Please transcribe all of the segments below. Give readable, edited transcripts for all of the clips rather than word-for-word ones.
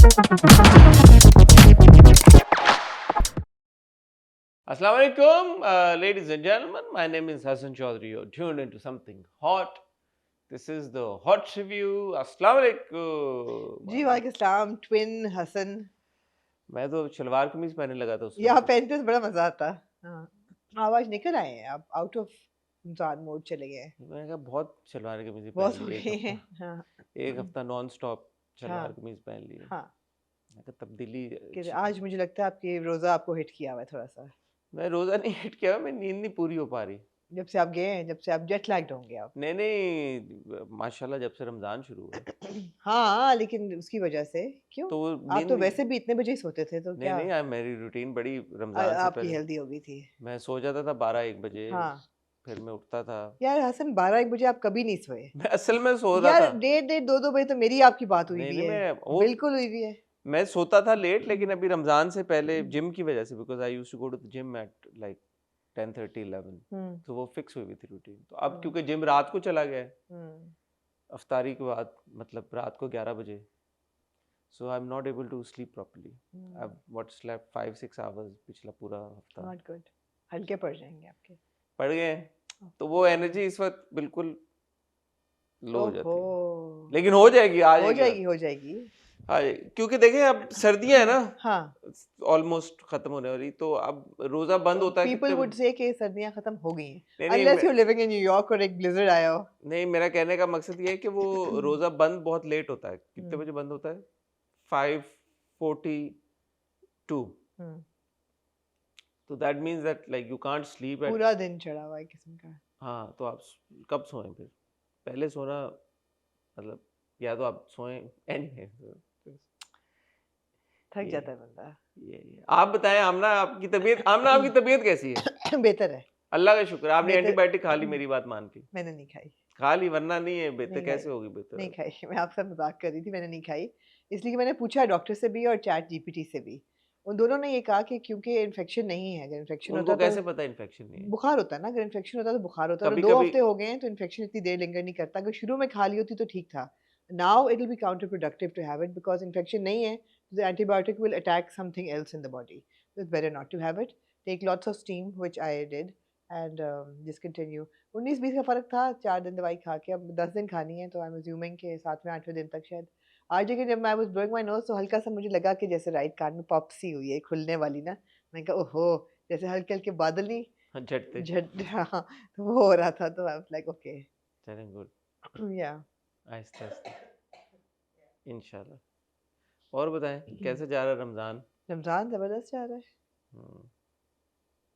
Assalamu alaikum, ladies and gentlemen. My name is Hassan Chaudhary. You're tuned into something hot. This is the hot review. Assalamu alaikum. जी वालेकुम सलाम twin Hasan मैं तो शलवार कमीज पहनने लगा था उस यहाँ टाइम पे। पहनते तो बड़ा मजा आता। हाँ, आवाज निकल आए हैं आप आउट ऑफ रमजान मोड चले गए हैं। मैंने कहा बहुत शलवार कमीज बहुत पहन हो ली गए हैं। हाँ एक हफ्ता नॉन स्टॉप शलवार हाँ कमीज पहन ली। हाँ मैं कहा तब्दीली कि अच्छी आज मुझे लगता है आपकी रोजा आपको हिट किया हुआ है थोड़ा सा। मैं रोजा नहीं हिट किया, मैं नींद नहीं पूरी हो पा रही। जब से आप गए हैं, जब से आप जेट लैग्ड होंगे आप। नहीं माशाल्लाह जब से रमजान शुरू हुआ हाँ लेकिन उसकी वजह से क्यों? तो वो आप नींद तो नहीं। वैसे भी इतने बजे ही सोते थे तो नहीं क्या नहीं यार, मेरी रूटीन बड़ी रमजान से आपकी पहले। हेल्दी हो गई थी। मैं सो जाता था 12-1 बजे, हाँ फिर मैं उठता था। यार हसन 12-1 बजे आप कभी नहीं सोए। मैं असल में सो रहा यार था। 1:30-2-2 बजे तो मेरी आपकी बात हुई नहीं भी नहीं है। मैं वो बिल्कुल हुई भी है। मैं सोता था लेट, लेकिन अभी रमजान से पहले जिम की वजह से, because I used to go to the gym at like 10:30-11, hmm तो वो फिक्स हुई हुई थी रूटीन। तो अब हम्म क्योंकि जिम रात को चला गया है, हम्म अफ्तारी के बाद, मतलब रात को 11 बजे, so I am not able to sleep properly. I what slept 5-6 hours पिछला पूरा हफ्ता। Not good. हल्के पड़ जाएंगे आपके। पड़ गए हैं, तो वो एनर्जी इस वक्त बिल्कुल लो हो ओहो जाती है, लेकिन हो जाएगी, आ हो जाएगी रात। जाएगी हो जाएगी। हाँ क्योंकि देखें अब सर्दियां है ना, हाँ ऑलमोस्ट खत्म होने वाली, तो अब रोजा बंद होता है पीपल कितने वुड बजे? से कि सर्दियां खत्म हो गई हैं नहीं नहीं unless you living in New York और एक ब्लिजर्ड आया हो। नहीं, मेरा कहने का मकसद ये है कि वो रोजा बंद बहुत लेट होता है। कितने हम्म, बजे बंद होता है? 5:42। हम्म, तो that means that like you can't sleep at. पूरा दिन चढ़ा हुआ है किस्म का। हाँ तो आप कब सोएं फिर? पहले सोना, मतलब या तो आप सोएं एनीवे। थक ये जाता है बंदा। आप बताएं आमना, आपकी तबीयत, आमना आपकी तबीयत कैसी है? बेहतर है। अल्लाह का शुक्र, आपने बेहतर। एंटीबायोटिक खा ली, मेरी बात मान के मैंने नहीं खाई। खा ली, वरना नहीं है बेहतर, नहीं खाई। कैसे होगी बेहतर नहीं अब? खाई मैं आपसे मजाक कर रही थी। मैंने नहीं खाई इसलिए कि मैंने पूछा डॉक्टर से भी और चैट जीपीटी से भी। उन दोनों ने ये कहा कि क्योंकि इन्फेक्शन नहीं है, अगर इन्फेक्शन उनको होता तो कैसे पता इन्फेक्शन नहीं है? बुखार होता है ना, अगर इन्फेक्शन होता तो बुखार होता, और कभी दो कभी हफ्ते हो गए हैं तो इन्फेक्शन इतनी देर लिंगर नहीं करता। अगर शुरू में खा ली होती तो ठीक था। Now it will be counter productive to have it because infection नहीं है। The antibiotic will attack something else in the body, so it's better not to have it. Take lots of steam, which I did, and discontinue. 19-20 का फर्क था 4 दिन दवाई खा के। अब 10 दिन खानी है तो आई एम अज्यूमिंग के 7वें 8वें दिन तक शायद। आज लेकिन जब मैं वाज ब्लोइंग माय नोज तो हल्का सा मुझे लगा कि जैसे राइट कान में पॉप सी हुई है, खुलने वाली ना। मैंने कहा ओहो, जैसे हल्के हल्के बादल नहीं हाँ, झटते। झट हाँ, तो वो हो रहा था। तो आई वाज लाइक ओके चलें गुड, या आहिस्ते आहिस्ते इंशाल्लाह। और बताएं कैसे जा रहा है रमजान? रमजान जबरदस्त जा रहा है। हम्म,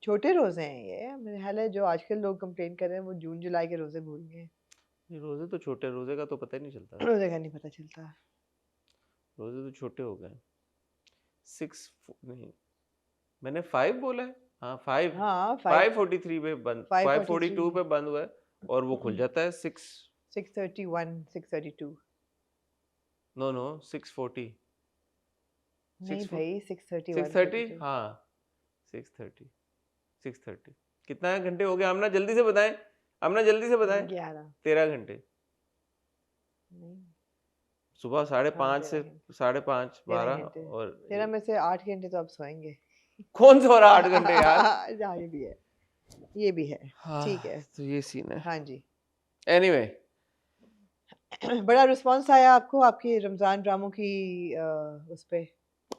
छोटे रोजे हैं ये, मेरे ख्याल है। जो आजकल लोग कंप्लेन कर रहे हैं वो जून जुलाई के रोजे भूल गए। ये रोजे तो छोटे, रोजे का तो पता ही नहीं चलता। रोजे का नहीं पता चलता। रोजे तो छोटे हो गए। 6 नहीं, मैंने 5 बोला है। हाँ 5, हाँ 5:43 पे बंद, 5:42 5:43 पे बंद हुआ है, और वो खुल जाता है 6। 6:31 6:32 नो नो 6:40, नहीं 6 भाई 6:31 6:30, 32 हाँ 6:30, 6:30। कितना घंटे हो गए आमना, जल्दी से बताएं, आमना जल्दी से बताएं। 11 13 घंटे। नहीं सुबह 5:30 से 13 5:30, 12 घंटे। और 13 में से 8 घंटे तो आप सोएंगे। कौन सो रहा 8 घंटे यार? हाँ ये भी है, ये भी है। हाँ ठीक है। तो ये सीन है। हाँ जी। एनीवे बड़ा रिस्पांस आया आपको आपकी रमजान ड्रामों की उस पे।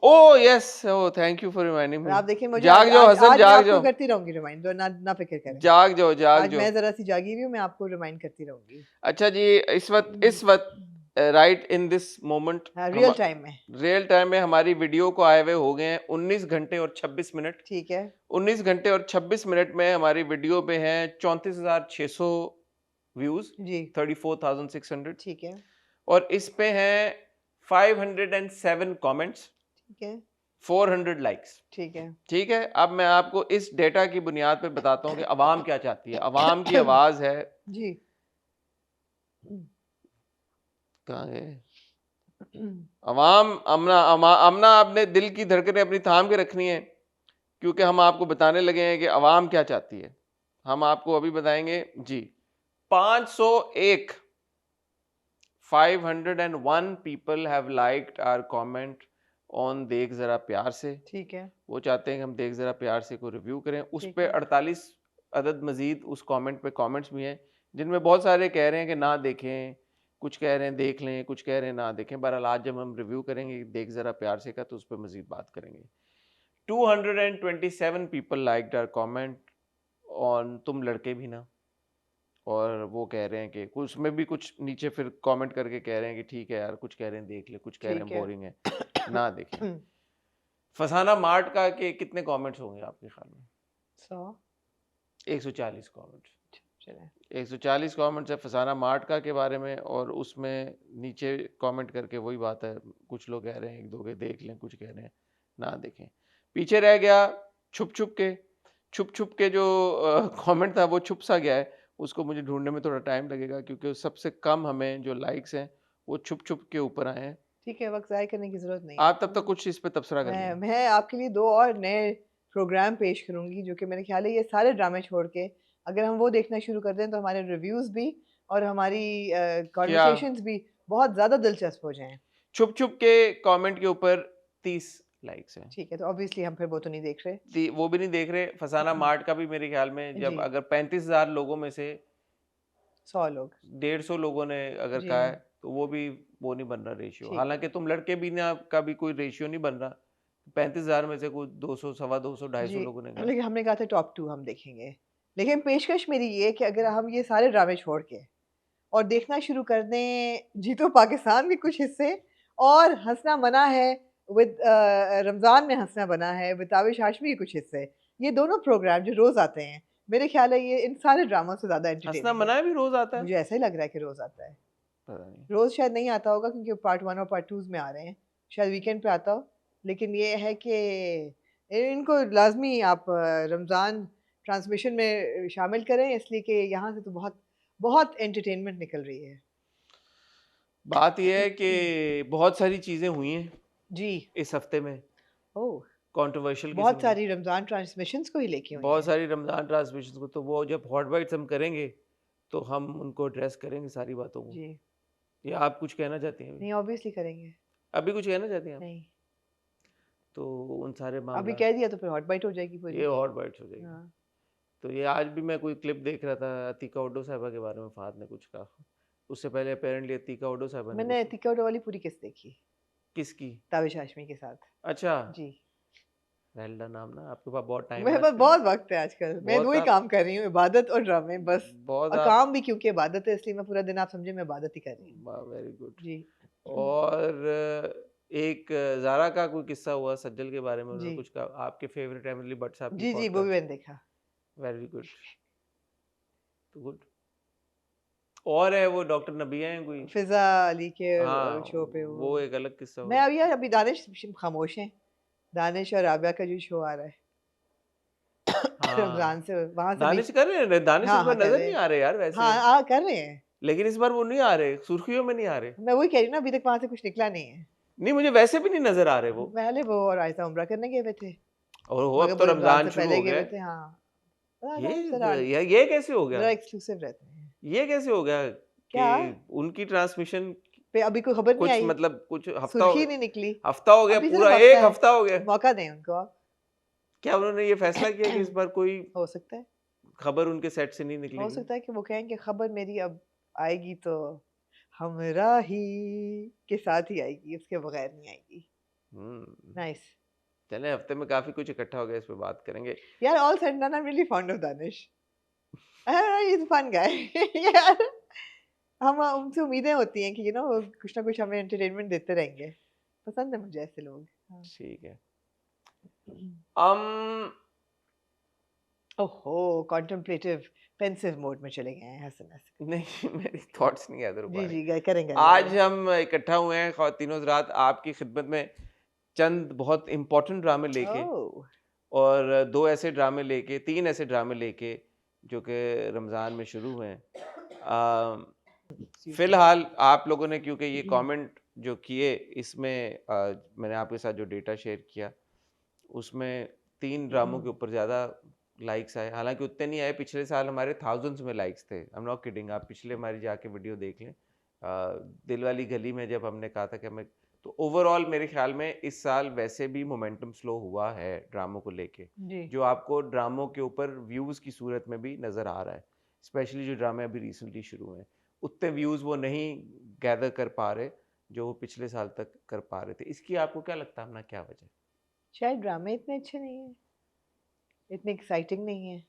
Oh yes, oh thank you for reminding और मी। आप देखिए मुझे जाग जाओ हसन, आज मैं जाग आपको जाओ, करती रहूंगी रिमाइंड, ना फिक्र करें। जाग जाओ, जाग आज जाओ। मैं जरा सी जागी हुई हूँ, मैं आपको रिमाइंड करती रहूंगी। अच्छा जी, इस वक्त राइट इन दिस मोमेंट हाँ हम रियल टाइम में। रियल टाइम में हमारी वीडियो को आए हुए हो गए हैं 19 घंटे और 26 मिनट। ठीक है 19 घंटे और 26 मिनट में हमारी वीडियो पे हैं 34,600 व्यूज, जी 34,600, ठीक है और इस पे हैं 507 कमेंट्स, ठीक है 400 लाइक्स। ठीक है। ठीक है, अब मैं आपको इस डेटा की बुनियाद पे बताता हूँ कि अवाम क्या चाहती है। अवाम की आवाज है, जी कहाँ गए अवाम? अमना आपने दिल की धड़कनें अपनी थाम के रखनी है, क्योंकि हम आपको बताने लगे हैं कि अवाम क्या चाहती है। हम आपको अभी बताएंगे जी। 501 people have liked our comment on Dekh Zara प्यार से। ठीक है, वो चाहते हैं कि हम देख ज़रा प्यार से को रिव्यू करें। उस ठीक पे है। 48 अदद मज़ीद उस कमेंट पे कमेंट्स भी हैं, जिनमें बहुत सारे कह रहे हैं कि ना देखें, कुछ कह रहे हैं देख लें, कुछ कह रहे हैं ना देखें। बहरहाल आज जब हम रिव्यू करेंगे देख ज़रा प्यार से का, तो उस पे मज़ीद बात करेंगे। 227 people liked our comment on तुम लड़के भी ना, और वो कह रहे हैं कि उसमें भी कुछ नीचे फिर कमेंट करके कह रहे हैं कि ठीक है यार, कुछ कह रहे हैं देख ले, कुछ कह रहे हैं ठीक है। बोरिंग है, ना देखें। फसाना मार्ट का के कितने कमेंट्स होंगे आपके ख्याल में? 100 140 कमेंट्स। चलें। 140 कमेंट्स है फसाना मार्ट का के बारे में, और उसमें नीचे कमेंट करके वही बात है, कुछ लोग कह रहे हैं एक दो के देख लें, कुछ कह रहे हैं ना देखें। पीछे रह गया छुप छुप के जो कमेंट था वो छुप सा गया है, उसको मुझे ढूंढने में थोड़ा टाइम लगेगा, क्योंकि सबसे कम हमें जो लाइक्स हैं वो छुप के ऊपर आए हैं। ठीक है, वक़्त ज़ाया करने की ज़रूरत नहीं आप तब है। तक कुछ इस पे तबसरा कर लें। मैं आपके लिए 2 और नए प्रोग्राम पेश करूँगी, जो कि मेरे ख़्याल है ये सारे ड्रामे छोड़ के अगर हम वो देखना शुरू कर दें तो हमारे रिव्यूज़ भी और हमारी क्या? कन्वर्सेशंस भी बहुत ज़्यादा दिलचस्प हो जाएँ। छुप के कमेंट के ऊपर 30 लाइक्स हैं। ठीक है, तो ऑब्वियसली हम फिर वो तो नहीं देख रहे। वो भी नहीं देख रहे। फसाना मार्ट का भी मेरे ख्याल में जब जी, अगर 35,000 लोगों में से 100 लोग। 150 लोगों ने अगर जी, कहा है, तो वो भी वो नहीं बन रहा रेशियो। ठीक है। हालांकि तुम लड़के भी ना का भी कोई रेशियो नहीं बन रहा। 35,000 में से कुछ 200, सवा 200, 250 जी, लोगों ने कहा। लेकिन हमने कहा था टॉप 2 हम देखेंगे। लेकिन पेशकश मेरी ये है कि अगर हम ये सारे ड्रामे छोड़ के और देखना शुरू कर दें जीतो पाकिस्तान के कुछ हिस्से, और हँसना मना है विद रमज़ान में हँसना बना है विद ताबिश हाशमी के कुछ हिस्से। ये दोनों प्रोग्राम जो रोज़ आते हैं, मेरे ख़्याल है ये इन सारे ड्रामों से ज़्यादा हंसना एंटरटेनिंग है। मनाए भी रोज आता है। मुझे ऐसा ही लग रहा है कि रोज़ आता है। पता नहीं। रोज़ शायद नहीं आता होगा क्योंकि पार्ट 1 और पार्ट 2 में आ रहे हैं। शायद वीकेंड पे आता हो। लेकिन ये है कि इनको लाज़मी आप रमज़ान ट्रांसमिशन में शामिल करें, इसलिए कि यहाँ से तो बहुत बहुत एंटरटेनमेंट निकल रही है। बात यह है कि बहुत सारी चीजें हुई हैं जी। इस हफ्ते में, ओह! कंट्रोवर्शियल बहुत किस्म की। सारी रमज़ान ट्रांसमिशंस को ही लेके हुई बहुत हैं। सारी रमजान ट्रांसमिशन को, तो वो जब हॉट बाइट्स हम करेंगे तो हम उनको एड्रेस करेंगे सारी बातों को। जी। या आप कुछ कहना चाहती हैं अभी? नहीं, ऑब्वियसली करेंगे। अभी कुछ कहना चाहती हैं आप? नहीं, तो उन सारे अभी मामला, कह दिया तो फिर हॉट बाइट हो जाएगी ये पूरी। हॉट बाइट्स हो जाएगी। हाँ। तो ये आज भी मैं कोई क्लिप देख रहा था अतीका ओडो साहिबा के बारे में, फहद ने कुछ कहा। उससे पहले अपेरेंटली अतीका ओडो साहिबा ने मैंने कुछ। तिक्का वाली पूरी किस्त देखी, किसकी? ताबिश हाशमी के साथ। अच्छा। जी। Well done. नाम ना, आपके पास बहुत टाइम है मेरे पास आजकल। बहुत वक़्त है आजकल। मैं 2 बहुत ही आप काम कर रही हूँ, इबादत और ड्रामे बस। बहुत और आप काम भी क्योंकि इबादत है इसलिए मैं पूरा दिन आप समझे मैं इबादत ही कर रही हूँ। Very good. जी। और एक ज़ारा का कोई किस्सा हुआ सज्जल के बारे में, जी। उन्होंने कुछ कहा। आपके फेवरेट एमिली भट्ट साहब की जी, जी, वो भी पॉडकास्ट। मैंने देखा। Very good. तो गुड। और है वो डॉक्टर नबिया हैं कोई। फ़िज़ा अली के हाँ, शो पे वो वो एक अलग किस्सा मैं हुआ। अभी यार अभी दानिश खामोश हैं। दानिश और राबिया का जो शो आ रहा है हाँ, रमज़ान से वहाँ से भी दानिश कर रहे हैं। दानिश इस हाँ, हाँ, बार कर नजर रहे नहीं हैं। आ रहे यार वैसे। हाँ, कर रहे हैं। लेकिन इस बार वो नहीं आ रहे, सुर्खियों में नहीं आ रहे। मैं वही कह रही हूँ ना अभी तक वहाँ से कुछ निकला नहीं है। नहीं, मुझे वैसे भी नहीं नजर आ रहे वो। पहले वो और आयशा उम्रा करने गए हुए थे, और वो अब मगर तो वो रमज़ान रमजान से शुरू पहले हो गए गया हुए है। थे। हाँ, ये ज़रा ये कैसे हो गया? ज़रा एक्सक्लूसिव रहते हैं। ये कैसे हो गया कि क्या? उनकी ट्रांसमिशन पे अभी कोई खबर नहीं कुछ आई, मतलब कुछ हफ्ता हो सुर्खी गया। नहीं निकली। हफ्ता हो गया अभी पूरा, सिर्फ हफ्ता एक है, हफ्ता हो गया। मौका दें उनको आप। क्या उन्होंने ये फैसला किया कि इस बार कोई हो सकता है, खबर उनके सेट से नहीं हो निकलेगी? सकता है कि वो कहें कि खबर मेरी अब आएगी तो हमराही के साथ ही आएगी, उसके बगैर नहीं आएगी। हम्म। नाइस। चले, हफ्ते में काफी कुछ इकट्ठा हो गया, इस पे बात करेंगे। यार all said and done I am really fond of Danish. He is fun guy. यार हम उनसे उम्मीदें होती हैं कि यू नो कुछ ना कुछ हमें एंटरटेनमेंट देते रहेंगे। पसंद है मुझे ऐसे लोग। हाँ। ठीक है। ओहो कॉन्टेम्पलेटिव पेंसिव मोड में चले गए हैं हसन हसन। नहीं, मेरी थॉट्स नहीं याद रुक पा जी रहे। जी करेंगे आज हम इकट्ठा हुए हैं ख्वातीनो हज़रात आपकी खिदमत में, चंद बहुत इंपॉर्टेंट ड्रामे लेके, ओह और दो ऐसे ड्रामे लेके, तीन ऐसे ड्रामे लेके जो कि रमज़ान में शुरू हुए हैं। फिलहाल आप लोगों ने क्योंकि ये कमेंट जो किए, इसमें मैंने आपके साथ जो डेटा शेयर किया उसमें 3 ड्रामों के ऊपर ज़्यादा लाइक्स आए। हालांकि उतने नहीं आए, पिछले साल हमारे थाउजेंड्स में लाइक्स थे। आई एम नॉट किडिंग, आप पिछले हमारी जाके वीडियो देख लें। दिल वाली गली में जब हमने कहा था कि हमें तो ओवरऑल मेरे ख्याल में इस साल वैसे भी मोमेंटम स्लो हुआ है ड्रामों को लेके, जी जो आपको ड्रामों के ऊपर व्यूज़ की सूरत में भी नज़र आ रहा है। स्पेशली जो ड्रामे अभी रिसेंटली शुरू हुए हैं, उतने व्यूज़ वो नहीं गैदर कर पा रहे जो वो पिछले साल तक कर पा रहे थे। इसकी आपको क्या लगता है, अपना क्या वजह है? शायद ड्रामे इतने अच्छे नहीं है, इतने एक्साइटिंग नहीं है।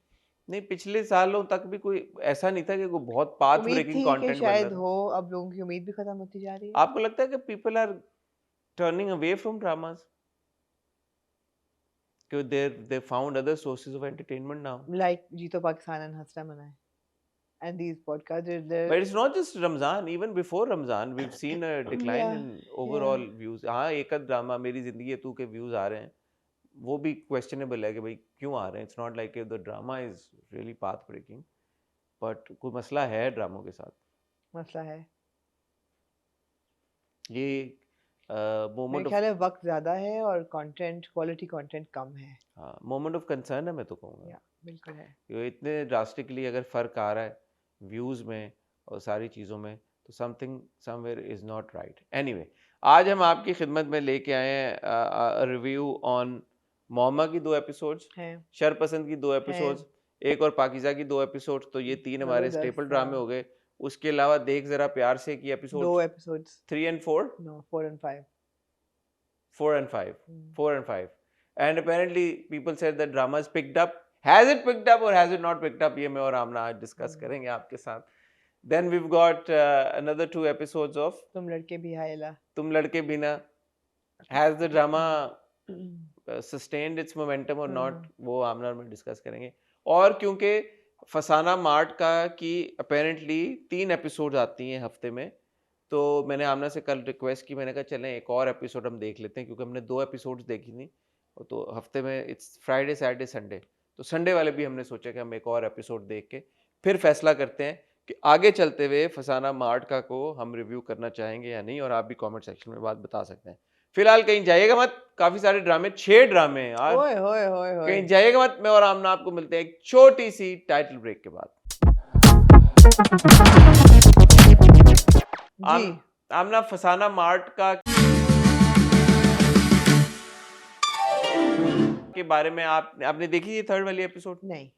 नहीं, पिछले सालों तक भी कोई ऐसा नहीं था कि कोई बहुत पाथ उम्मीद ब्रेकिंग थी कि कंटेंट बन रहा शायद था। हो, अब लोगों की उम्मीद भी खत्म होती जा रही है। आपको लगता है कि people are turning away from dramas, कि they found other sources of entertainment now? Like Jeeto Pakistan and हंसना मनाए and these podcasts But it's not just Ramzan. Even before Ramzan, we've seen a decline yeah in yeah overall views. हाँ, एक आध drama मेरी जिंदगी है तू के व्यूज आ रहे हैं, वो भी क्वेश्चनेबल है कि भाई क्यों आ रहे हैं. It's not like the drama is really path breaking, but कोई मसला है ड्रामों के साथ. मसला है। ये मेरे मोमेंट ऑफ ख्याल है वक्त ज्यादा है और कंटेंट, क्वालिटी कंटेंट कम है। हाँ मोमेंट ऑफ कंसर्न है, मैं तो कहूँगा. या बिल्कुल है। ये इतने ड्रास्टिकली अगर फर्क आ रहा है व्यूज में और सारी चीज़ों में, तो something somewhere is not right. Anyway, आज हम आपकी खिदमत में लेके आए हैं रिव्यू ऑन मोमा की 2 एपिसोड्स, है शरपसंद की 2 है एपिसोड्स, एक और पाकिजा की 2 एपिसोड्स. तो ये 3 हमारे जबरदस्त स्टेपल ड्रामे हो गए. उसके अलावा देख जरा प्यार से की 2 episodes episodes 3 and 4, no 4 and 5 4 and 5, 4 and 5. And apparently people said that drama is picked up. Has it picked up or has it not picked up? ये मैं और आमना आज डिस्कस करेंगे आपके साथ. Then we've got another 2 episodes of तुम लड़के भी हायला। तुम लड़के बिना. Has the drama sustained its momentum or not? वो आमना और मैं डिस्कस करेंगे. और क्योंकि फसाना मार्ट का की apparently 3 एपिसोड आती हैं हफ्ते में, तो मैंने आमना से कल रिक्वेस्ट की, मैंने कहा चलें एक और एपिसोड हम देख लेते हैं, क्योंकि हमने 2 एपिसोड्स देखी थी. तो हफ्ते में इट्स फ्राइडे सैटरडे संडे, तो संडे वाले भी हमने सोचा कि हम एक और एपिसोड देख के फिर फैसला करते हैं कि आगे चलते हुए फसाना मार्ट का को हम रिव्यू करना चाहेंगे या नहीं. और आप भी कमेंट सेक्शन में बात बता सकते हैं. फिलहाल कहीं जाइएगा मत, काफी सारे ड्रामे, 6 ड्रामे हैं आज. ओए होए होए होए कहीं जाइएगा मत. मैं और आमना आपको मिलते हैं एक छोटी सी टाइटल ब्रेक के बाद. जी आमना, फसाना मार्ट का के बारे में आपने देखी ये 3rd वाली एपिसोड? नहीं,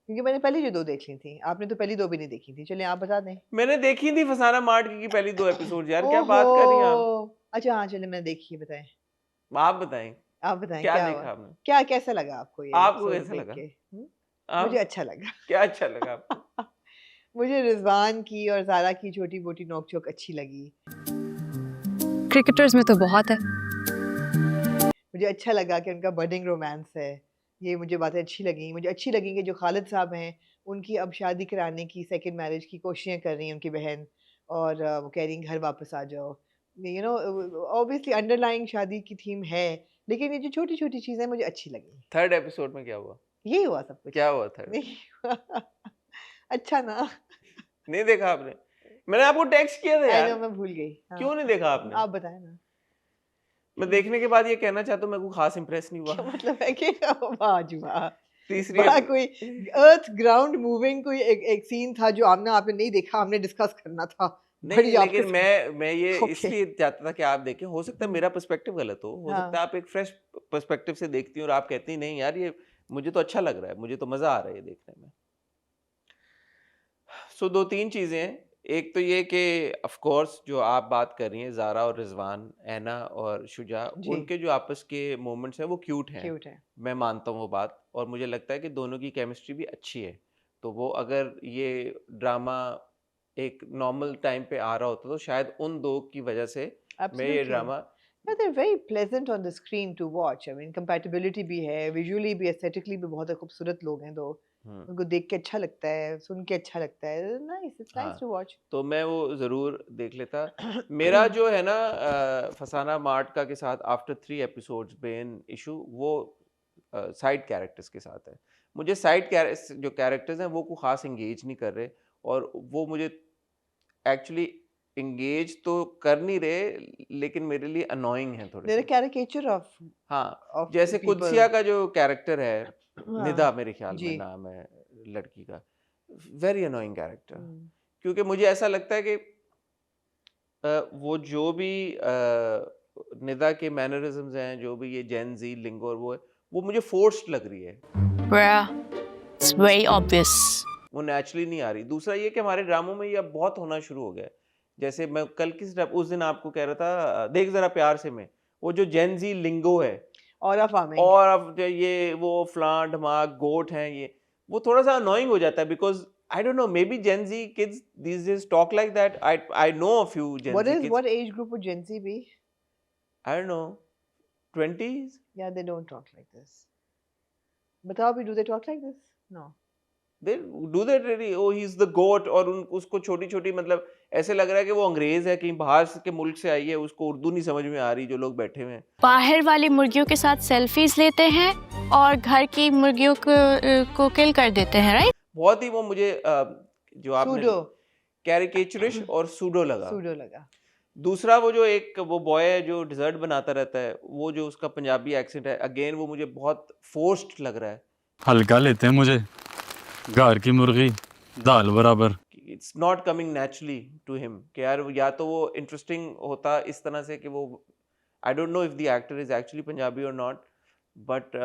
क्योंकि मैंने पहली जो 2 देख ली थी, आपने तो पहली 2 भी नहीं देखी थी। चलिए आप बता दें। मैंने देखी थी फसाना मार्ट की पहली 2 एपिसोड. यार क्या बात कर रही हैं आप? ओहो! अच्छा हाँ, चलिए मैंने देखी है, बताएं। आप बताएं आप बताएं क्या क्या देखा हुआ? आपने? क्या कैसा लगा आपको ये आपको एपिसोड कैसा देख लगा? के? आप मुझे अच्छा लगा। क्या अच्छा लगा आपको? मुझे रिजवान की और ज़ारा की छोटी-मोटी नोक-झोंक अच्छी लगी। क्रिकेटर्स में तो बहुत है। मुझे अच्छा लगा कि उनका बडिंग रोमांस है। ये मुझे बातें अच्छी लगीं। मुझे अच्छी लगी कि जो खालिद साहब हैं, उनकी अब शादी कराने की, सेकंड मैरिज की कोशिशें कर रही हैं उनकी बहन, और वो कह रही हैं घर वापस आ जाओ। यू नो ऑब्वियसली अंडरलाइंग शादी की थीम है, लेकिन ये जो छोटी-छोटी चीज़ें मुझे अच्छी लगी। 3rd एपिसोड में क्या हुआ? यही हुआ सब कुछ। क्या हुआ 3rd? नहीं हुआ। अच्छा ना? नहीं देखा आपने? मैंने आपको टेक्स्ट किया था आई नो, यार. मैं भूल गई। हाँ, क्यों नहीं देखा आपने? आप बताएं ना। मैं देखने के बाद ये कहना चाहता हूँ मेरे को खास इंप्रेस नहीं क्या हुआ. मतलब है कि वाह जी वाह! तीसरी बड़ा कोई अर्थ ग्राउंड मूविंग कोई एक सीन था जो आपने नहीं देखा, हमने डिस्कस करना था। नहीं, बड़ी आपके लेकिन मैं ये ओके। इसलिए चाहता था कि आप देखें. हो सकता है मेरा पर्सपेक्टिव गलत हो सकता हाँ। है आप एक फ्रेश पर्सपेक्टिव से देखती हैं और आप कहती हैं नहीं यार ये मुझे तो अच्छा लग रहा है, मुझे तो मजा आ रहा है ये देखने में. सो 2-3 चीजें हैं. एक तो ये कि ऑफ कोर्स जो आप बात कर रही हैं, ज़ारा और रिजवान, ऐना और शुजा, जी। उनके जो आपस के मोमेंट्स हैं वो क्यूट हैं. क्यूट है। मैं मानता हूँ वो बात, और मुझे लगता है कि दोनों की केमिस्ट्री भी अच्छी है. तो वो अगर ये ड्रामा एक नॉर्मल टाइम पे आ रहा होता तो शायद उन 2 की वजह से मैं ये absolutely. Drama but they are very pleasant on the screen to watch. I mean compatibility भी है, विजुअली भी, एस्थेटिकली भी बहुत खूबसूरत लोग हैं दो। उनको देख के अच्छा लगता है, सुन के अच्छा लगता है। नाइस, इट्स नाइस हाँ, टू वॉच। तो मैं वो ज़रूर देख लेता. मेरा जो है ना फसाना मार्ट का के साथ आफ्टर 3 एपिसोड्स मेन इशू वो साइड कैरेक्टर्स के साथ है. मुझे साइड जो कैरेक्टर्स हैं वो को खास एंगेज नहीं कर रहे, और वो मुझे एक्चुअली एंगेज तो कर नहीं रहे, लेकिन मेरे लिए अनोइंग है थोड़े देयर से. कैरिकेचर ऑफ हाँ, जैसे कुदसिया का जो कैरेक्टर है, निदा मेरे ख्याल में जी। नाम है लड़की का, वेरी अनोइंग कैरेक्टर. हम्म, क्योंकि मुझे ऐसा लगता है कि वो जो भी निदा के मैनरिज्म्स हैं, जो भी ये जेन जी लिंगो और वो मुझे फोर्स्ड लग रही है, Bruh, it's very obvious. वो नेचुरली नहीं आ रही। दूसरा ये कि हमारे ड्रामों में ये अब बहुत होना शुरू हो गया है। जैसे मैं कल उस दिन आपको कह रहा था, देख जरा प्यार से में, वो जो जेन जी लिंगो है और फार्मिंग और अब ये वो फ्लांट मार्क गोट हैं, ये वो थोड़ा सा अनोइंग हो जाता है, because I don't know, maybe Gen Z kids these days talk like that. I know a few Gen Z kids. what age group would Gen Z be? I don't know, 20s. Yeah, they don't talk like this. बताओ भी, do they talk like this? No. They do that really. Oh, he's the goat. और उसको छोटी छोटी, मतलब ऐसे लग रहा है कि वो अंग्रेज है, कहीं बाहर के मुल्क से आई है, उसको उर्दू नहीं समझ में आ रही, जो लोग बैठे हुए हैं। बाहर वाली मुर्गियों के साथ सेल्फीज लेते हैं और घर की मुर्गियों को किल कर देते हैं, राइट? बहुत ही वो मुझे जो आपने कैरिकेचरिश और सूडो लगा। दूसरा वो जो एक वो बॉय है जो डिजर्ट बनाता रहता है, वो जो उसका पंजाबी एक्सेंट है, अगेन वो मुझे बहुत फोर्स्ड लग रहा है। हल्का लेते हैं मुझे, घर की मुर्गी दाल बराबर। It's not coming naturally to him कि यार या तो वो इंटरेस्टिंग होता इस तरह से कि वो, I don't know if the actor is actually Punjabi और नॉट, बट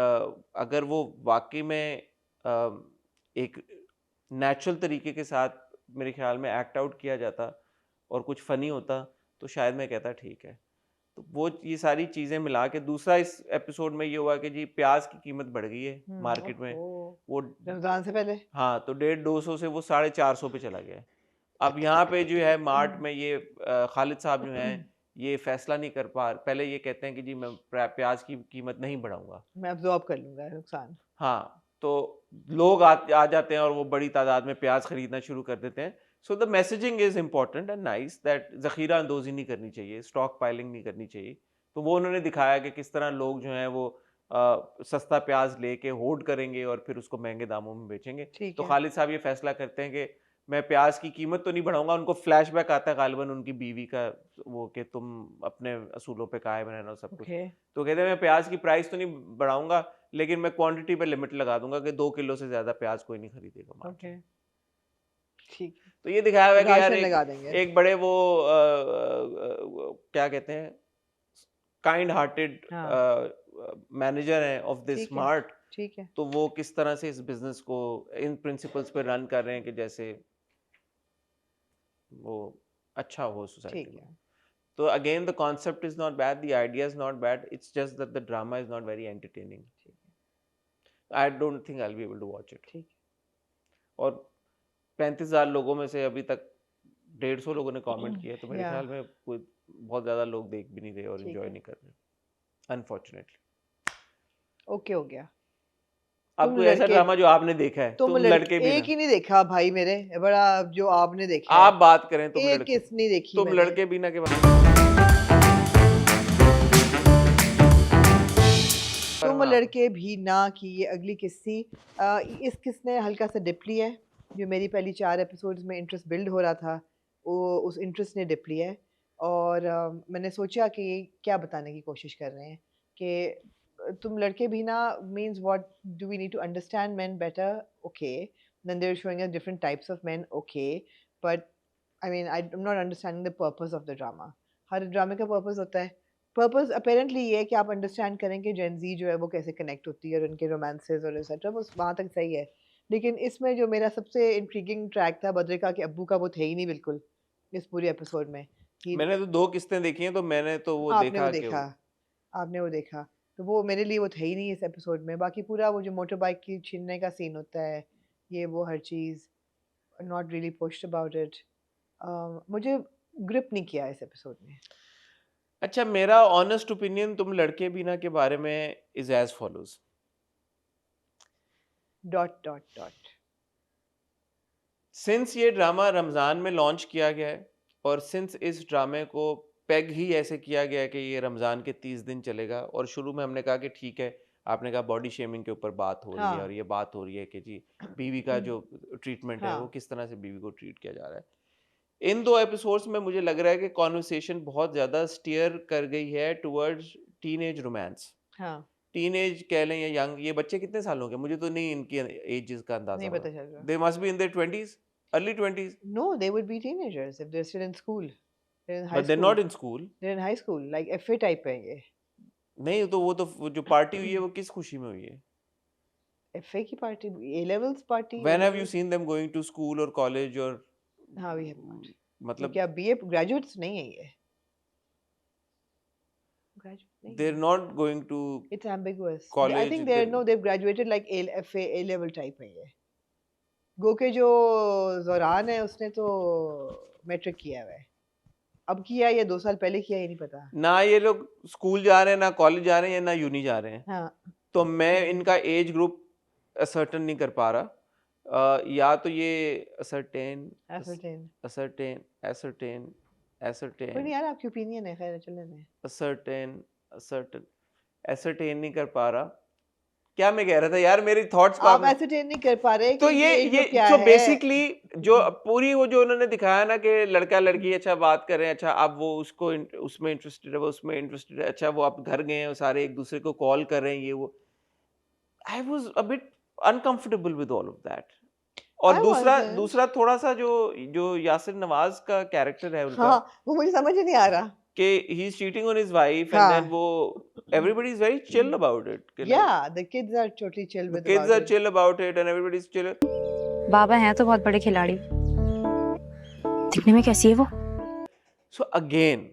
अगर वो वाकई में एक नेचुरल तरीके के साथ मेरे ख्याल में एक्ट आउट किया जाता और कुछ फनी होता, तो शायद मैं कहता ठीक है। तो वो ये सारी चीज़ें मिला के, दूसरा इस एपिसोड में ये हुआ कि जी प्याज की कीमत बढ़ गई है मार्केट में, वो रमजान से पहले, हाँ, तो 150-200 से वो 450 पे चला गया है। अब यहाँ पे जो है मार्ट में ये खालिद साहब जो हैं, ये फैसला नहीं कर पा, पहले ये कहते हैं कि जी मैं प्याज की कीमत नहीं बढ़ाऊंगा, मैं अब्जॉर्ब कर लूंगा नुकसान। हाँ, तो लोग आ जाते हैं और वो बड़ी तादाद में प्याज खरीदना शुरू कर देते हैं। So the messaging is important and nice, that ज़ख़ीरा अंदोज़ी नहीं करनी चाहिए, स्टॉक पाइलिंग नहीं करनी चाहिए। तो वो उन्होंने दिखाया कि किस तरह लोग जो हैं वो सस्ता प्याज लेके होल्ड करेंगे और फिर उसको महंगे दामों में बेचेंगे। तो खालिद साहब ये फैसला करते हैं कि मैं प्याज की कीमत तो नहीं बढ़ाऊंगा। उनको फ्लैशबैक आता है गालिबन उनकी बीवी का, वो कि तुम अपने असूलों पे कायम रहना सब कुछ। तो कहते हैं मैं प्याज की प्राइस तो नहीं बढ़ाऊंगा, लेकिन मैं क्वांटिटी पे लिमिट लगा दूंगा कि 2 किलो से ज्यादा प्याज कोई नहीं खरीदेगा। ठीक, तो ये दिखाया हुआ है कि यार एक बड़े वो क्या कहते हैं, काइंड हार्टेड मैनेजर हैं ऑफ दिस मार्ट। ठीक है, तो वो किस तरह से इस बिजनेस को इन प्रिंसिपल्स पे रन कर रहे हैं कि जैसे वो अच्छा हो सोसाइटी में। तो again the concept is not bad, the idea is not bad, it's just that the drama is not very entertaining. I don't think I will be able to watch it. ठीक, और 35,000 लोगों में से अभी तक 150 लोगों ने कमेंट किया, तो मेरे ख्याल में कोई बहुत ज्यादा लोग देख भी नहीं रहे और एंजॉय नहीं कर रहे, अनफॉर्चुनेटली। ओके हो गया। अब कोई ऐसा ड्रामा जो आपने देखा है? तुम लड़के भी एक ही नहीं देखा भाई मेरे, बड़ा जो आपने देखा आप बात करें तुम एक किस नहीं देखी तुम लड़के भी ना के बाद तुम लड़के भी ना की ये अगली किस्सी। इस किस ने हल्का सा डिप लिया है, जो मेरी पहली 4 एपिसोड्स में इंटरेस्ट बिल्ड हो रहा था, वो उस इंटरेस्ट ने डिप लिया है। और मैंने सोचा कि क्या बताने की कोशिश कर रहे हैं कि तुम लड़के भी ना means what do we need to understand men better, okay, then they're showing us different types of men, okay, but I mean I'm not understanding the purpose of the drama। हर ड्रामे का पर्पस होता है, purpose apparently ये है कि आप understand करें कि जेन जी जो है वो कैसे कनेक्ट होती है और उनके रोमांसेस और एक्सेट्रा, बस वहाँ तक सही है। लेकिन इसमें जो मेरा सबसे इंट्रीगिंग ट्रैक था बद्रिका के अब्बू का, वो थे ही नहीं बिल्कुल इस पूरे एपिसोड में। मैंने तो 2 किस्तें देखी हैं, तो मैंने तो वो आपने वो देखा, तो वो मेरे लिए वो थे ही नहीं इस एपिसोड में। बाकी पूरा वो जो मोटर बाइक की छीनने का सीन होता है, ये वो हर चीज़ not really pushed about it, मुझे ग्रिप नहीं किया इस एपिसोड में। अच्छा, मेरा ऑनेस्ट ओपिनियन तुम लड़के भी ना के बारे में इज एज फॉलोज: ... सिंस ये ड्रामा रमज़ान में लॉन्च किया गया है और सिंस इस ड्रामे को पेग ही ऐसे किया गया है कि ये रमज़ान के 30 दिन चलेगा, और शुरू में हमने कहा कि ठीक है, आपने कहा बॉडी शेमिंग के ऊपर बात हो रही है और ये बात हो रही है कि जी बीवी का जो ट्रीटमेंट है वो किस तरह से बीवी को ट्रीट किया जा रहा है। इन 2 एपिसोड्स में मुझे लग रहा है कि कॉन्वर्सेशन बहुत ज़्यादा स्टीयर कर गई है टुवर्ड्स टीनेज रोमांस। टीनेज कह लें या यंग, ये बच्चे कितने सालों के, मुझे तो नहीं इनकी एजेस का अंदाजा नहीं पता चल रहा। They must be in their 20s, early 20s। No, they would be teenagers if they're still in school. They're in high but they're school. not in school. They're in high school, like FA type है ये. नहीं तो वो जो party हुई है वो किस खुशी में हुई है? FA की party, A levels party. When have you seen them going to school or college or हाँ, we have not. मतलब क्या BA graduates नहीं है ये? Graduate नहीं. they're not going to It's ambiguous. I college, think they've graduated like FA A level type है ये. गो के जो ज़ोरान है उसने तो मैट्रिक किया हुआ है. अब किया या 2 साल पहले किया ये नहीं पता. ना ये लोग स्कूल जा रहे हैं, ना कॉलेज जा रहे हैं, ना यूनी जा रहे हैं. हाँ. तो मैं इनका एज ग्रुप असर्टेन नहीं कर पा रहा. या तो ये ascertain. पर यार आपकी ओपिनियन है, खैर चलने दें. ascertain नहीं कर पा रहा. क्या मैं कह रहा था यार, मेरी थॉट्स को आप ascertain नहीं कर पा रहे तो कि ये क्या जो है. बेसिकली जो पूरी वो जो उन्होंने दिखाया ना कि लड़का लड़की अच्छा बात कर रहे हैं, अच्छा अब वो उसको उसमें इंटरेस्टेड है, वो उसमें इंटरेस्टेड है, अच्छा वो आप घर गए हैं सारे एक दूसरे को कॉल कर रहे हैं, ये वो. I was a bit uncomfortable with all of that. और I दूसरा थोड़ा सा जो यासिर नवाज का कैरेक्टर है उनका, हाँ, वो मुझे समझ ही नहीं आ रहा. कि he is cheating on his wife and हाँ. देन वो everybody is very chill about it. Yeah, the kids are totally chill The with kids about are it. chill about it and everybody is chill. बाबा हैं तो बहुत बड़े खिलाड़ी. दिखने में कैसी है वो? So again,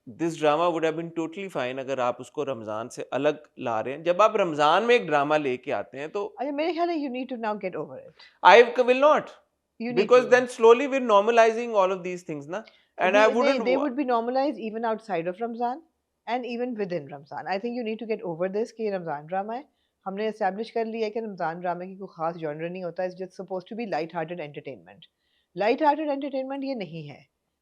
this drama would have been totally fine अगर आप उसको रमजान से अलग ला रहे हैं. जब आप रमजान में एक ड्रामा लेके आते हैं तो अच्छा, मेरे ख्याल है you need to now get over it. I will not, You need because to. then slowly we're normalizing all of these things na, and I wouldn't They would be normalized even outside of Ramzan and even within Ramzan. I think you need to get over this कि Ramzan drama है. हमने establish कर लिया है कि रमजान ड्रामे की कोई खास genre नहीं होता. It's just supposed to be light-hearted entertainment. Light-hearted entertainment ये नहीं है,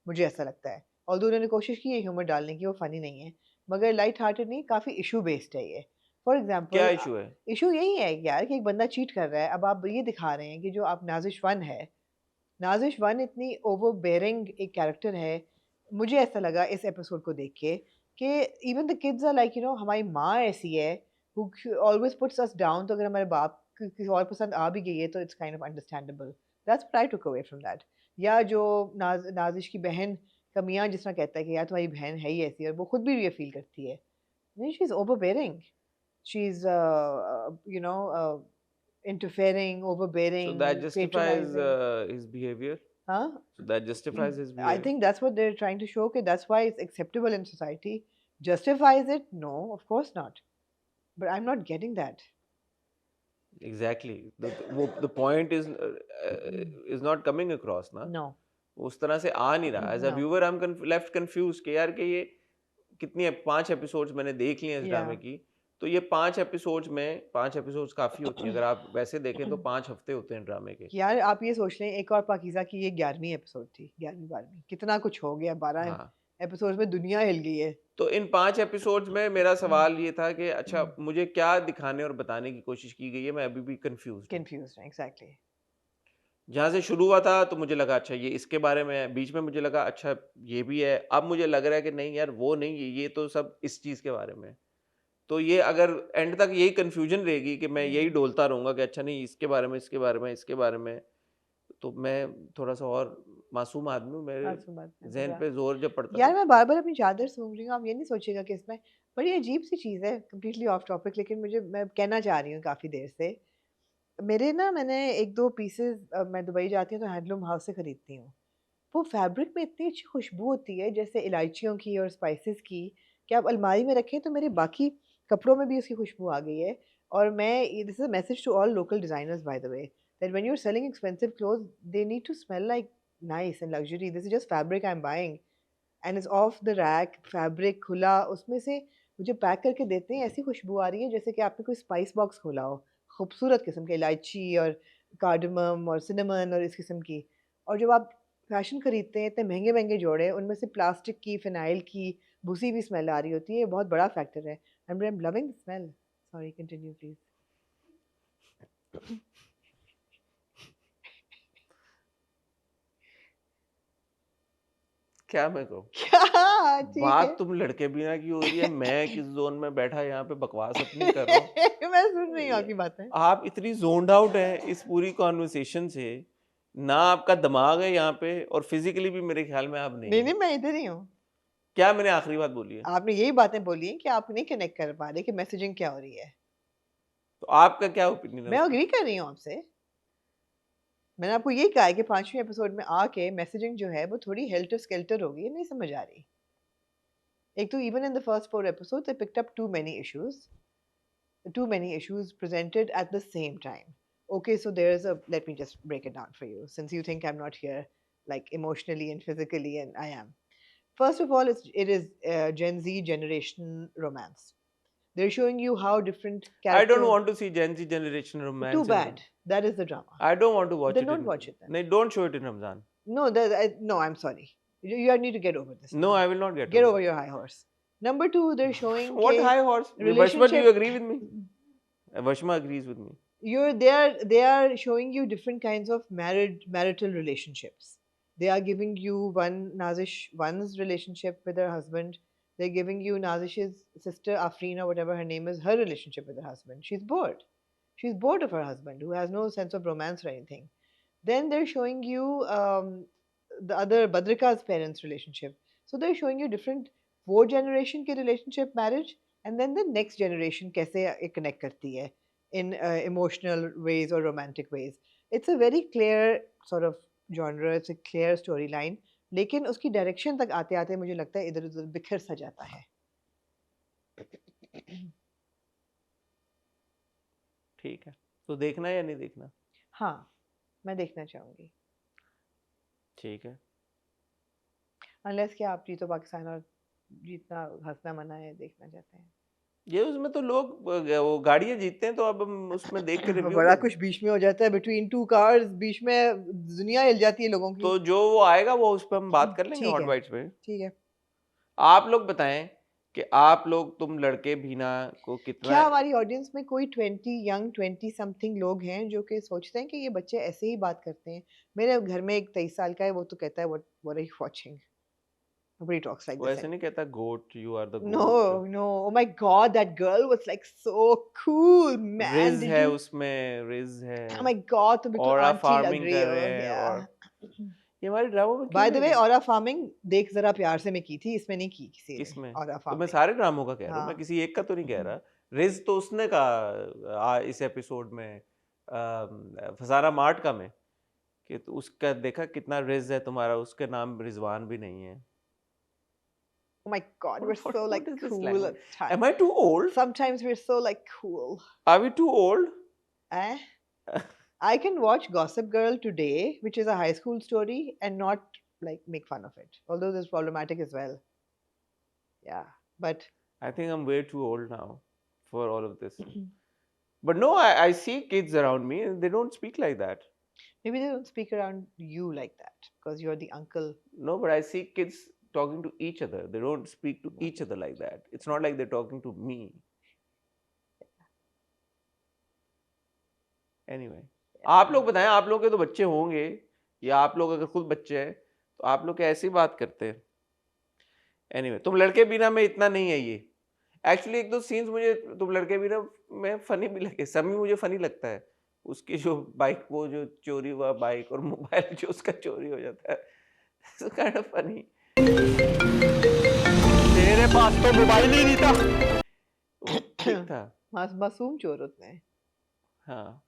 मुझे ऐसा लगता है. Although उन्होंने कोशिश की है ह्यूमर डालने की, वो फनी नहीं है, मगर light-hearted नहीं, काफी issue based है ये. For example, क्या इशू है? इशू यही है यार कि एक बंदा चीट कर रहा है. अब आप ये दिखा रहे हैं कि जो आप नाजिश वन है, नाजिश वन इतनी ओवरबेयरिंग एक कैरेक्टर है. मुझे ऐसा लगा इस एपिसोड को देख के कि even the kids are like हमारी माँ ऐसी है who always puts us down. तो अगर हमारे बाप किसी और पसंद आ भी गई है तो it's kind of understandable. That's what I took away from that. या जो नाजिश की बहन का मियाँ जिस तरह कहता है कि यार तुम्हारी बहन है ही ऐसी, और वो खुद भी ये फील करती है. नहीं, she is overbearing. She is interfering, overbearing, So that justifies patronizing. his behavior. Huh? So that justifies his I behavior. think that's what they're trying to show. Okay, that's why it's acceptable in society. Justifies it? No, of course not. But I'm not getting that. Exactly. The point is not coming across ना. No. उस तरह से आ नहीं रहा. As a No. viewer, I'm left confused कि यार कि ये कितनी 5 एपिसोड्स मैंने देख लिए इस ड्रामे Yeah. की. तो ये 5 एपिसोड्स में 5 एपिसोड्स काफी होती हैं. अगर आप वैसे देखें तो 5 हफ्ते होते हैं ड्रामे के. यार आप ये सोच लें, एक और पाकीज़ा की ये 11वीं एपिसोड थी, 11वीं 12वीं, कितना कुछ हो गया. 12 हाँ. एपिसोड में दुनिया हिल गई है. तो इन 5 एपिसोड्स में मेरा सवाल ये था कि अच्छा हम्म. मुझे क्या दिखाने और बताने की कोशिश की गई है, मैं अभी भी कंफ्यूज. Confused, exactly. जहाँ से शुरू हुआ था तो मुझे लगा अच्छा ये इसके बारे में है, बीच में मुझे लगा अच्छा ये भी है, अब मुझे लग रहा है कि नहीं यार वो नहीं, ये तो सब इस चीज़ के बारे में है. तो ये अगर एंड तक यही कंफ्यूजन रहेगी कि मैं यही डोलता रहूँगा कि अच्छा नहीं इसके बारे में, इसके बारे में, इसके बारे में, तो मैं थोड़ा सा और मासूम आदमी हूँ, मेरे मासूम बात है, जहन बुरा. पे जोर जब पड़ता यार है. मैं बार बार अपनी चादर सूंघ रही हूँ. आप ये नहीं सोचिएगा कि इसमें बड़ी अजीब सी चीज़ है, कम्प्लीटली ऑफ टॉपिक, लेकिन मैं कहना चाह रही हूँ काफ़ी देर से. मैंने 1-2 पीसेस, मैं दुबई जाती हूँ तो हैंडलूम हाउस से ख़रीदती हूँ. वो फैब्रिक में इतनी अच्छी खुशबू होती है जैसे इलायचियों की और स्पाइसेस की, कि आप अलमारी में रखें तो मेरे बाकी कपड़ों में भी उसकी खुशबू आ गई है. और मैं, this is a message to all local designers by the way, that when you are selling expensive clothes they need to smell like nice and luxury. This is just fabric I am buying and it's off the rack, fabric खुला, उसमें से मुझे pack करके देते हैं. ऐसी खुशबू आ रही है जैसे कि आपने कोई स्पाइस बॉक्स खोला हो, खूबसूरत किस्म के इलायची और कार्डमम और सिनेमन और इस किस्म की. और जब आप फैशन खरीदते हैं इतने महंगे महंगे जोड़े, उनमें से प्लास्टिक की, फिनाइल की, भूसी भी स्मेल आ रही होती है. ये बहुत बड़ा फैक्टर है. And I am loving the smell. Sorry, continue please. क्या मैं कहूँ, क्या ठीक बात है. तुम लड़के बिना की हो रही है, मैं किस जोन में बैठा यहाँ पे बकवास अपनी कर रहा हूँ. मैं सुन रही हूँ आपकी बातें. आप इतनी जोन्ड आउट हैं इस पूरी कॉन्वर्सेशन से ना आपका दिमाग है यहाँ पे और फिजिकली भी मेरे ख्याल में आप नहीं नहीं हैं। नहीं, मैं इधर ही हूँ। क्या मैंने आखिरी बात बोली है? आपने यही बातें बोली हैं कि आप नहीं कनेक्ट कर पा रहे कि मैसेजिंग क्या हो रही है। तो आपका क्या ओपिनियन है मैं उस पे? अग्री कर रही हूँ आपसे। मैंने आपको यही कहा है कि 5वें एपिसोड में आके मैसेजिंग जो है वो थोड़ी हेल्टर स्केल्टर हो गई है, नहीं समझ आ रही। एक तो even in the first 4 episodes they picked up too many issues presented at the same time. Okay, so there's a, let me just break it down for you since you think I'm not here like emotionally and physically, and I am. First of all, it is Gen Z generation romance. They're showing you how different I don't characters. want to see Gen Z generation romance. Too in the- bad. That is the drama. I don't want to watch Then it. don't watch it then. No, don't show it in Ramzan. No, no, I'm sorry. You need to get over this. No, now. I will not get Get over over it. your high horse. Number 2, they're showing What कि high horse? Vashma, do relationship. you agree with me? Vashma agrees with me. They are showing you different kinds of marital relationships. They are giving you one's relationship with her husband. They're giving you Nazish's sister Afreen or whatever her name is, her relationship with her husband. She's bored. She's bored of her husband who has no sense of romance or anything. Then they're showing you the other Badrika's parents' relationship. So they're showing you different 4 generation के relationship marriage, and then the next generation कैसे connect करती है in emotional ways or romantic ways. It's a very clear sort of genre. It's a clear storyline. लेकिन उसकी direction तक आते आते मुझे लगता है इधर उधर बिखर सा जाता है। ठीक है, तो देखना है या नहीं देखना? हाँ, मैं देखना चाहूंगी। ठीक है। अनलेस कि आप जीतो पाकिस्तान और जीतना हंसना मना है देखना चाहते हैं। ये उसमें तो लोग वो गाड़ियां जीतते हैं, तो अब हम उसमें देख के रिव्यू बड़ा कुछ बीच में हो जाता है बिटवीन 2 कार्स, बीच में दुनिया हिल जाती है लोगों की। तो जो वो आएगा वो उस पर हम बात कर लेंगे ठीक हॉट है, बाइट्स पे। ठीक है। आप लोग बताएं कि आप लोग, तुम लड़के भीना को कितना क्या हमारी ऑडियंस में कोई 20 समथिंग लोग हैं जो कि सोचते हैं कि ये बच्चे ऐसे ही बात करते हैं? मेरे घर में एक 23 साल का है, वो तो कहता है what are you watching? Nobody talks like वो this. ऐसे नहीं कहता goat, you are the No, goat. no. Oh my God, that girl was like so cool, man. Ridge Did है you? उसमें, रिज है Oh my God, तो बिल्कुल aura anti log farming रही कर हो। रहे हैं। Yeah. और ये हमारे ड्रामों में By क्यों the way, नहीं है? ऑरा फार्मिंग देख जरा प्यार से मैं की थी, इसमें नहीं की किसी ने। किसमें? ऑरा तो मैं फार्मिंग। सारे ड्रामों का कह रहा हूँ, मैं हाँ। किसी एक का तो नहीं कह रहा। रिज तो उसने कहा इस एपिसोड में फसाना मार्ट का में कि तो उसका देखा कितना रिज है तुम्हारा, उसके नाम रिजवान भी नहीं है। Oh my God, we're so like What is this cool language? at times. Am I too old? Sometimes we're so like cool. Are we too old? Eh? I can watch Gossip Girl today, which is a high school story, and not like make fun of it. Although it's problematic as well. Yeah, but I think I'm way too old now for all of this. But no, I see kids around me and they don't speak like that. maybe they don't speak around you like that because you're the uncle. No, but I see kids talking to each other. They don't speak to each other like that. It's not like they're talking to me. Anyway, आप लोग बताएं, आप लोग के तो बच्चे होंगे, या आप लोग अगर खुद बच्चे हैं तो आप लोग कैसी बात करते हैं? Anyway, तुम लड़के बिना में इतना नहीं है ये। एक्चुअली एक दो सीन्स मुझे तुम लड़के बिना में फनी भी लगे। समी मुझे फनी लगता है, उसकी जो बाइक, वो जो चोरी हुआ बाइक और मोबाइल जो उसका चोरी हो जाता है, so kind of funny. तेरे पास तो मोबाइल ही नहीं था। वो ठीक था। मासूम चोर होते हैं। हाँ,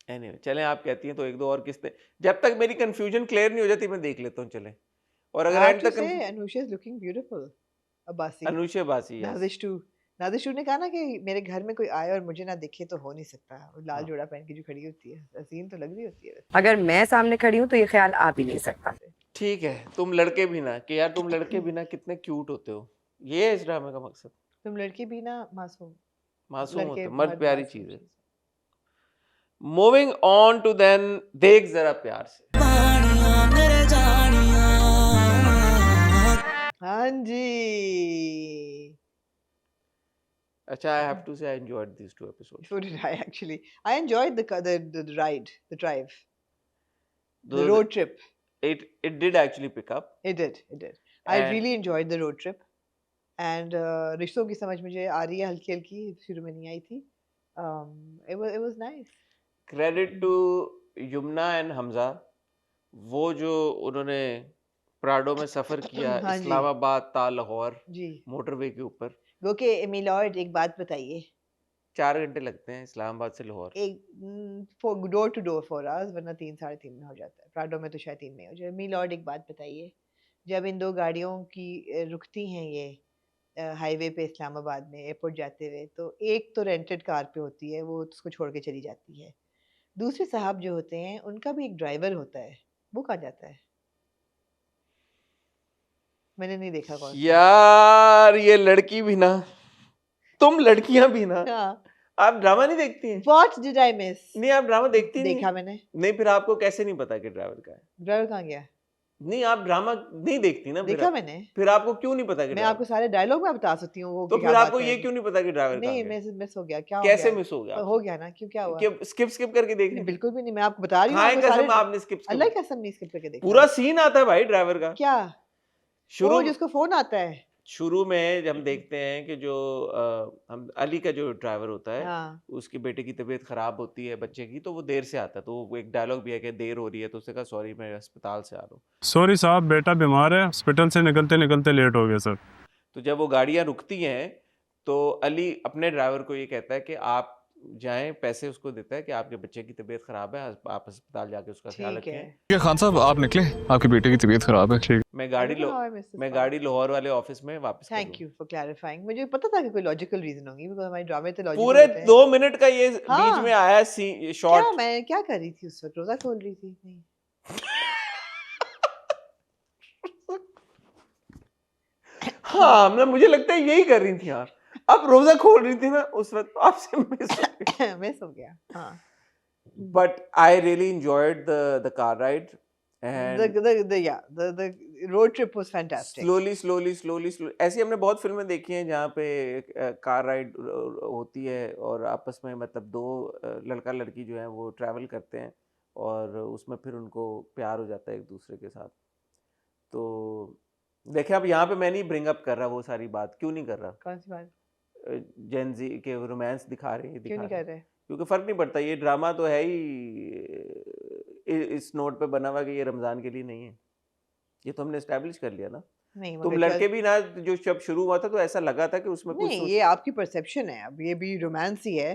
एनीवे चलें, आप कहती हैं तो एक दो और किस्तें, जब तक मेरी कंफ्यूजन क्लियर नहीं हो जाती मैं देख लेता हूँ। चलें, और अगर एंड तक Anusha is looking beautiful. Abbasi, Anusha बासी, नाजिश टू ने कहा ना कि मेरे घर में कोई आए और मुझे ना दिखे तो हो नहीं सकता। वो लाल हाँ। जोड़ा पहन के जो खड़ी होती है, हसीन तो लग रही होती है। अगर मैं सामने खड़ी हूँ तो ये ख्याल आ भी नहीं सकता। ठीक है, तुम लड़के भी ना कि यार तुम लड़के भी ना कितने क्यूट होते हो, ये है इस ड्रामे का मकसद। तुम लड़की भी ना मासूम मासूम होते, लड़के मर्द बहुत प्यारी मासूम चीज है। चीज़ मूविंग ऑन टू देन, देख जरा प्यार से। हाँ जी। अच्छा, I have to say I enjoyed these two episodes. So did I actually. I enjoyed the ride, the drive, the Though road trip. it did actually pick up. It did. I And- really enjoyed the road trip. And रिश्तों की समझ मुझे आ रही है हल्की, शुरू में नहीं आई थी. It was nice. Credit to Yamuna and Hamza, वो जो उन्होंने प्राडो में सफर किया हाँ जी। इस्लामाबाद ता लाहौर जी मोटरवे के ऊपर, वो के मिलॉर्ड एक बात बताइए, 4 घंटे लगते हैं इस्लामाबाद से लाहौर। एक door to door for hours, वरना 3-3.5 में हो जाता है। प्राडो में तो शायद 3 में हो जाए। मिलॉर्ड एक बात बताइए, जब इन दो गाड़ियों की रुकती हैं ये हाईवे पे इस्लामाबाद में एयरपोर्ट जाते हुए, तो एक तो रेंटेड कार पे होती है, वो उसको छोड़ के चली जाती है। दूसरे साहब जो होते हैं उनका भी एक ड्राइवर होता है, वो कहाँ जाता है? मैंने नहीं देखा कौन सा। यार ये लड़की भी ना, तुम लड़कियां भी ना, हाँ, आप ड्रामा नहीं देखती हैं? What did I miss? नहीं, आप ड्रामा देखती नहीं देखा मैंने। नहीं, फिर आपको कैसे नहीं पता कि ड्राइवर का है? ड्राइवर कहाँ गया? नहीं, आप ड्रामा नहीं देखती ना, फिर देखा मैंने। फिर आपको क्यों नहीं पता कि मैं ड्राइवर? आपको सारे डायलॉग में बता सकती हूँ वो तो क्या फिर बात आपको है। ये क्यों नहीं पता कि ड्राइवर कहाँ नहीं, गया? मिस हो गया। क्या हो कैसे गया? मिस हो गया? हो गया ना, क्यों क्या हुआ? स्किप करके देख रही बिल्कुल भी नहीं, मैं आपको बता रही हूँ। खाए आपको कसम सारे आपने स्किप अल्लाह की कसम नहीं स्किप करके देखा। पूरा सीन आता है भाई ड्राइवर का। क्या? शुरू वो जिसको फोन आता है। शुरू में हम देखते हैं कि जो हम अली का जो ड्राइवर होता है, हाँ, उसकी बेटे की तबीयत खराब होती है बच्चे की, तो वो देर से आता है, तो वो एक डायलॉग भी है कि देर हो रही है, तो उसने कहा सॉरी मैं अस्पताल से आ रहा हूँ। सॉरी साहब, बेटा बीमार है, हॉस्पिटल से निकलते निकलते लेट हो गया सर। तो जब वो गाड़ियां रुकती हैं तो अली अपने ड्राइवर को ये कहता है कि आप जाएं, पैसे उसको देता है कि आपके बच्चे की तबीयत खराब है, आप अस्पताल जाके उसका ख्याल ठीक है। रखें। ठीक है खान साहब, आप निकले, आपके बेटे की तबीयत खराब है। ठीक। मैं गाड़ी लाहौर वाले ऑफिस में वापस कर थैंक दूँ। You for clarifying. मुझे पता था कि कोई लॉजिकल रीजन होगी, बिकॉज़ हमारे ड्रामे तो लॉजिकल पूरे होते हैं। 2 मिनट का ये हाँ। बीच में आया क्या शॉर्ट। मैं क्या कर रही थी उस वक्त? रोजा खोल रही थी? नहीं। हाँ, मैं मुझे लगता है यही कर रही थी यार। आप रोजा खोल रही थी ना उस वक्त, आपसे मिस हो गया। हाँ। But I really enjoyed the car ride and The road trip was fantastic. Slowly ऐसी हमने बहुत फिल्में देखी हैं जहाँ पे कार राइड होती है और आपस में मतलब दो लड़का लड़की जो है वो ट्रैवल करते हैं और उसमें फिर उनको प्यार हो जाता है एक दूसरे के साथ। तो देखिए अब यहाँ पे मैं नहीं ब्रिंग अप कर रहा वो सारी बात, क्यों नहीं कर रहा? कौन सी बात? जेन जी के रोमांस दिखा रहे हैं, क्यों नहीं कर रहे? क्योंकि फर्क नहीं पड़ता, ये ड्रामा तो है ही इस नोट पे बना हुआ कि ये रमजान के लिए नहीं है, ये तो हमने एस्टैब्लिश कर लिया ना। नहीं, तुम मगर लड़के भी ना, जो जब शुरू हुआ था तो ऐसा लगा था कि उसमें कुछ नहीं, ये आपकी परसेप्शन है। अब ये भी रोमांस ही है।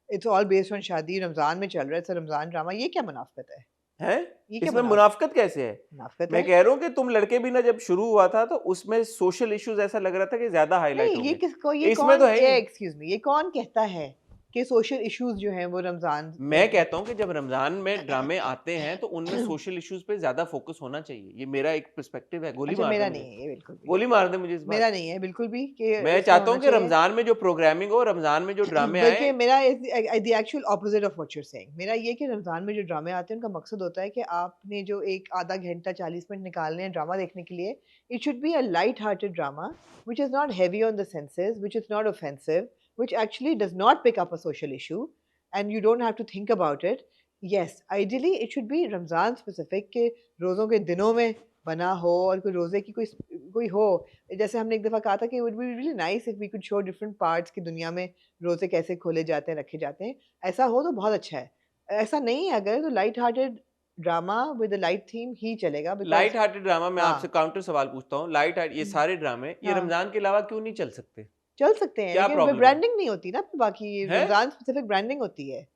इट्स ऑल बेस्ड ऑन शादी, रमजान में चल रहा है, रमजान ड्रामा। ये क्या मुनाफिकत है? है, ये क्या इसमें मुनाफिकत कैसे है? मुनाफिकत मैं है? कह रहा हूँ कि तुम लड़के भी ना जब शुरू हुआ था तो उसमें सोशल इश्यूज ऐसा लग रहा था कि ज्यादा हाईलाइट नहीं, ये होंगे। किसको, ये इसमें कौन, तो है ही नहीं। एक्सक्यूज मी, ये कौन कहता है कि सोशल इश्यूज जो हैं वो रमजान? मैं कहता हूँ कि जब रमजान में ड्रामे आते हैं तो उनमें सोशल इश्यूज पे ज्यादा फोकस होना चाहिए, ये मेरा एक पर्सपेक्टिव है। गोली अच्छा, मार मेरा दे नहीं मुझे, है ये बिल्कुल भी। गोली मार दे मुझे इस मेरा बात। नहीं है बिल्कुल भी कि मैं इसमें चाहता हूँ होना कि चाहिए। रमजान में जो प्रोग्रामिंग हो, रमजान में जो ड्रामे बल्कि आए, मेरा the actual opposite of what you are saying. मेरा ये कि रमजान में जो ड्रामे आते हैं उनका मकसद होता है कि आपने जो एक आधा घंटा 40 मिनट निकालने हैं ड्रामा देखने के लिए, it should be a light hearted drama which is not heavy on the senses, which is not offensive, which actually does not pick up a social issue and you don't have to think about it. Yes, ideally it should be Ramzan specific के रोज़ों के दिनों में बना हो और कोई रोज़े की कोई हो। जैसे हमने एक दफ़ा कहा था कि it would be really nice if we could show different parts की दुनिया में रोज़े कैसे खोले जाते हैं, रखे जाते हैं। ऐसा हो तो बहुत अच्छा है। ऐसा नहीं है अगर, तो light hearted drama with a light theme ही चलेगा। लाइट हार्टेड ड्रामा में हाँ। आपसे काउंटर सवाल पूछता हूँ, लाइट हार्ट ये सारे ड्रामे ये हाँ। रमजान के अलावा क्यों नहीं चल सकते? चल सकते हैं, क्या लेकिन problem है? ब्रांडिंग नहीं होती ना, बाकी है? रमजान स्पेसिफिक ब्रांडिंग होती है।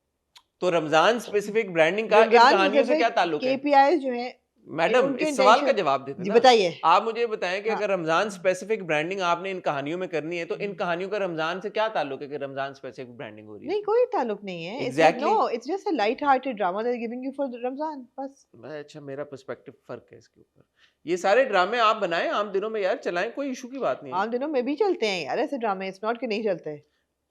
तो रमजान स्पेसिफिक ब्रांडिंग का इन रमजान कहानियों से क्या specific ताल्लुक है? KPIs जो हैं, मैडम उनके इस सवाल का intention- जवाब देते जी ना। बताइए। आप मुझे बताएं कि हाँ। अगर रमजान स्पेसिफिक ब्रांडिंग आपने इन कहानियों में करनी है तो इन कहानियों का रमजान से क्या ताल्लुक है कि रमजान स्पेसिफिक ब्रांडिंग हो रही है? नहीं, कोई ताल्लुक नहीं है। Exactly. No, it's just a light-hearted drama they're giving you for Ramzan, बस। अच्छा, मेरा पर्सपेक्टिव फर्क है इसके ऊपर। ये सारे ड्रामे आप बनाएं आम दिनों में यार, चलाएं, कोई इशू की बात नहीं है। आम दिनों में भी चलते हैं यार ऐसे ड्रामे, it's not कि नहीं चलते।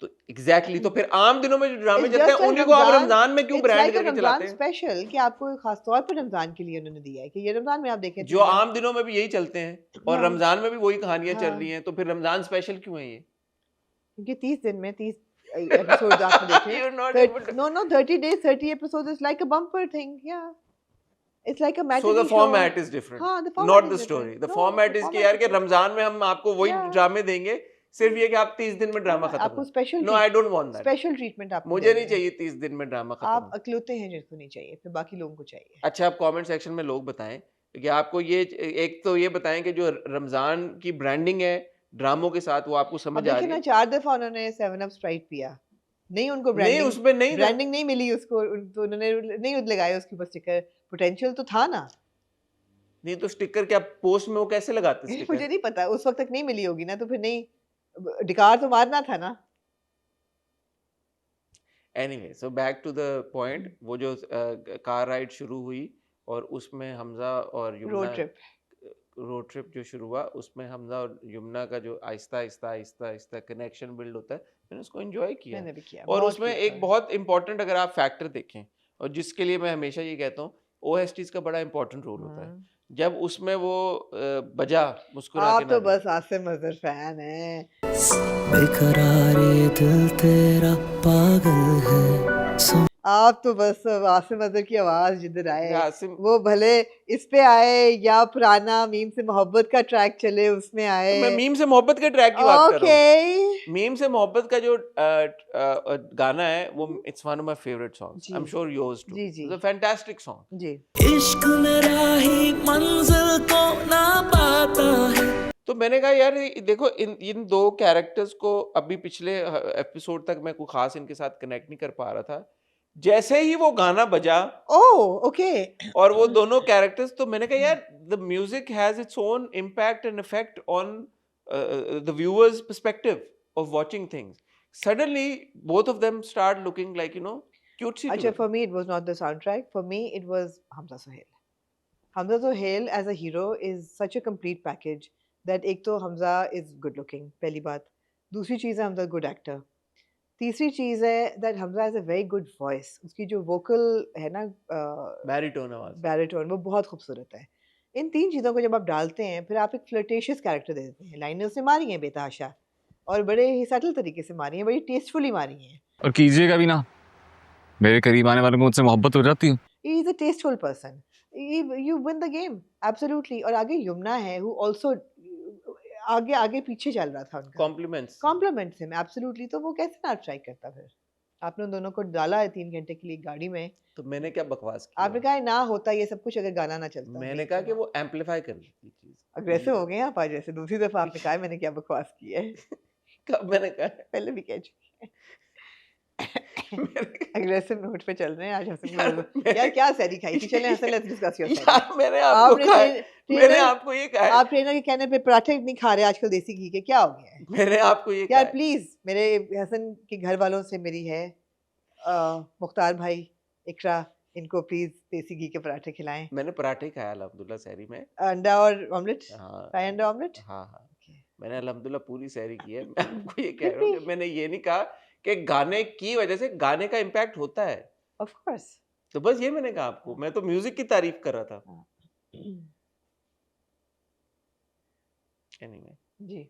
तो एग्जैक्टली तो फिर आम दिनों में जो ड्रामे It's चलते just हैं a उन्हीं को आप Ramzan- रमजान में क्यों It's ब्रांड like a करके रमजान चलाते हैं? स्पेशल कि आपको खास तौर पर रमजान के लिए उन्होंने दिया है कि ये रमजान में आप देखें। जो आम दिनों में भी यही चलते हैं और हाँ। रमजान में भी वही कहानियां चल हाँ। रही हैं, तो फिर रमजान स्पेशल क्यों है ये? क्योंकि 30 दिन में 30 एपिसोड्स आपने देखे। You're not able to- No, 30 days, 30 episodes is like a bumper thing, yeah. It's like a So matinee the show. format is different, हाँ, the format not is the different. story. The No, format the is कि format यार is कि different. Ramzan में हम आपको वही Yeah. ड्रामे देंगे, सिर्फ ये कि आप 30 दिन में ड्रामा खत्म आपको special no I don't want that special treatment आप मुझे नहीं चाहिए 30 दिन में ड्रामा खत्म आप अकलौते हैं जिनको नहीं चाहिए, फिर बाकी लोगों को चाहिए। अच्छा आप कमेंट सेक्शन में लोग बताएं कि आपको ये एक तो ये बताएं कि जो रमजान की ब्रांडिंग है ड्रामों के साथ वो आपको अब समझ आ देखिए रही ना है 4 दफा उन्होंने 7 अप स्प्राइट पिया, नहीं उनको नहीं ब्रांडिंग उसमें नहीं था ब्रांडिंग नहीं मिली उसको, तो उन्होंने नहीं लगाया उसके ऊपर स्टिकर, पोटेंशियल तो था ना। नहीं तो स्टिकर क्या पोस्ट में वो कैसे लगाते मुझे स्टिकर नहीं पता उस वक्त तक नहीं मिली होगी ना, तो फिर नहीं, डिकार तो मारना था ना। Anyway so back to the point वो जो कार राइड शुरू हुई और उसमें हमजा और यमुना रोड ट्रिप जो शुरू हुआ उसमें हमजा और यमुना का जो आहिस्ता आहिस्ता आहिस्ता आहिस्ता कनेक्शन बिल्ड होता है मैंने उसको एंजॉय किया मैंने भी किया और बहुत उसमें किया एक बहुत इंपॉर्टेंट अगर आप फैक्टर देखें और जिसके लिए मैं हमेशा ये कहता हूँ OSTs का बड़ा इंपॉर्टेंट रोल होता है जब उसमें वो बजा मुस्कुरा आप के तो ना बस आसिम अजहर फैन हैं। बेकरारे दिल तेरा पागल है आप तो बस आसिम अजहर की आवाज जिधर आए आसिम वो भले इस पे आए या पुराना मीम से मोहब्बत का ट्रैक चले उसमें आए। मैं मीम से मोहब्बत के ट्रैक की बात कर रहा हूँ ओके मीम से मोहब्बत का जो गाना है वो it's one of my favourite songs I am sure yours too जी, जी। इट्स अ फैंटास्टिक सॉन्ग जी। इश्क मेरा ही मंजिल को ना पाता है। तो मैंने कहा यार देखो इन दो कैरेक्टर्स को अभी पिछले एपिसोड तक मैं कोई खास इनके साथ कनेक्ट नहीं कर पा रहा था जैसे ही वो गाना बजा ओह ओके और वो दोनों कैरेक्टर्स तो मैंने कहा यार the music has its own impact and effect on the viewers perspective of watching things suddenly both of them start looking like you know cutesy अच्छा for me it was not the sound track, for me it was Hamza Suhail. Hamza Suhail as a hero is such a complete package that एक तो Hamza is good looking पहली बात, दूसरी चीज़ है Hamza good actor, तीसरी चीज़ है that Hamza has a very good voice, उसकी जो वोकल है ना बैरिटोन आवाज बैरिटोन वो बहुत खूबसूरत है। इन तीन चीज़ों को जब आप डालते हैं फिर आप एक फ्लर्टेशियस कैरेक्टर दे देते हैं। लाइनें उसने मारी हैं बेतहाशा और बड़े ही सटल तरीके से मारी हैं, बड़ी टेस्टफुली मारी हैं। और कीजिएगा भी ना, मेरे करीब आने वालों को मुझसे मोहब्बत हो जाती है। He is a tasteful person, you win the game absolutely. और आगे यमुना है हु आल्सो आगे आगे पीछे चल रहा था उनका, कॉम्प्लीमेंट्स हिम एब्सोल्युटली। तो वो कैसे ना ट्राई करता फिर? आपने उन दोनों को डाला है 3 घंटे के लिए गाड़ी में, तो मैंने क्या बकवास किया आपने कहा ना होता ये सब कुछ अगर गाना ना चलता। मैंने कहा कि वो एम्पलीफाई कर देती चीज अग्रेसिव हो गए हैं आप आज, जैसे दूसरी दफा आपने कहा मैंने क्या बकवास की है। कब मैंने कहा पहले भी कह चुकी है। अग्रेसिव नोट पे चल रहे हैं आज हसन। यार क्या सैरी खाई थी? चलें हसन लेट्स डिस्कस योर सैरी। यार मैंने आपको कहा मैंने आपको ये कहा आप ट्रेनर के कहने पे पराठे नहीं खा रहे आजकल देसी घी के, क्या हो गया है? मैंने आपको ये यार कहा प्लीज मेरे हसन के घर वालों से मेरी है मुख्तार भाई, इकरा, इनको प्लीज देसी घी के पराठे खिलाएं। मैंने पराठे खाया अल्हम्दुलिल्लाह सहरी में, अंडा और ऑमलेट, हाँ फ्राई अंडा ऑमलेट। हाँ मैंने अल्हम्दुलिल्लाह पूरी सहरी की है। मैं आपको ये कह रहा हूँ कि मैंने ये नहीं कहा कि गाने की वजह से गाने का इम्पैक्ट होता है, ऑफ कोर्स। तो बस ये मैंने कहा आपको, मैं तो म्यूजिक की तारीफ कर रहा था। एनीवे जी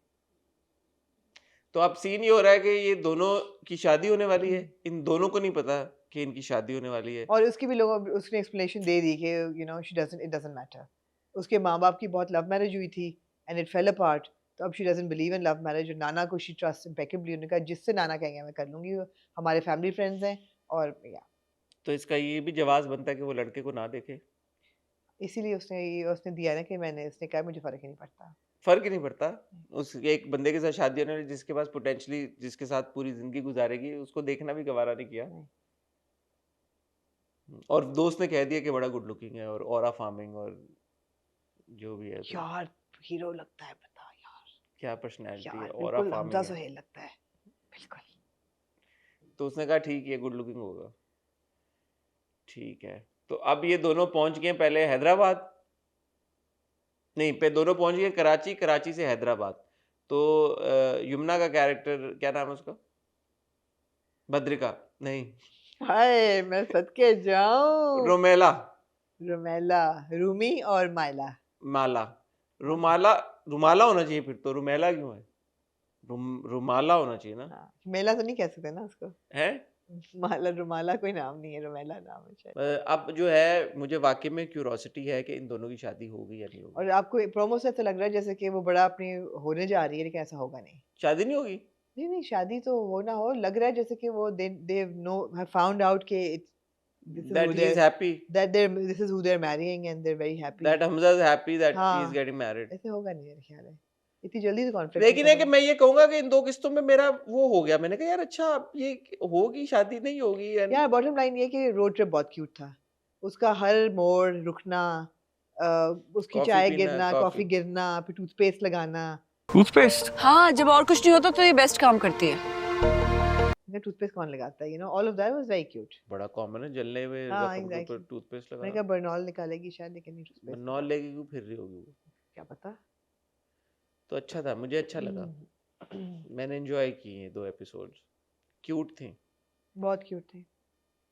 तो अब सीन ये हो रहा है कि ये दोनों की शादी होने वाली है, इन दोनों को नहीं पता कि इनकी शादी होने वाली है। और उसकी भी लोगों उसने एक्सप्लेनेशन दे दी कि you know she doesn't, it doesn't matter. उसके माँ बाप की बहुत लव मैरिज हुई थी एंड इट फेल अपार्ट, तो अब she doesn't believe in love marriage. और नाना को शी ट्रस्ट इम्पेकेबली, उन्होंने कहा जिससे नाना कहेंगे मैं कर लूंगी, हमारे फैमिली फ्रेंड्स हैं। और या तो इसका ये भी जवाब बनता है कि वो लड़के को ना देखे, इसीलिए उसने दिया ना कि मैंने, उसने कहा मुझे फर्क ही नहीं पड़ता। फर्क ही नहीं पड़ता उस एक बंदे के साथ शादी होने वाली जिसके पास पोटेंशियली जिसके साथ पूरी जिंदगी गुजारेगी, उसको देखना भी गवारा नहीं किया। और दोस्त ने कह दिया कि बड़ा गुड लुकिंग है और ऑरा फार्मिंग और जो भी है। तो यार हीरो लगता है, बता यार क्या पर्सनैलिटी है, यार ऑरा बिल्कुल हमजा फार्मिंग है। सुहेल लगता है बिल्कुल। तो उसने कहा ठीक है गुड लुकिंग होगा, ठीक है। तो अब ये दोनों पहुंच गए पहले हैदराबाद, नहीं पे दोनों पहुंच गए कराची, कराची से हैदराबाद। तो यमुना का कैरेक्टर क्या नाम है उसका, बद्रिका नहीं, हाय मैं सदके जाऊं, रोमेला, रुमेला, रूमी और माइला, माला, रुमाला, रुमाला होना चाहिए फिर तो, रुमेला क्यों है, रुमाला होना चाहिए ना। हाँ, मेला तो नहीं कह सकते ना उसको। है माला रुमाला कोई नाम नहीं है, रुमेला नाम है शायद। अब जो है मुझे वाकई में क्यूरोसिटी है कि इन दोनों की शादी होगी या नहीं होगी। और आपको प्रोमो से तो लग रहा है जैसे कि वो बड़ा अपनी होने जा रही है, लेकिन ऐसा होगा नहीं। शादी नहीं होगी? नहीं नहीं, शादी तो हो ना हो, लग रहा है जैसे कि वो they know have found out कि this is That who he is they're happy, this is who they're marrying and they're very happy. that Hamza is happy that he हाँ। is getting married. ऐसे होगा नहीं मेरा ख्याल है, इतनी जल्दी तो कॉन्फ्लिक्ट। लेकिन है कि मैं ये कहूंगा कि इन दो किस्तों में मेरा वो हो गया, मैंने कहा यार अच्छा ये होगी शादी नहीं होगी यार बॉटम लाइन ये कि रोड ट्रिप बहुत क्यूट था, उसका हर मोड़ रुकना, उसकी कॉफी चाय पीना, गिरना, कॉफी। कॉफी गिरना, फिर टूथपेस्ट लगाना। टूथपेस्ट? हाँ, जब और कुछ नहीं होता तो ये बेस्ट काम करती है। टूथपेस्ट कौन लगाता है, you know, all of that was very cute. बड़ा कॉमन है जलने में हाँ, जख्म के ऊपर exactly. टूथपेस्ट मैंने लगा। कहा बर्नॉल निकालेगी शायद, लेकिन नहीं टूथपेस्ट। नॉन लेगी क्यों फिर रही होगी वो? क्या पता। तो अच्छा था, मुझे अच्छा लगा, मैंने एंजॉय किए 2 एपिसोड्स, क्यूट थे बहुत क्यूट थे।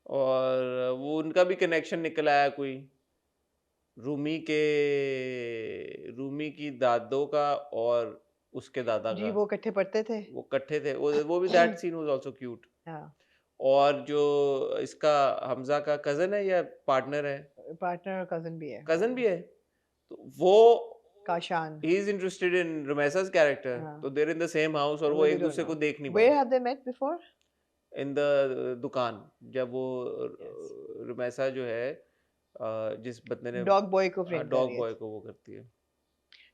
और वो उनका भी कनेक्शन निकल आया कोई रूमी की दादों का और उसके दादा जी का, वो इकट्ठे पढ़ते थे। वो इकट्ठे थे, वो भी that scene was also cute. हाँ, और जो इसका हमजा का कजन है या पार्टनर है, पार्टनर और कजन भी है। कजन भी है, तो वो Kashan. He is interested in Rumaisa's character, हाँ। तो they're in the same house और वो They एक don't दूसरे को know. देख नहीं Where पाए have they met before? In the दुकान, जब वो रुमैसा जो है जिस बंदे ने डॉग बॉय को फ्रेम कर डॉग रही बॉय है। को वो करती है,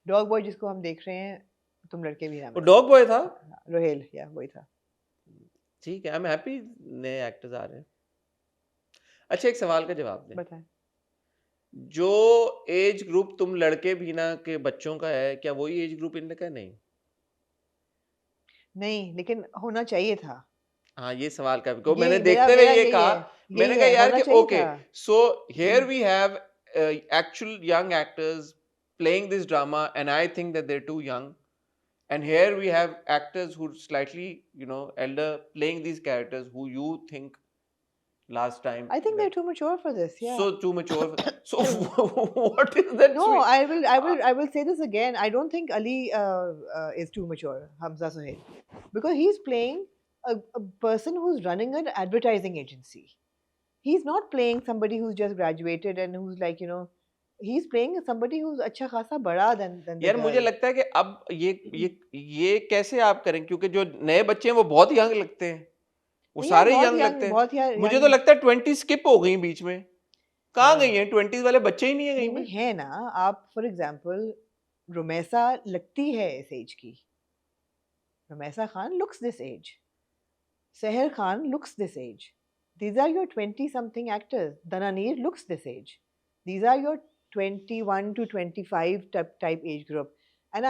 डॉग बॉय जिसको हम देख रहे हैं, तुम लड़के भी नाम वो है। डॉग बॉय था। रोहेल, या वही था। ठीक है, आई एम हैप्पी नए एक्टर्स आ रहे हैं। अच्छा एक सवाल का जवाब दें, बताएं। जो एज ग्रुप तुम लड़के भीना के बच्चों का है, क्या वही एज ग्रुप इनका है? नहीं नहीं, लेकिन होना चाहिए था। हाँ, ये सवाल का को ये मैंने मेरा देखते हुए मेरा ये यही कहा, है, मैंने यही कहा है, यार होना कि चाहिए ओके, था। So here we have actual young actors playing this drama, and I think that they're too young. And here we have actors who slightly, elder playing these characters who you think last time. I think they're too mature for this. Yeah. So too mature. So what is that? No, sweet- I will say this again. I don't think Ali is too mature, Hamza Sohail, because he's playing a person who's running an advertising agency. He's not playing somebody who's just graduated and who's like, he's playing somebody who's अच्छा खासा बड़ा than the यार मुझे girl. लगता है कि अब ये कैसे आप करें, क्योंकि जो नए बच्चे हैं वो बहुत यंग लगते हैं, वो नहीं, सारे बहुत यंग लगते हैं। बहुत मुझे young- तो लगता है 20 स्किप हो गई बीच में, कहाँ हाँ। गई हैं 20s वाले बच्चे ही नहीं है कहीं नहीं, पे। है ना। आप फॉर एग्जांपल रुमैसा लगती है इस एज की, Rumaisa Khan looks this age, Seher Khan looks this age. These are your 20 something actors. Dananeer looks this age. These are your 21 to 25 type age group, and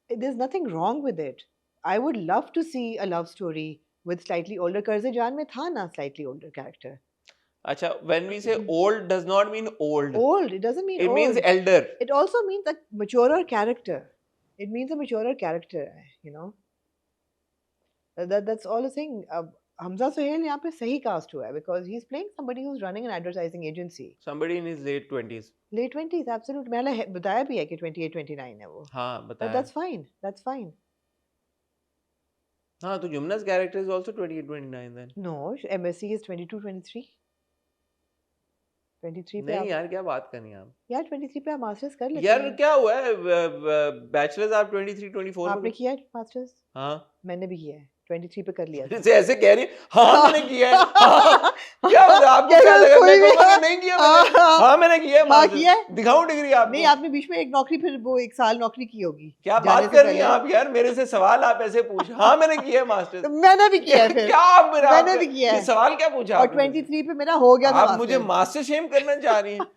there's nothing wrong with it. I would love to see a love story with slightly older. Karze Jaan mein tha na slightly older character. अच्छा, when we say old does not mean old. Old, it doesn't mean It old. means elder. It also means a maturer character. It means a maturer character, That's all the thing. Hamza Sohail यहाँ पे सही cast हुआ है because he's playing somebody who's running an advertising agency. Somebody in his late 20s. Late 20s, absolutely. मैंने बताया भी है कि 28, 29 है वो. हाँ But बताया। that's fine. That's fine. हाँ तो Jumna's character is also 28, 29 then. No, MSc is 22, 23. 23 पे नहीं आप यार क्या बात करनी है आप? यार 23 पे आप मास्टर्स कर लेते यार हैं. क्या हुआ है, बैचलर्स आप 23, 24 आपने किया है मास्टर्स? हाँ मैंने भी किया है. 23 पे कर लिया था. जैसे ऐसे कह रही है, हाँ मैंने किया है। हाँ, क्या आपको क्या क्या लगा कोई मैं भी- कहूँगा कि नहीं किया मैंने? हाँ मैंने किया है हाँ, master's। किया है। दिखाऊं डिग्री आपको? नहीं, आपने बीच में एक नौकरी, फिर वो 1 साल नौकरी की होगी. क्या जाने बात से कर रही हैं पहले. आप यार, मेरे से सवाल आप ऐसे पूछ। हाँ मैंने किया है तो मास्टर्स। मैंने भी किया है फिर. क्या आप मेरा मैंने भी किया ये है. सवाल क्या पूछा और आपने मुझसे? 23 पे मेरा हो गया था आप मुझे मास्टर्स. मास्टर शेम करना चाह रही हैं?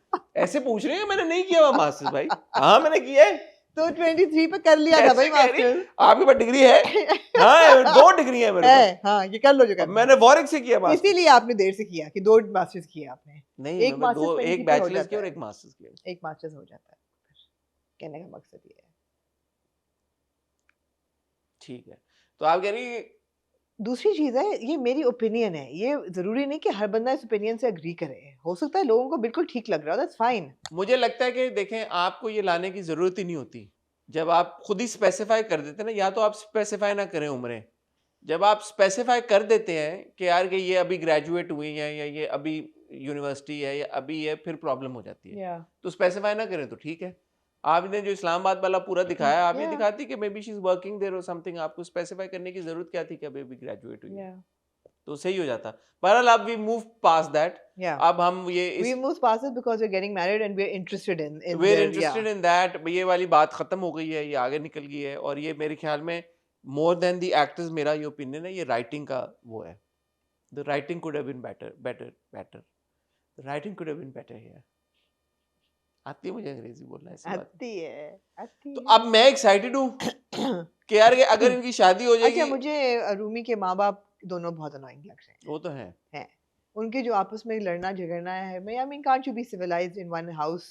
ऐसे पूछ रही हैं मैंने नहीं किया हुआ मास्टर्स भाई। हाँ मैंने किया है। तो 23 पे कर लिया था ऐसे भाई कह रही? मास्टर्स. आपके पास डिग्री है? हाँ 2 डिग्री है मेरे पास। है, हाँ, ये कर लो जो करना है. मैंने वॉरिक से किया मास्टर्स। इसीलिए आपने देर से किया कि 2 मास्टर्स किए आपने. नहीं एक मैं मास्टर्स 2, 23 एक पे हो बैचलर्स जाता किया और है. एक मास्टर्स किया। एक मास्टर्स हो जाता है. कहने का मकसद ये है. ठीक है, तो आप कह रही दूसरी चीज है, ये मेरी ओपिनियन है. ये जरूरी नहीं कि हर बंदा इस ओपिनियन से एग्री करे. हो सकता है लोगों को बिल्कुल ठीक लग रहा हो, दैट्स फाइन. मुझे लगता है कि देखें आपको ये लाने की जरूरत ही नहीं होती। जब आप खुद ही स्पेसिफाई कर देते ना, या तो आप स्पेसिफाई ना करें उम्रें, जब आप स्पेसिफाई कर देते हैं कि यार कि ये अभी ग्रेजुएट हुई है या ये अभी यूनिवर्सिटी है या अभी ये, फिर प्रॉब्लम हो जाती है। Yeah. तो स्पेसिफाई ना करें तो ठीक है। आपने जो इस्लामाबाद वाला पूरा दिखाया, आप ये Yeah. दिखाती कि maybe she is working there or something, आपको स्पेसिफाई करने की जरूरत क्या थी कि अभी ग्रेजुएट हुई है, Yeah. तो सही हो जाता। बहरहाल अब we move past that, Yeah. अब हम ये We move past it because we're getting married and we're interested in where their, interested in that, ये वाली बात खत्म हो गई है, ये आगे निकल गई है। और ये मेरे ख्याल में मोर देन द एक्टर्स, मेरा ये ओपिनियन है, ये राइटिंग का वो है। The writing could have been better the writing could have been better here. आती है मुझे अंग्रेजी बोलना, ऐसी बात है। आती तो है। अब मैं एक्साइटेड हूँ कि यार कि अगर इनकी शादी हो जाएगी। अच्छा, मुझे रूमी के माँ बाप दोनों बहुत अनोइंग लग रहे वो तो है। हैं। उनके जो आपस में लड़ना झगड़ना है, I mean, can't you be civilized in one house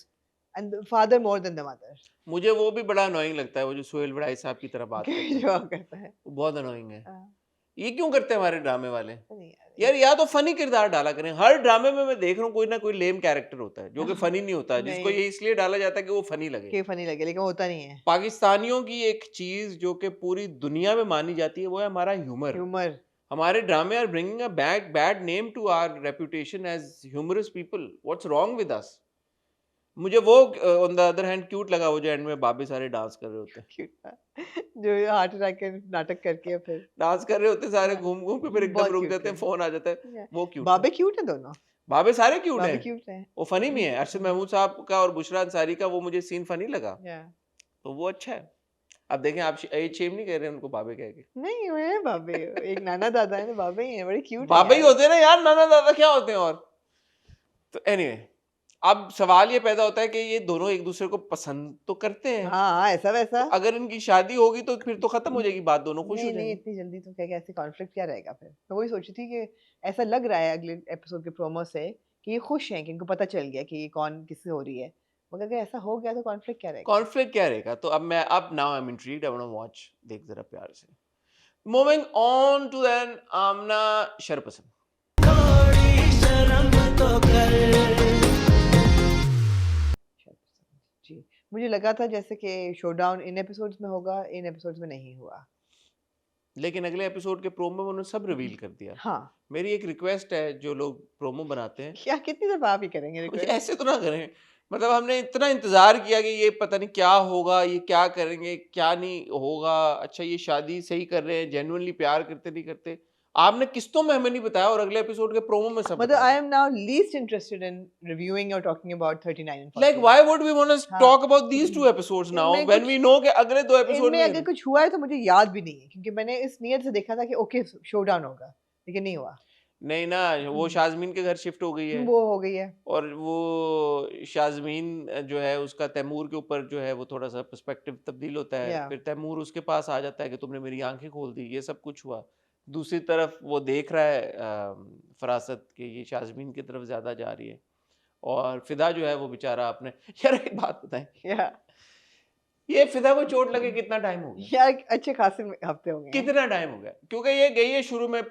and the father more than the mother? मुझे वो भी बड़ा अनोइंग लगता है, वो जो सोहेल बड़ाई साहब की तरह बात करते हैं, जो करता है। वो बहुत अनोइंग है। हाँ, ये क्यों करते हैं हमारे ड्रामे वाले नहीं यार? या तो फनी किरदार डाला करें। हर ड्रामे में मैं देख रहा हूँ कोई ना कोई लेम कैरेक्टर होता है जो कि फनी नहीं होता, जिसको नहीं। ये इसलिए डाला जाता है कि वो फनी लगे। कि फनी लगे, लेकिन होता नहीं है। पाकिस्तानियों की एक चीज जो कि पूरी दुनिया में मानी जाती है, वो है हमारा ह्यूमर। ह्यूमर। हमारे ड्रामे are bringing a bad name to our reputation as humorous people. What's wrong with us? मुझे वो on the other hand cute लगा, वो जो एंड में बाबे सारे डांस कर रहे होते हैं, क्यूट था। जो हार्ट अटैक के नाटक करके फिर डांस कर रहे होते हैं सारे घूम घूम के, फिर एकदम बहुत रुक cute जाते हैं, है। फोन आ जाता है। Yeah. वो क्यूट बाबे क्यूट है दोनों। बाबे सारे क्यूट बाबे हैं। क्यूट है। वो फनी भी है। अरशद महमूद साहब का और बुशरा अंसारी का वो मुझे सीन फनी लगा, Yeah. तो वो अच्छा है। अब देखें, आप एज शेम नहीं कर रहे उनको बाबे कह के। नहीं, वो है बाबे। एक नाना दादा है तो बाबे ही है, बड़े क्यूट है बाबे ही यार। होते हैं ना यार, नाना दादा क्या होते हैं? और तो एनीवे, अब सवाल ये पैदा होता है कि ये दोनों एक दूसरे को पसंद तो करते हैं। हाँ, ऐसा वैसा। तो अगर इनकी शादी होगी तो फिर तो खत्म हो जाएगी बात, दोनों खुश हो नहीं नहीं, जाएंगे। इतनी जल्दी तो क्या ऐसे कॉन्फ्लिक्ट क्या रहेगा फिर? मैं वही सोची थी कि ऐसा लग रहा है अगले एपिसोड के प्रोमो से कि ये खुश हैं, कि इनको पता चल गया कि ये कौन किससे हो रही है। मगर अगर ऐसा हो गया तो कॉन्फ्लिक्ट क्या रहेगा? कॉन्फ्लिक्ट क्या रहेगा? तो अब now I am intrigued, I want to watch. Dekh Zara Pyar Se. Moving on to then Amna Sharpasand. थोड़ी शर्म तो कर। जी, मुझे लगा था जैसे कि शोडाउन इन एपिसोड्स में होगा, इन एपिसोड्स में नहीं हुआ। लेकिन अगले एपिसोड के प्रोमो में उन्होंने सब रिवील कर दिया। हाँ, मेरी एक रिक्वेस्ट है, जो लोग प्रोमो बनाते हैं, क्या कितनी दफा आप ही करेंगे मुझे रिक्वेस्ट? ऐसे तो ना करें। मतलब हमने इतना इंतजार किया कि ये पता नहीं क्या होगा, ये क्या करेंगे, क्या नहीं होगा। अच्छा, ये शादी सही कर रहे हैं, जेन्युइनली प्यार करते नहीं करते, आपने किस्तों में हमें नहीं बताया, और अगले एपिसोड के प्रोमो में सब मतलब बता आई दिया। Am now least interested in reviewing or talking about 39 and 40. Like, why would we want to हाँ। talk about these two episodes now इनमें when कुछ- we know कि अगले दो एपिसोड इनमें में अगर कुछ हुआ है तो मुझे याद भी नहीं है, क्योंकि मैंने इस नियत से देखा था कि ओके शोडाउन होगा, लेकिन नहीं हुआ। नहीं ना, वो शाजमीन के घर शिफ्ट हो गई है, वो हो गई है। और वो शाजमीन जो है उसका तैमूर के ऊपर जो है वो थोड़ा सा पर्सपेक्टिव तब्दील होता है। Yeah. फिर तैमूर उसके पास आ जाता है कि तुमने मेरी आंखें खोल दी, ये सब कुछ हुआ। दूसरी तरफ वो देख रहा है फरासत कि ये शाजमीन की तरफ ज्यादा जा रही है, और फिदा जो है वो बेचारा अपने यार एक बात बताएं, या ये फिदा को चोट लगे कितना टाइम हो गया? यार अच्छे खासे हफ्ते हो गए हैं। कितना टाइम हो गया? क्योंकि ये गई है शुरू में,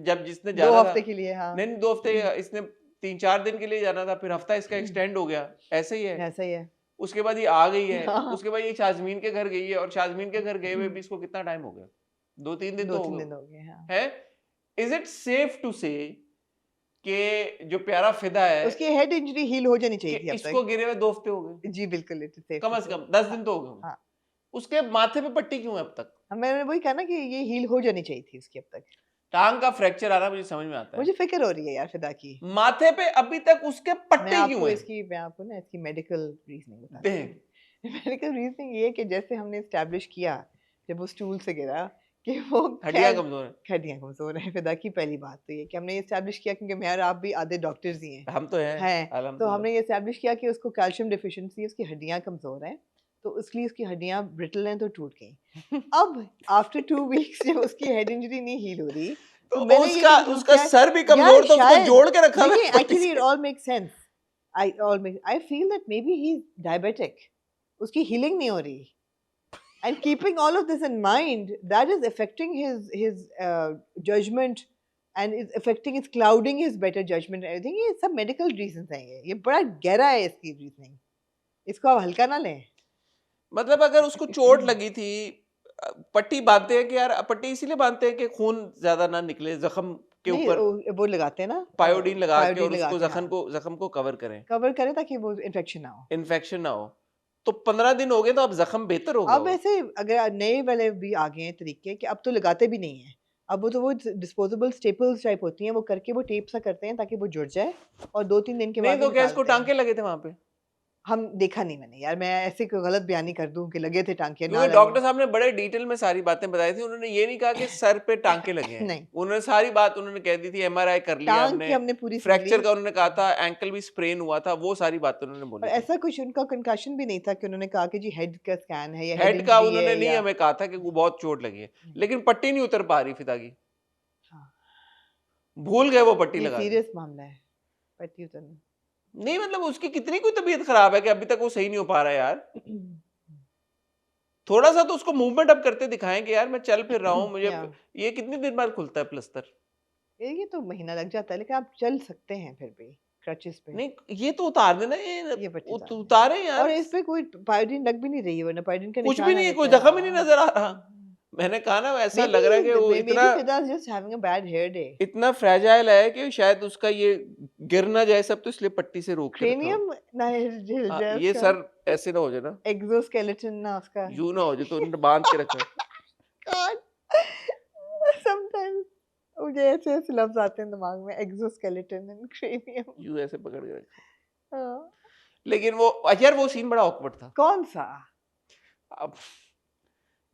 जब जिसने 2 जाना हफ्ते था, के लिए। हाँ, नहीं 2 हफ्ते, इसने 3-4 दिन के लिए जाना था, फिर हफ्ता इसका एक्सटेंड हो गया, ऐसे ही है। ऐसा ही है। उसके बाद ये आ गई है, हाँ। उसके बाद ये शाजमीन के घर गई है, और शाजमीन के घर गए हुए भी इसको कितना टाइम हो गया? 2-3 दिन तो हो 2-3 गए दिन हो गए। हाँ, है। इज इट सेफ टू से कि जो प्यारा फिदा है उसकी हेड इंजरी हील हो जानी चाहिए थी कि अब इसको गिरे हुए 2 हफ्ते हो गए, तक। जी बिल्कुल, इट इज सेफ कम से कम 10 दिन तो हो गए होंगे। हाँ। उसके माथे पे पट्टी क्यों है अब तक? मैंने वही कहा ना कि ये हील हो जानी चाहिए थी उसकी अब तक। टांग का फ्रैक्चर आना मुझे समझ में आता है, मुझे फिक्र हो रही है यार फिदा की। माथे पे अभी तक उसके पट्टे क्यों हैं? मैं आपको ना इसकी मेडिकल रीजनिंग बता देख, मेडिकल रीजनिंग ये है कि जैसे हमने एस्टैब्लिश किया जब वो स्टूल से गिरा कि वो हड्डियां कमजोर है। हड्डियां कमजोर है। फिदा की पहली बात तो ये कि हमने एस्टैब्लिश किया, क्योंकि मैं और आप भी आधे डॉक्टर्स ही हैं, हम तो हैं, तो अल्हम्दुलिल्लाह। हमने ये एस्टैब्लिश किया कि उसको कैल्शियम डिफिशिएंसी है, उसकी हड्डियां कमजोर हैं, तो इसलिए उसकी हड्डियां ब्रिटल हैं तो टूट गई। अब आफ्टर 2 वीक्स जब उसकी हेड इंजरी नहीं हील हो रही, तो मैंने ये उसका conclude उसका किया, सर भी यार कमजोर था, उसको शायद- जोड़ के रखा नहीं, हुआ है। actually it all makes sense. I feel that maybe he's diabetic. उसकी healing नहीं हो रही. And keeping all of this in mind, that is affecting his judgment and is affecting, it's clouding his better judgment and everything. ये सब medical reasons हैं ये बड़ा गहरा है इसकी reasoning. इसको आप हल्का ना लें. मतलब अगर उसको चोट लगी थी पट्टी बांधते हैं कि यार पट्टी इसीलिए बांधते हैं कि खून ज्यादा ना निकले, जख्म के नहीं ऊपर वो लगाते हैं ना, पायोडीन लगा के पायोडीन और लगा उसको के, हाँ, जख्म को कवर करें, कवर करें ताकि वो इन्फेक्शन ना हो। इन्फेक्शन ना हो। तो 15 दिन हो गए तो अब जख्म बेहतर होगा अब ऐसे अगर नए वाले भी आ गए हैं तरीके कि अब तो लगाते भी नहीं है, अब वो डिस्पोजेबल स्टेपल्स टाइप होती हैं, वो करके वो टेप सा करते हैं ताकि वो जुड़ जाए और 2-3 दिन के नहीं बाद तो वो क्या इसको निकालते हैं। टांके लगे थे वहां पे? हम देखा नहीं मैंने यार, मैं ऐसे कोई गलत बयानी कर दूं कि लगे थे टांके, ना क्योंकि लगे। डॉक्टर साहब ने बड़े डिटेल में सारी बातें बताई थी, उन्होंने ये नहीं कहा कि सर पे टांके लगे हैं। नहीं, उन्होंने सारी बात उन्होंने कह दी थी, एमआरआई कर लिया टांग की हमने, हमने पूरी सुन फ्रैक्चर ली। का उन्होंने कहा था, एंकल भी स्प्रेन हुआ था, वो सारी बातें उन्होंने और बोली थी। ऐसा कुछ उनका कंकाशन भी नहीं था कि उन्होंने कहा कि जी हेड का स्कैन है या हेड हेड का इंजरी उन्होंने है नहीं या हमें कहा था कि वो बहुत चोट लगी है, नहीं। लेकिन पट्टी नहीं उतर पा रही फिदा की, हाँ, भूल गए वो पट्टी ये लगा दी। सीरियस मामला है पट्टी उतरना। नहीं मतलब उसकी कितनी कोई तबीयत खराब है कि अभी तक वो सही नहीं हो पा रहा है यार। थोड़ा सा तो उसको मूवमेंट अब करते दिखाएं कि यार मैं चल फिर रहा हूँ, मुझे या ये कितनी देर बाद खुलता है प्लस्तर? ये तो महीना लग जाता है, लेकिन आप चल सकते हैं फिर भी क्रचेस पे। नहीं ये तो उतार देना, ये पट्टी उतार दें। उतारे यार, और इस पे कोई पायोडीन लग भी नहीं रही है, वरना पायोडीन का कुछ निशान भी आ नहीं है, कोई जाता है। जख्म ही नहीं नजर आ रहा। मैंने कहा ना ऐसा लग रहा है कि वो maybe इतना Fida's just having a bad hair day. इतना फ्रेजाइल है कि शायद उसका ये गिर ना जाए सब, तो इसलिए पट्टी से रोक के रखा हो। Cranium ना हिल हाँ, जाए ये उसका, सर ऐसे ना हो जाए ना, exoskeleton ना उसका। यूं ना हो जाए, तो उन्होंने बांध के रखा है। God, sometimes मुझे ऐसे ऐसे लफ्ज आते हैं दिमाग में, exoskeleton and cranium। यूं ऐसे पकड़ के रखा है। हाँ। लेकिन वो यार वो सीन बड़ा ऑकवर्ड था। कौन सा? अब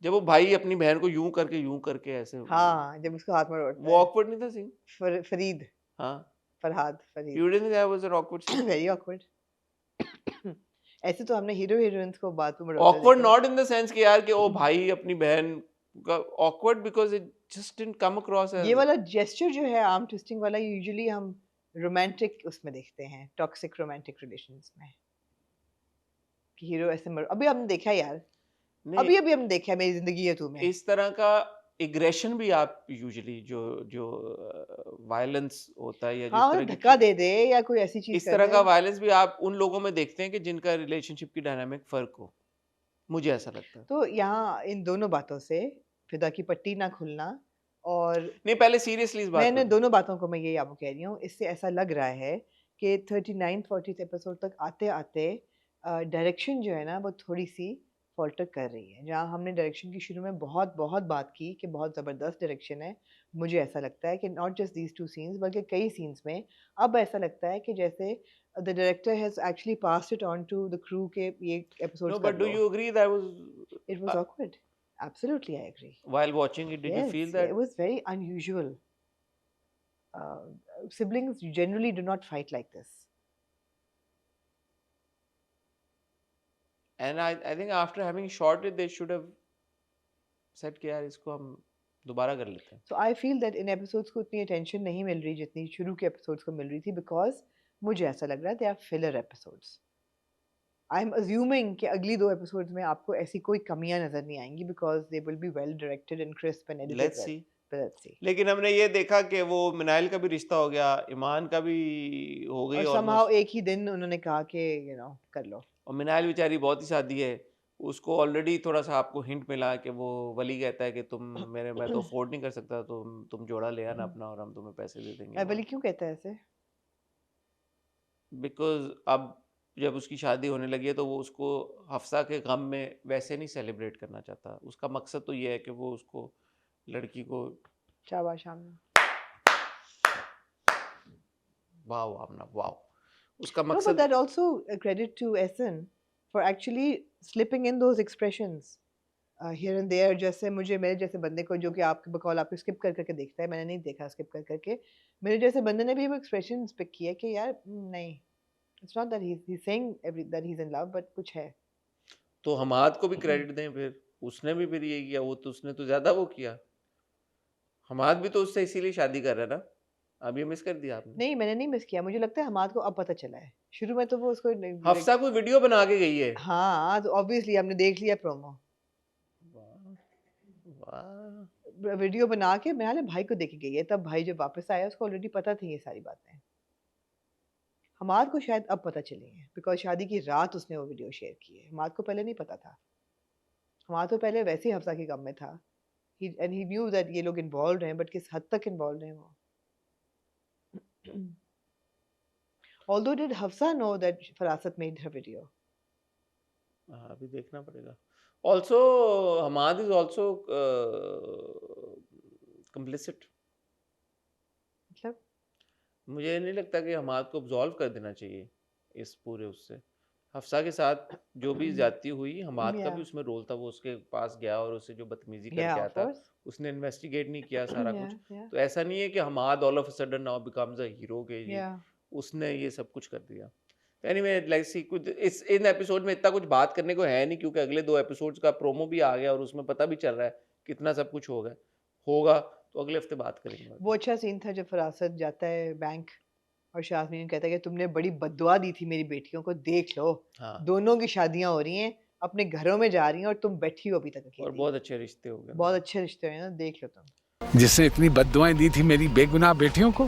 जब वो भाई अपनी बहन को यूं करके ऐसे, हाँ, जब उसको हाथ में रोड़ता वो है। ऑकवर्ड नहीं था सीन? फरीद, हाँ, Farhad, Farid. you didn't think that was an awkward scene? Very awkward. ऐसे तो हमने हीरो हीरोइंस को बाथरूम में रोते Awkward देखा है। not in the sense कि यार कि ओ भाई अपनी बहन का, awkward because it just didn't come across as ये वाला जेस्चर जो है आर्म ट्विस्टिंग वाला, यूजुअली हम रोमांटिक उसमें देखते हैं, टॉक्सिक रोमांटिक रिलेशंस में, कि हीरो ऐसे अभी हमने देखा है यार, नहीं, अभी हमने देखा है मेरी जिंदगी है तू में। इस तरह का एग्रेशन भी आप यूजुअली जो जो वायलेंस होता है या हाँ, जिस तरह मतलब की धक्का दे दे या कोई ऐसी चीज इस कर तरह दे। का वायलेंस भी आप उन लोगों में देखते हैं कि जिनका रिलेशनशिप की डायनामिक फर्क हो, मुझे ऐसा लगता है। तो यहाँ इन दोनों बातों से, फिदा की पट्टी ना खुलना और नहीं पहले सीरियसली इस बात मैंने को, दोनों बातों को मैं ये आपको कह रही हूँ, इससे ऐसा लग रहा है कि 39th-40th एपिसोड तक आते आते डायरेक्शन जो है ना वो थोड़ी सी फॉल्टर कर रही है। जहाँ हमने डायरेक्शन की शुरू में बहुत बहुत बात की कि बहुत ज़बरदस्त डायरेक्शन है, मुझे ऐसा लगता है कि not just these two scenes बल्कि कई सीन्स में अब ऐसा लगता है कि जैसे the director has actually passed it on to the crew के ये एपिसोड्स no कर but do लो। you agree that was it was awkward, absolutely I agree. while watching it, did you feel that it was very unusual. Siblings generally do not fight like this. and I think after having shot it they should have said कि यार इसको हम दोबारा कर लेते हैं। So I feel that in episodes को उतनी attention नहीं मिल रही जितनी शुरू के episodes को मिल रही थी, because मुझे ऐसा लग रहा है they are filler episodes. I'm assuming कि अगली 2 episodes में आपको ऐसी कोई कमियां नजर नहीं आएंगी because they will be well directed and crisp and edited Let's well. see. But let's see. लेकिन हमने ये देखा कि वो मिनाइल का भी रिश्ता हो गया, ईमान का भी हो गई और somehow ऑलमोस्ट, एक ही दिन उन्होंने कहा कि कर लो। और मिनाइल बेचारी बहुत ही सादी है, उसको ऑलरेडी थोड़ा सा आपको हिंट मिला कि वो वली कहता है कि मैं तो अफोर्ड नहीं कर सकता, तुम जोड़ा ले आना अपना और हम तुम्हें पैसे दे देंगे। वली क्यों कहता है ऐसे? बिकॉज अब जब उसकी शादी होने लगी है तो वो उसको हफ्सा के गम में वैसे नहीं सेलिब्रेट करना चाहता, उसका मकसद तो ये है कि वो उसको लड़की को शाबाश आमना। वाह आमना वाह, उसका No, but मकसद that also a credit to Essen for actually slipping in those expressions here and there. जैसे मुझे मेरे जैसे बंदे को जो कि आपके बकौल आपको स्किप कर करके देखता है, मैंने नहीं देखा स्किप कर करके, मेरे जैसे बंदे ने भी वो expressions पिक किए कि यार नहीं, it's not that he's saying that he's in love, but कुछ है। तो हमाद को भी क्रेडिट दें, फिर उसने भी फिर ये किया, वो तो उसने तो ज्यादा वो किया, हमाद भी तो उससे इसीलिए शादी कर रहा है ना। अब ये मिस कर दिया आपने। नहीं, मैंने नहीं मिस किया, मुझे लगता है हमाद को अब पता चला है, शुरू में तो वो उसको हफ्सा कोई वीडियो बना के गई है। हाँ, तो ऑब्वियसली हमने देख लिया प्रोमो, वाह वीडियो बना के मेरे भाई को देके गई है, तब भाई जब वापस आया उसको ऑलरेडी पता थी ये सारी बातें। हमाद को शायद अब पता चली है बिकॉज शादी की रात उसने वो वीडियो शेयर की है, हमाद को पहले नहीं पता था। हमारा तो पहले वैसे ही हफ्सा के गम में था, and he knew that ये लोग इन्वॉल्व हैं, बट किस हद तक इन्वॉल्व हैं वो. Although did Hafsa know that Farasat made her video? हाँ, अभी देखना पड़ेगा. Also, Hamad is also complicit. मतलब मुझे नहीं लगता कि हमाद को अब्सॉल्व कर देना चाहिए इस पूरे उससे. हफ्सा के साथ जो भी ज्यादती हुई, हमाद का भी Yeah. उसमें रोल था. वो उसके पास गया और उससे जो बदतमीजी Yeah, करके आया of था, course. उसने इन्वेस्टिगेट नहीं किया सारा Yeah, कुछ. yeah, तो ऐसा नहीं है कि Hamad all of a sudden now becomes a hero के जी yeah. उसने ये सब कुछ कर दिया. एनीवे, लाइक सी कुछ इन एपिसोड में इतना कुछ बात करने को है नहीं, क्योंकि अगले 2 एपिसोड्स का प्रोमो भी आ गया और उसमें पता भी चल रहा है कितना सब कुछ होगा. तो अगले हफ्ते बात करेंगे. वो अच्छा सीन था जब फरासत जाता है बैंक और शाज़मीन कहता है कि तुमने बड़ी बद्दुआ दी थी मेरी बेटियों को, देख लो हाँ, दोनों की शादियां हो रही हैं, अपने घरों में जा रही हैं और तुम बैठी हो अभी तक और अकेली. बहुत अच्छे रिश्ते हो गए. बहुत अच्छे रिश्ते हैं ना, देख लो तुम. जिसने इतनी बद्दुआएं दी थी मेरी बेगुनाह बेटियों को,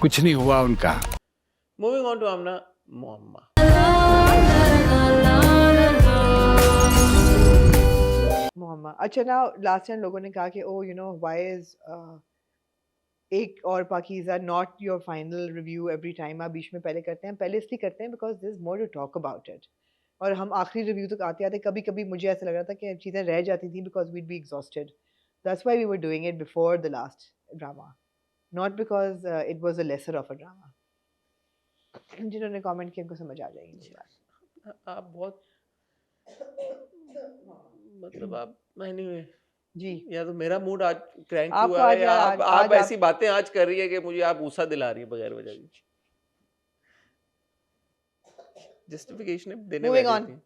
कुछ नहीं हुआ उनका. मूविंग ऑन टू आमना मोहम्मा. मोहम्मद, अच्छा ना लास्ट टाइम लोगों ने कहा कि ओ यू नो व्हाई इज एक और Pakeezah not your final review every time. आप बीच में पहले करते हैं, पहले इसलिए करते हैं because this is more to talk about it. और हम आखिरी रिव्यू तक आते आते कभी कभी मुझे ऐसा लग रहा था कि चीज़ें रह जाती थी because we'd be exhausted. That's why we were doing it before the last drama, not because it was a lesser of a drama. जिन्होंने कमेंट किया उनको समझ आ जाएगी मेरी बात. आप बहुत मतलब आप एनीवे जी, या तो मेरा मूड आज क्रैंक आपको हुआ है आज- या आज- आप आज ऐसी बातें आज कर रही है कि मुझे आप गुस्सा दिला रही है बगैर वजह की. जस्टिफिकेशन देने Moving बैठी on. थी.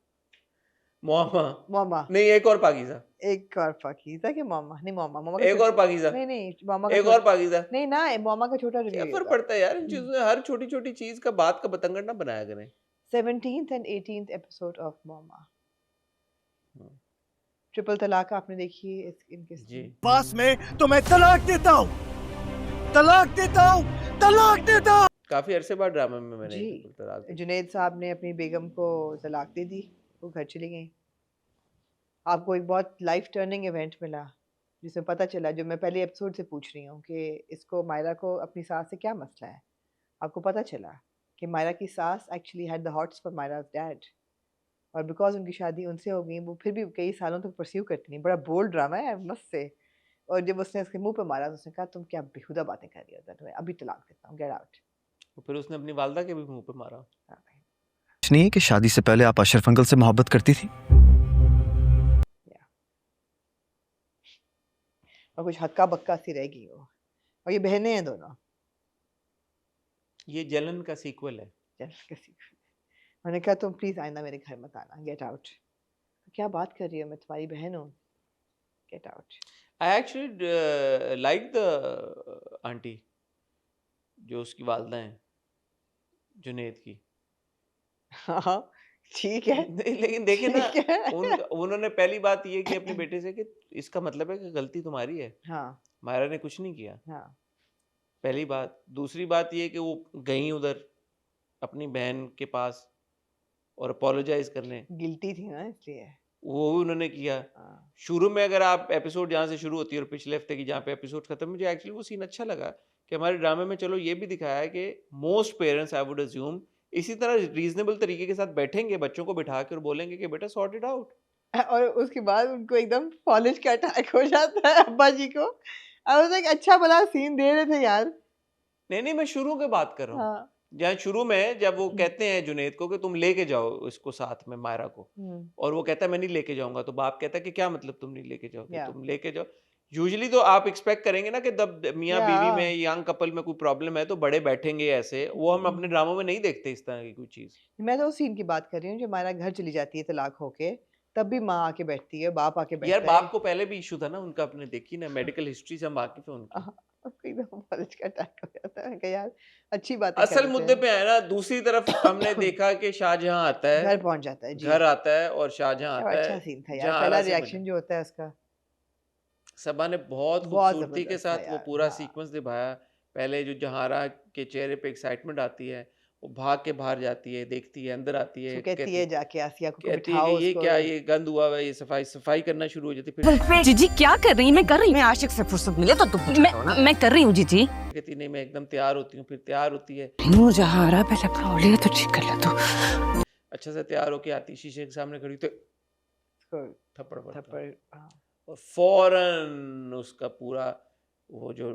मोहम्मा मामा नहीं, एक और पाकीज़ा, एक और पाकीज़ा कि मामा नहीं, मामा मामा का एक और पाकीज़ा, नहीं नहीं मामा का एक और पाकीज़ा. नहीं ना, मामा का छोटा क्या रिव्यू फर्क पड़ता है यार इन चीजों से? हर छोटी छोटी चीज का बात का बतंगड़ ना बनाया करें. 17th and 18th episode of mama. Hmm. Triple तलाक आपने देखी है इनके जी, पास में तो मैं तलाक देता हूँ, तलाक देता हूँ, तलाक देता हूँ. काफी अरसे बाद ड्रामा में मैंने जी. ट्रिपल तलाक देखी. जुनैद साहब ने अपनी बेगम को तलाक दे दी, वो घर चली गई. आपको एक बहुत लाइफ टर्निंग इवेंट मिला जिसमें पता चला, जो मैं पहले एपिसोड से पूछ रही हूँ कि इसको मायरा को अपनी सास से क्या मसला है. आपको पता चला कि मायरा की सास actually had the hots for Maira's dad, और बिकॉज उनकी शादी उनसे हो गई वो फिर भी कई सालों तक परस्यू करती नहीं. बड़ा बोल्ड ड्रामा है मस्त से. और जब उसने उसके मुंह पे मारा तो उसने कहा तुम क्या बेहुदा बातें कर रही हो, तुम्हें अभी तलाक देता हूँ, गेट आउट. तो फिर उसने अपनी वालदा के भी मुंह पे मारा. कुछ नहीं है कि शादी से पहले आप अशरफ अंकल से मोहब्बत करती थी. और कुछ हक्का बक्का सी रह गई वो, और ये बहनें हैं दोनों. ये जलन का सीक्वल है. चल किसी मैंने कहा तुम प्लीज आइंदा मेरे घर मत आना, गेट आउट. क्या बात कर रही हो, मैं तुम्हारी बहन हूँ, get out. I actually like the aunty जो उसकी वालदा है जुनैद की. हाँ ठीक है, नहीं, लेकिन देखिए ना, ठीक है. उन्होंने पहली बात ये की अपने बेटे से कि इसका मतलब है कि गलती तुम्हारी है, हाँ मायरा ने कुछ नहीं किया. हाँ पहली बात. दूसरी बात ये कि वो गई उधर अपनी बहन के पास और अपोलोजाइज करने, गिल्टी थी ना इसलिए. वो भी उन्होंने किया. हाँ. शुरू में अगर आप एपिसोड जहाँ से शुरू होती है और पिछले हफ्ते की जहाँ पे एपिसोड खत्म, मुझे एक्चुअली वो सीन अच्छा लगा कि हमारे ड्रामे में चलो ये भी दिखाया है कि most parents I would assume इसी तरह रीजनेबल तरीके के साथ बैठेंगे बच्चों को बिठा के और बोलेंगे कि बेटा सॉर्ट इट आउट. और उसके बाद उनको एकदम कॉलेज का अटैक हो जाता है अब्बा जी को. और वो एक अच्छा भला सीन दे रहे थे यार. नहीं, मैं शुरू की बात कर रहा हूँ. हाँ. जहाँ शुरू में जब वो कहते हैं जुनैद को कि तुम लेके जाओ इसको साथ में, मायरा को, और वो कहता है मैं नहीं लेके जाऊंगा. तो बाप कहता है कि क्या मतलब तुम नहीं लेके जाओगे? Yeah. तुम लेके जाओ. यूजुअली तो आप एक्सपेक्ट करेंगे ना कि जब मियाँ बीवी में, यंग कपल में कोई प्रॉब्लम है तो बड़े बैठेंगे ऐसे. वो हम अपने ड्रामों में नहीं देखते इस तरह की कोई चीज. मैं तो उस सीन की बात कर रही हूँ जो हमारा घर चली जाती है तलाक होके, तब भी माँ आके बैठती है, बाप आके बैठता यार है. बाप को पहले भी इशू था ना उनका, अपने देखी ना मेडिकल हिस्ट्री से हम वाकिफ है उनकी. उसको एकदम कॉलेज का अटैक हो जाता है कि यार अच्छी बात है. असल मुद्दे पे है ना. दूसरी तरफ हमने देखा कि शाहजहां आता है, घर पहुंच जाता है जी. घर आता है और शाहजहां आता अच्छा है. सीन था यार, जहाँ पहला आरा से रिएक्शन जो होता है उसका सबा ने बहुत बहुत खूबसूरती के जबरदस्त था साथ वो यार. पूरा हाँ. सीक्वेंस निभाया. पहले जो जहारा के चेहरे पे एक्साइटमेंट आती है, वो भाग के बाहर जाती है, देखती है, अंदर आती है, तो कहती है जाके आसिया को कहती है बिठाओ कि ये उसको। क्या, ये गंद हुआ हुआ है, ये सफाई करना शुरू हो जाती है। फिर जीजी क्या कर रही है? मैं कर रही हूँ। आशिक से फुर्सत मिले तो तुम मैं कर रही हूँ जीजी। कहती नहीं मैं एकदम तैयार होती हूँ, फिर तैयार होती है, मुझे आ रहा पहले प्रॉब्लम तो ठीक कर ले तो। अच्छा से तैयार होके आती, शीशे के सामने खड़ी तो उसको थप्पड़ पड़ता है। थप्पड़, हाँ। और फौरन उसका पूरा वो जो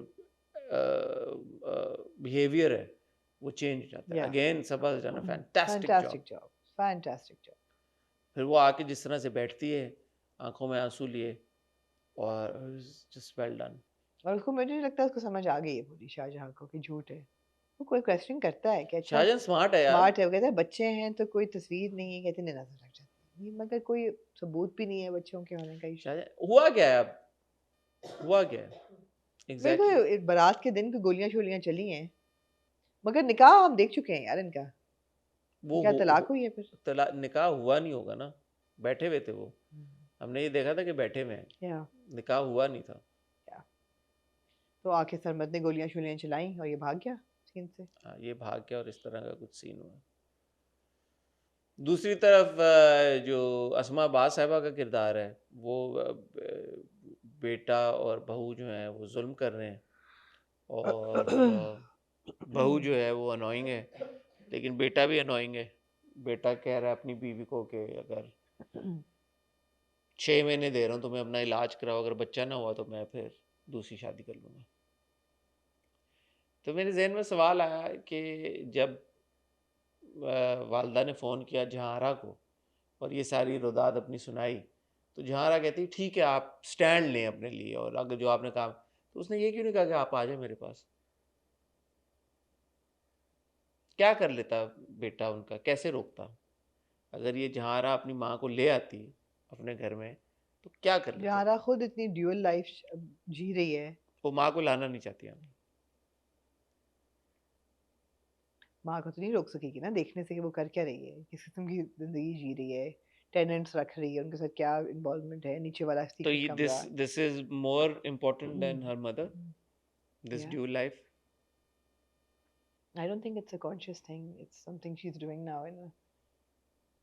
बिहेवियर है वो चेंज हो जाता है। Yeah. अगेन Saba has done a fantastic Fantastic job. job. Fantastic job. फिर वो आके जिस तरह से बैठती है, आंखों में आंसू लिए, और जस्ट वेल डन। और उसको मुझे नहीं लगता उसको समझ आ गई है पूरी शाहजहां को कि झूठ है। वो कोई क्वेश्चन करता है कि अच्छा शाहजहां स्मार्ट है यार। स्मार्ट है, वो कहता है बच्चे हैं तो कोई तस्वीर नहीं है, कहते नहीं नजर लग जाती है, मगर कोई सबूत भी नहीं है बच्चों के होने का। शाहजहां हुआ क्या है अब, हुआ क्या है एग्जैक्टली? बिल्कुल बारात के दिन को गोलियां शोलियां चली हैं, मगर निकाह हम देख चुके हैं यार इनका। वो क्या तलाक हुई है फिर? निकाह हुआ नहीं होगा ना, बैठे हुए थे वो, हमने ये देखा था कि बैठे हुए हैं, या निकाह हुआ नहीं था। तो आके सरमद ने गोलियां शोलियां चलाई और ये भाग गया सीन से। हाँ, ये भाग गया और इस तरह का कुछ सीन हुआ। दूसरी तरफ जो अस्मा बाद साहिबा का किरदार है, वो बेटा और बहू जो है वो जुल्म कर रहे हैं, और बहू जो है वो अनोइंग है, लेकिन बेटा भी अनोइंग है। बेटा कह रहा है अपनी बीवी को कि अगर 6 महीने दे रहा हूँ तुम्हें अपना इलाज कराओ, अगर बच्चा ना हुआ तो मैं फिर दूसरी शादी कर लूँगा। तो मेरे जहन में सवाल आया कि जब वालदा ने फ़ोन किया जहारा को और ये सारी रुदाद अपनी सुनाई, तो जहारा कहती ठीक है आप स्टैंड लें अपने लिए, और अगर जो आपने कहा, तो उसने ये क्यों नहीं कहा कि आप आ जाए मेरे पास? क्या कर लेता बेटा उनका, कैसे रोकता? अगर ये जहारा अपनी माँ को ले आती अपने घर में तो क्या कर लेता? जहारा खुद इतनी ड्यूअल लाइफ जी रही है, वो माँ को लाना नहीं चाहती हमें। माँ को तो नहीं रोक सकेगी ना देखने से कि वो कर क्या रही है, किस किस्म की जिंदगी जी रही है, टेनेंट्स रख रही है, उनके साथ क्या इन्वॉल्वमेंट है, नीचे वाला तो ये this is more important then her mother, this dual life. I don't think it's a conscious thing. It's something she's doing now in a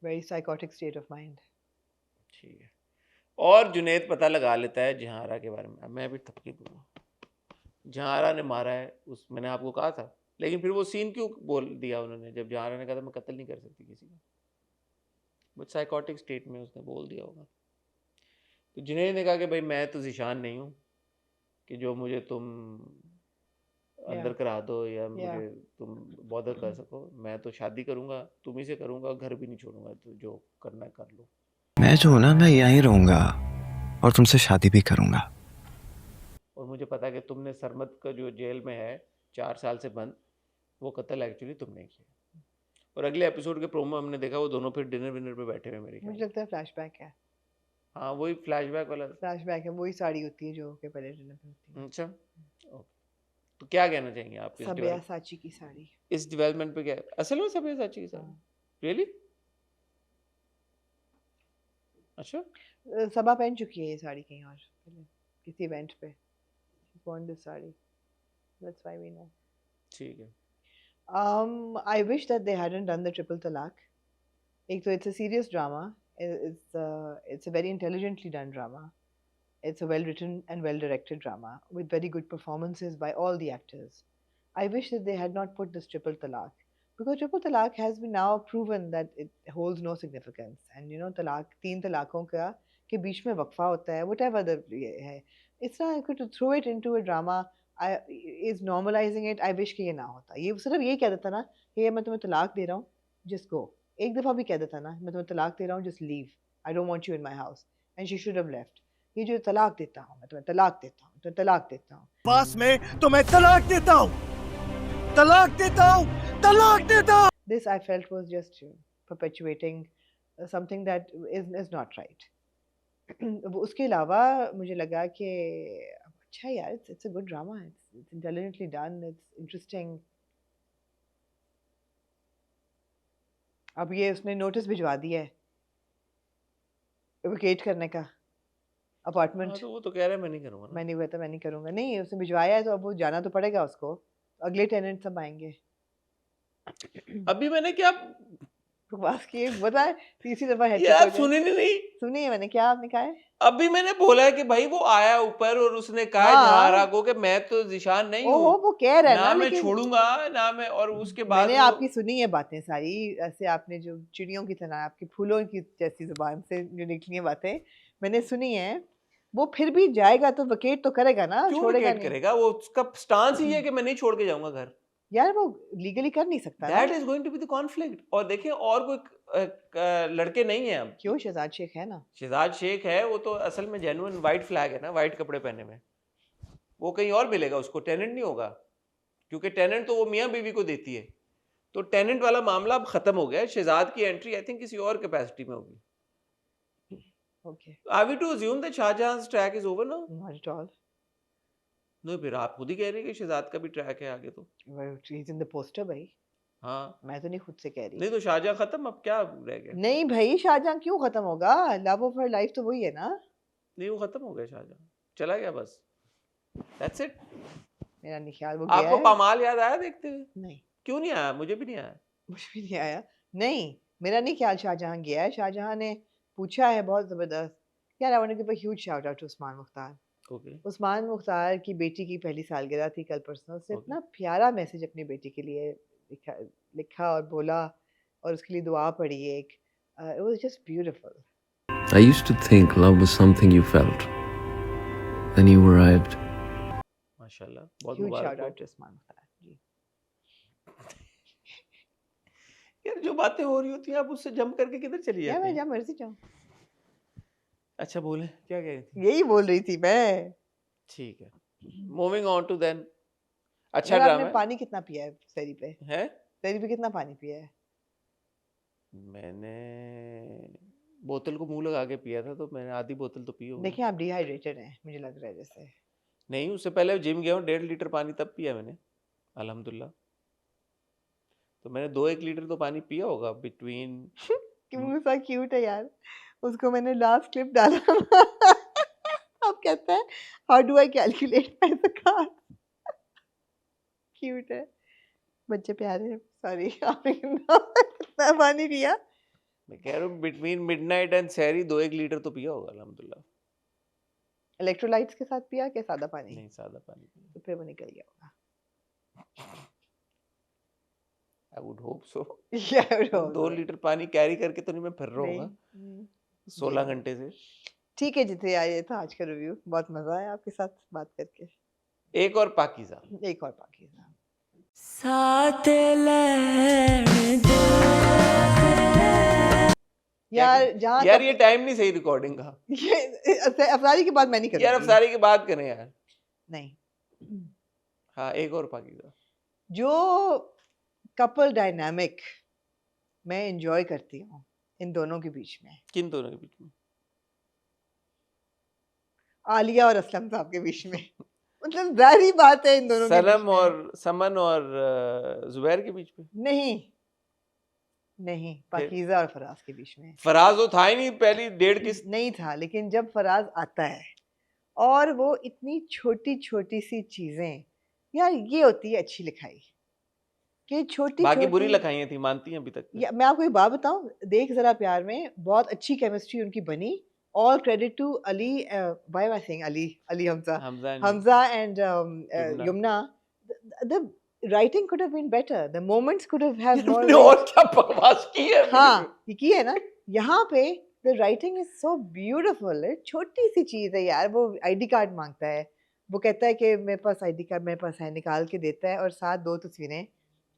very psychotic state of mind. ठीक है। और जुनेद पता लगा लेता है जहारा के बारे में। अब मैं भी थपकी दूंगा, जहारा ने मारा है उस, मैंने आपको कहा था, लेकिन फिर वो सीन क्यों बोल दिया उन्होंने जब जहारा ने कहा था मैं कत्ल नहीं कर सकती किसी का, वो साइकोटिक स्टेट में उसने बोल दिया होगा। तो जुनेद ने कहा कि भाई मैं तो ज़ीशान नहीं हूँ कि जो मुझे तुम अंदर करा दो या मुझे तुम बॉदर कर सको, मैं तो शादी करूँगा, तुम ही से करूँगा, घर भी नहीं छोड़ूंगा, तो जो करना है कर लो। मैं जो हूं ना, मैं यहीं रहूंगा और तुमसे शादी भी करूंगा। और मुझे पता है कि तुमने सरमद का जो जेल में है 4 साल से बंद, वो कत्ल एक्चुअली तुमने किया। और अगले एपिसोड के प्रोमो हमने देखा वो दोनों फिर डिनर विनर पे बैठे हुए मेरे ख्याल। मुझे लगता है फ्लैशबैक है। हाँ वही फ्लैशबैक वाला फ्लैशबैक है, वही साड़ी होती है जो के पहले डिनर पे होती है। अच्छा ओके, तो क्या कहना चाहेंगे आप सब्यासाची की साड़ी, इस डेवलपमेंट पे? क्या असल में सब्यासाची की साड़ी? रियली? अच्छा, सबा पहन चुकी है ये साड़ी कहीं और पहले किसी इवेंट पे, worn this sari, that's why we know. ठीक है। I wish that they hadn't done the triple talaq. एक तो it's a serious drama, it's a very intelligently done drama, it's a well written and well directed drama with very good performances by all the actors. I wish that they had not put this triple talaq, because triple talaq has been now proven that it holds no significance, and you know talaq 3 तलाकों का के बीच में वक्फा होता है, whatever the है, it's not good to throw it into a drama is normalizing it. I wish कि ये ना होता, ये सिर्फ ये कह देता ना कि मैं तुम्हें तलाक दे रहा हूँ, just go, एक दफ़ा भी कह देता ना मैं तुम्हें तलाक दे रहा हूँ, just leave, I don't want you in my house, and she should have left. ये जो तलाक देता हूँ, मैं तुम्हें तलाक देता हूँ, तो तलाक देता हूँ, पास में तो मैं तलाक देता हूँ, तलाक देता हूँ, तलाक देता हूँ। This I felt was just perpetuating something that is not right. उसके अलावा मुझे लगा कि अच्छा यार, it's a good drama, it's intelligently done, it's interesting. अब ये उसने नोटिस भिजवा दिया है वेकेट करने का अपार्टमेंट। तो वो तो कह रहा है मैं नहीं करूँगा ना। मैं नहीं कहता, मैं नहीं करूँगा, नहीं उसने भिजवाया है तो अब वो जाना तो पड़ेगा उसको, अगले टेनेंट सब आएंगे। अभी मैंने क्या बकवास किए बता है, तीसरी दफा हेड यार सुनी नहीं सुनिए मैंने क्या आपने कहा है? अभी मैंने बोला है कि भाई वो आया ऊपर और उसने कहा है हाँ। जहारा को कि मैं तो जिशान नहीं ओहो हूँ, वो कह रहा है ना ना, मैं लेकिन छोड़ूंगा ना मैं, और उसके बाद मैंने वो आपकी सुनी है बातें सारी, ऐसे आपने जो चिड़ियों की तरह आपकी फूलों की जैसी जुबान से जो निकली हैं बातें मैंने सुनी है। वो फिर भी जाएगा तो वकेट तो करेगा ना, क्यों छोड़ेगा विकेट नहीं। करेगा? वो उसका स्टांस ही है कि मैं नहीं छोड़ के जाऊंगा घर। यार वो लीगली कर नहीं सकता ना। That is going to be the conflict. और देखिए और कोई लड़के नहीं है अब। क्यों, शहजाद शेख है ना। शहजाद शेख है, वो तो असल में जेन्युइन वाइट फ्लैग है ना, वाइट कपड़े पहने में। वो कहीं और मिलेगा उसको, टेनेंट नहीं होगा, क्योंकि टेनेंट तो वो मियाँ बीवी को देती है। तो टेनेंट वाला मामला अब खत्म हो गया है। शहजाद की एंट्री आई थिंक किसी और कैपेसिटी में होगी। Okay, are we to assume that Shahjahan's track is over now? Not at all. नहीं, फिर आप खुद ही कह रहे हैं कि शहजाद का भी ट्रैक है आगे तो। He is in the poster भाई, हाँ, मैं तो नहीं खुद से कह रही। नहीं तो शाहजहां खत्म, अब क्या रह गया? नहीं भाई, शाहजहां क्यों खत्म होगा, लव ऑफ हर लाइफ तो वही है ना। नहीं, वो खत्म हो गया, शाहजहां चला गया बस, दैट्स इट। मेरा नहीं ख्याल वो गया आपको है। पामाल याद आया देखते हुए? नहीं, क्यों नहीं आया? मुझे भी नहीं आया। मुझे भी नहीं आया। नहीं, मेरा नहीं ख्याल शाहजहां गया है। शाहजहां ने पूछा है बहुत जबरदस्त। यार I want to give a huge shout out to Usman Mukhtar. Okay, Usman Mukhtar की बेटी की पहली सालगिरह थी कल परसों। उसने Okay. इतना प्यारा मैसेज अपनी बेटी के लिए लिखा और बोला, और उसके लिए दुआ पढ़ी एक। It was just beautiful. I used to think love was something you felt. Then you arrived. माशाल्लाह, बहुत ह्यूज मुबारक शाउट हो। आउट टू उस्मान मुख्तार जी। यार जो बातें हो रही होती हैं आप उससे जंप करके किधर चली क्या जाती मैं हैं? जब मर्जी जाऊं, अच्छा बोले, क्या कह रही थी? यही बोल रही थी मैं। ठीक है, मूविंग ऑन टू देन। अच्छा यार ड्रामा आपने पानी कितना पिया है सैरी पे? है? सैरी पे कितना पानी पिया है? मैंने बोतल को मुंह लगा के पिया था, तो मैंने आधी बोतल तो पी होगी। देखिए आप डिहाइड्रेटेड हैं, मुझे लग रहा है जैसे। नहीं, उससे पहले जिम गया हूँ, 1.5 लीटर पानी तब पिया मैंने, अल्हम्दुलिल्लाह। तो मैंने 2-1 लीटर तो पानी पिया होगा बिटवीन। क्यों सा क्यूट है यार, उसको मैंने लास्ट क्लिप डाला। अब कहता है how do I calculate my ज़कात। क्यूट है, बच्चे प्यारे हैं। सॉरी, आपने कितना पानी पिया? मैं कह रहा हूँ बिटवीन मिडनाइट एंड सहरी 2-1 लीटर तो पिया होगा अल्हम्दुलिल्लाह। इलेक्ट्रोलाइट्स के साथ पिया क्या सादा पानी? नहीं, सादा पानी पिया। तो फिर वो निकल गया होगा। I would hope so. Yeah, I would hope 2 so. Litre पानी कैरी करके तो नहीं मैं फिर रहा नहीं, होगा 16 घंटे से। ठीक है जितने आए, ये था आज का रिव्यू। बहुत मजा आया आपके साथ बात करके। एक और पाकीज़ा। एक और पाकीज़ा। साथ लेने दे। यार जहाँ यार ये टाइम नहीं सही रिकॉर्डिंग का। ये अफसारी की बात मैं नहीं कर यार अफसारी की बात करें यार। नहीं। हाँ, एक और पाकीज़ा। जो कपल डायनामिक मैं एंजॉय करती हूँ इन दोनों के बीच में, किन दोनों के बीच में? आलिया और असलम साहब के बीच में। मतलब जाहिर बात है इन दोनों के बीच सनम में। और समन और जुबैर के बीच में? नहीं नहीं, पाकीज़ा और फराज के बीच में। फराज तो था ही नहीं, पहली डेढ़ किस नहीं था, लेकिन जब फराज आता है और वो इतनी छोटी छोटी सी चीजें, यार ये होती है अच्छी लिखाई कि छोटी बाकी बुरी छोटी। लिखाइयाँ थी, मानती हैं अभी तक? मैं आपको एक बात बताऊं, देख जरा प्यार में बहुत अच्छी केमिस्ट्री उनकी बनी। All credit to Ali, why am I saying Ali Hamza and Yumna. The writing could have been better, the moments could have more. और क्या बकवास की है? हाँ, ये की है ना यहाँ पे। The writing is so beautiful. छोटी सी चीज है यार, वो आईडी कार्ड मांगता है, वो कहता है कि मेरे पास आईडी कार्ड मेरे पास है, निकाल के देता है, और साथ 2 तस्वीरें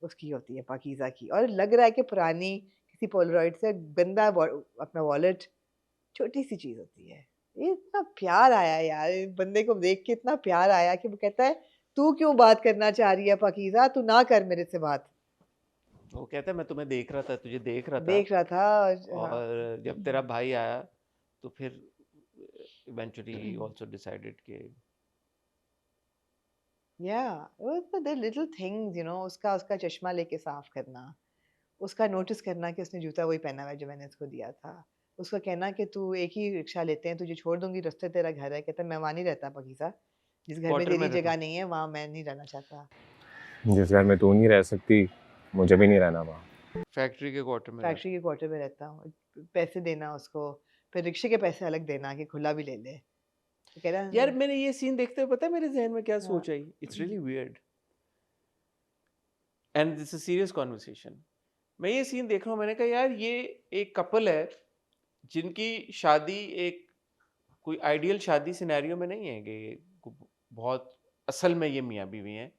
उसकी होती है पाकीज़ा की, और लग रहा है कि पुरानी किसी पोलरॉइड से गंदा अपना वॉलेट। छोटी सी चीज होती है। ये इतना प्यार आया यार, बंदे को देख के इतना प्यार आया कि वो कहता है तू क्यों बात करना चाह रही है पाकीज़ा, तू ना कर मेरे से बात। वो कहता है मैं तुम्हें देख रहा था, तुझे देख रहा था। और जब तेरा भाई आया तो फिर eventually he also decided कि the little things, you know, उसका चश्मा लेके साफ करना, उसका नोटिस करना कि उसने जूता वही पहना हुआ है जो मैंने उसको दिया था, उसका कहना कि तू एक ही रिक्शा लेते हैं, तुझे छोड़ दूंगी, रास्ते तेरा घर है। कहता मैं वहाँ नहीं रहता पाकीज़ा, जिस घर में तेरी जगह नहीं है वहाँ मैं नहीं रहना चाहता। जिस घर में तू नहीं रह सकती मुझे भी नहीं रहना वहाँ। फैक्ट्री के क्वार्टर में फैक्ट्री के क्वार्टर में रहता हूँ, पैसे देना उसको, फिर रिक्शे के पैसे अलग देना कि खुला भी ले ले, तो कह रहा यार मैंने ये सीन देखते हुए पता है मेरे जहन में क्या हाँ। सोच आई, it's really weird and this is serious conversation. मैं ये सीन देख रहा हूँ, मैंने कहा यार ये एक कपल है जिनकी शादी एक कोई आइडियल शादी सिनेरियो में नहीं है कि बहुत असल में ये मियाँ बीवी हैं,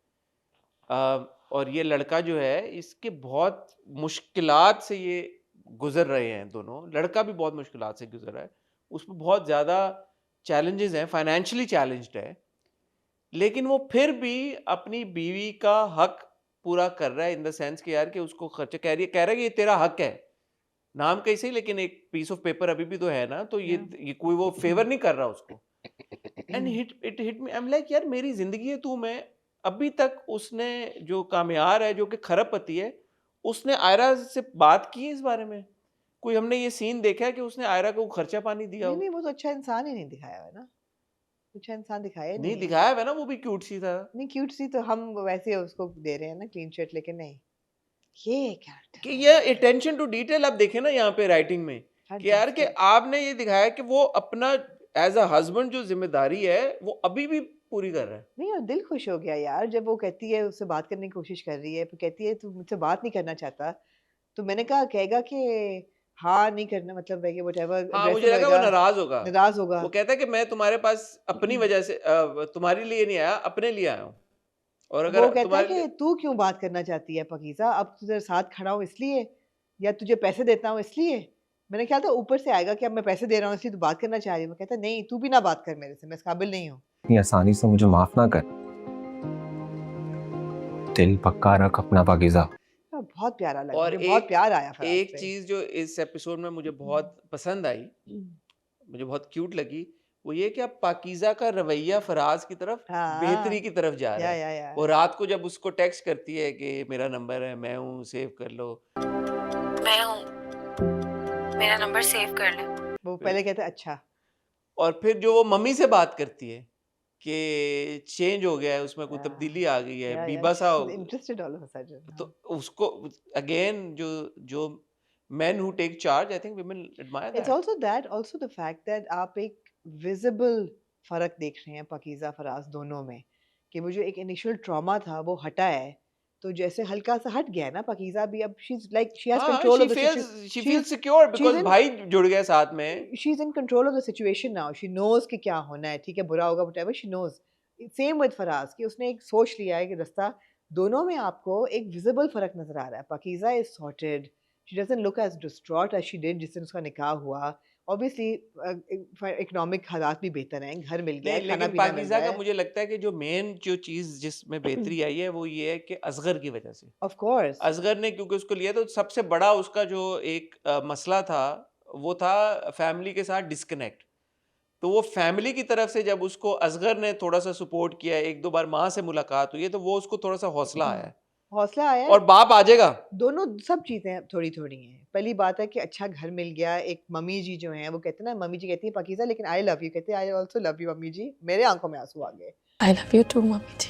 और ये लड़का जो है इसके बहुत मुश्किलात से ये गुजर रहे हैं दोनों, लड़का भी बहुत मुश्किलात से गुजर रहा है, उसमें बहुत ज़्यादा चैलेंजेस हैं, फाइनेंशियली चैलेंज्ड है, लेकिन वो फिर भी अपनी बीवी का हक पूरा कर रहा है इन द सेंस कि यार कि उसको खर्चा कह रहा है कि ये तेरा हक है, नाम कैसे, लेकिन एक पीस ऑफ पेपर अभी भी तो है ना, तो ये कोई वो फेवर नहीं कर रहा उसको। And it hit me, I am like यार मेरी जिंदगी है तू, मैं अभी तक उसने जो कामयार है जो कि खरबपति है, उसने आयरा से बात की है इस बारे में? कोई हमने ये सीन देखा है कि उसने आयरा को खर्चा पानी दिया हो? नहीं वो तो अच्छा इंसान ही नहीं दिखाया है ना, अच्छा इंसान दिखाया नहीं दिखाया है ना, वो भी क्यूट सी था। नहीं क्यूट सी तो हम वैसे उसको दे रहे हैं ना क्लीन शीट, लेकिन नहीं ये कैरेक्टर कि ये अटेंशन टू डिटेल आप देखें ना यहाँ पे राइटिंग में कि यार कि आपने ये दिखाया कि वो अपना एज अ हस्बैंड जो जिम्मेदारी है वो अभी भी पूरी कर रहा है। नहीं और दिल खुश हो गया यार जब वो कहती है, उससे बात करने की कोशिश कर रही है, फिर कहती है तू मुझसे बात नहीं करना चाहता, तो मैंने कहा कहेगा कि हाँ नहीं करना, मतलब है कि व्हाटएवर, हाँ मुझे लगा वो नाराज होगा, वो कहता है कि मैं तुम्हारे पास अपनी वजह से तुम्हारे लिए नहीं आया, अपने लिए आया हूँ। और अगर वो कहता है कि तू क्यों बात करना चाहती है पाकीज़ा, अब तुझे साथ खड़ा हूँ इसलिए, या तुझे पैसे देता हूँ इसलिए? मैंने ख्याल था ऊपर से आएगा कि अब मैं पैसे दे रहा हूँ इसलिए तू बात करना चाह रही है। वो कहता नहीं तू भी ना बात कर मेरे से, मैं इस काबिल नहीं हूँ। इतनी आसानी से मुझे माफ ना कर, दिल पक्का रख अपना पाकीज़ा। बहुत प्यारा लगा, और मुझे बहुत प्यार आया फराज एक से। चीज जो इस एपिसोड में मुझे बहुत पसंद आई, मुझे बहुत क्यूट लगी, वो ये कि अब पाकीज़ा का रवैया फराज की तरफ बेहतरी की तरफ जा रहा है। वो रात को जब उसको टेक्स्ट करती है कि मेरा नंबर है, मैं हूँ, सेव कर लो, मैं हूँ, मेरा नंबर सेव कर ले। वो पहले कहते अच्छा, और फिर जो वो मम्मी से बात करती है कि चेंज हो गया है, उसमें कोई तब्दीली आ गई है, बीबा सा interested all of a sudden, तो उसको अगेन जो men who take charge, I think women admire that. It's also the fact that आप एक विजिबल फर्क देख रहे हैं पाकीज़ा फराज दोनों में, कि वो जो एक इनिशियल ट्रॉमा था वो हटा है, तो जैसे हल्का सा हट गया है ना, पाकीज़ा भी अब she's like she has control of the situation, she feels secure because भाई जुड़ गया साथ में, she's in control of the situation now, she knows कि क्या होना है, ठीक है बुरा होगा whatever, she knows. Same with Faraz कि उसने एक सोच लिया है कि रास्ता, दोनों में आपको एक विजिबल फर्क नजर आ रहा है। Pakeezah is sorted, she doesn't look as distraught as she did जिस दिन उसका निकाह हुआ। Obviously इकोनॉमिक हालात भी बेहतर हैं, घर मिल गया, खाना पीना मिल पाकीज़ा गया का मुझे लगता है कि जो मेन जो चीज जिसमें बेहतरी आई है वो ये है कि असगर की वजह से, ऑफ कोर्स असगर ने क्योंकि उसको लिया, तो सबसे बड़ा उसका जो एक मसला था वो था फैमिली के साथ डिस्कनेक्ट। तो वो फैमिली की तरफ से जब उसको असगर ने थोड़ा सा सपोर्ट किया, एक दो बार माँ से मुलाकात हुई है, तो वो उसको थोड़ा सा हौसला आया है, हौसला आया, और बाप आ जाएगा। दोनों सब चीजें थोड़ी थोड़ी हैं। पहली बात है कि अच्छा घर मिल गया, एक मम्मी जी जो हैं वो कहते हैं ना, मम्मी जी कहती है पाकीज़ा लेकिन आई लव यू, कहते हैं I also love you mummy जी, मेरे आंखों में आंसू आ गए, I love you too mummy जी।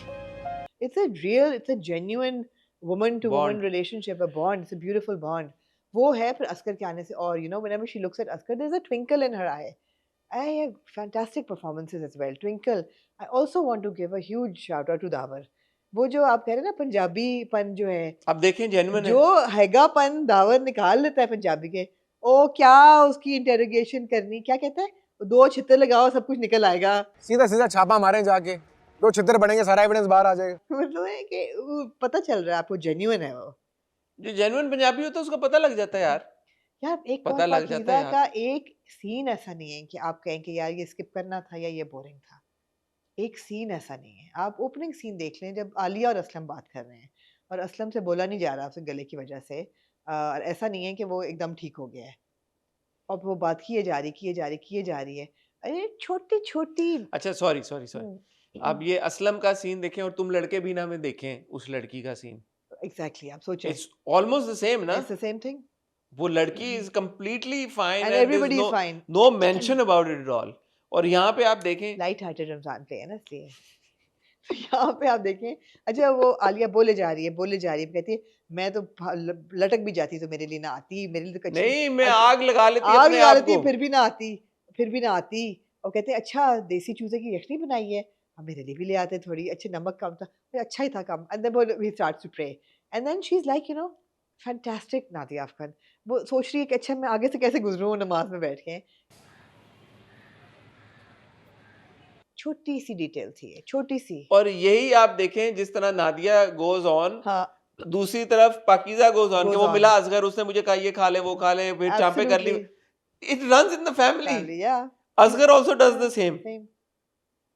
it's a genuine woman to woman relationship, a bond, it's a beautiful bond. वो है फिर अस्कर के आने से, और you know whenever she looks at Askar there's a twinkle in her eye. I have fantastic performances as well. Twinkle. I also want to give a huge shout out to Davar. वो जो आप कह रहे हैं ना पंजाबी पन जो है, अब देखें जेन्युइन जो हैगा पन दावर निकाल लेता है पंजाबी के, ओ क्या उसकी इंटेरोगेशन करनी, क्या कहता है, दो छितर लगाओ सब कुछ निकल आएगा, सीधा सीधा छापा मारे जाके, दो छितर बढ़ेंगे सारा एविडेंस बाहर आ जाएगा। मतलब है कि पता चल रहा है आपको जेन्युइन है वो। जो जेन्युइन पंजाबी होता है उसका पता लग जाता है यार। यार एक पता लग जाता है का एक सीन ऐसा नहीं है कि आप कहें कि यार ये स्किप करना था या ये बोरिंग था, एक सीन ऐसा नहीं है। आप ओपनिंग सीन देख लें जब आलिया और असलम बात कर रहे हैं, और असलम से बोला नहीं जा रहा उसके गले की वजह से, ऐसा नहीं है कि वो एकदम ठीक हो गया है, और वो बात किए जा रही है, अरे छोटी छोटी। अच्छा सॉरी आप ये असलम का सीन देखें और तुम लड़के भी ना में देखें उस लड़की का सीन, एग्जैक्टली आप सोचें, इट्स ऑलमोस्ट द सेम ना, इट्स द सेम थिंग। वो लड़की is completely fine and everybody is fine, no mention about it at all, और यहाँ पे आप देखें लाइट हार्टेड रमजान पे है ना, इसलिए तो यहाँ पे आप देखें, अच्छा वो आलिया बोले जा रही है, कहती है मैं तो लटक भी जाती तो मेरे लिए ना आती, मेरे लिए तो कच्ची नहीं, मैं अच्छा, आग लगा लेती आग अपने लगा आप लेती को। फिर भी ना आती। और कहते हैं अच्छा देसी चूजे की यखनी बनाई है, अब मेरे लिए भी ले आते थोड़ी, अच्छे नमक कम था, अच्छा ही था कम। And then he starts to pray and then she is like you know fantastic Nadia Afghan. वो सोच रही है कि अच्छा मैं आगे से कैसे गुजरूं नमाज में बैठ के। छोटी सी डिटेल थी ये, छोटी सी। और यही आप देखें जिस तरह नादिया गोज ऑन, हाँ दूसरी तरफ पाकीज़ा गोज ऑन कि goes वो on. मिला असगर, उसने मुझे कहा ये खा ले वो खा ले, फिर चांपे कर ली। Absolutely. It runs in the family. Family, yeah. Asghar also does the same. Same.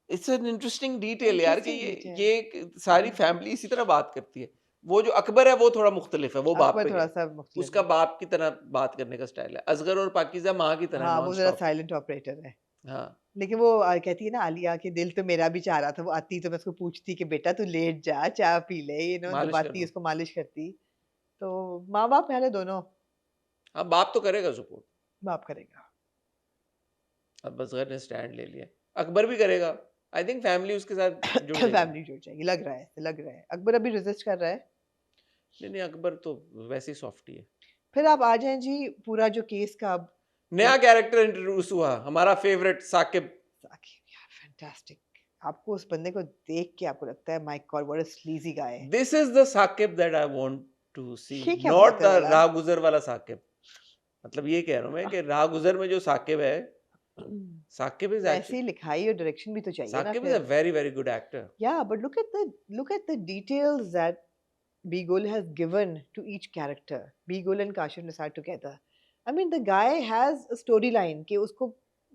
It's an interesting detail यार कि Interesting detail. ये सारी फैमिली इसी तरह बात करती है। वो जो अकबर है वो थोड़ा मुख्तलिफ है, वो बाप अकबर पे थोड़ा है। सा मुख्तलिफ उसका है। बाप की तरह बात करने का स्टाइल है। असगर और पाकीज़ा माँ की तरह हाँ वो जरा नॉन-स्टॉप। साइलेंट ऑपरेटर है। हाँ। लेकिन वो कहती है ना आलिया कि दिल तो मेरा भी चाह रहा था, वो आती तो मैं उसको पूछती कि बेटा तू लेट जा चाय पी ले, यू नो मालिश कर दबाती दो। उसको, मालिश करती। तो माँ बाप पहले दोनों, हाँ, बाप तो करेगा सपोर्ट। बाप करेगा। अब असगर ने स्टैंड ले लिया, अकबर भी करेगा। आई थिंक फैमिली उसके साथ जुड़ जाएगी। फैमिली जुड़ जाएगी, लग रहा है। अकबर अभी रेजिस्ट कर रहा है। नहीं, अकबर तो वैसे ही सॉफ्टी है। फिर आप आ जाएं जी पूरा जो केस का। अब नया कैरेक्टर इंट्रोड्यूस हुआ, हमारा फेवरेट साकिब। साकिब यार फैंटास्टिक। आपको उस बंदे को देख के आपको लगता है my god what a sleazy guy. This is the Saqib that I want to see, ये क्या नॉट बात द है वाला? राह गुजर वाला साकिब। मतलब ये कह रहा हूं मैं कि राह गुजर में जो साकिब है, साकिब इज ऐसी एक्चुअली, लिखाई और डायरेक्शन भी तो चाहिए ना साकिब इज अ फिर। Very very good actor. Yeah, but look at the details that Beagul has given to each character. Beagul and Kashif Nisar together. I mean, the guy has a storyline कि उसको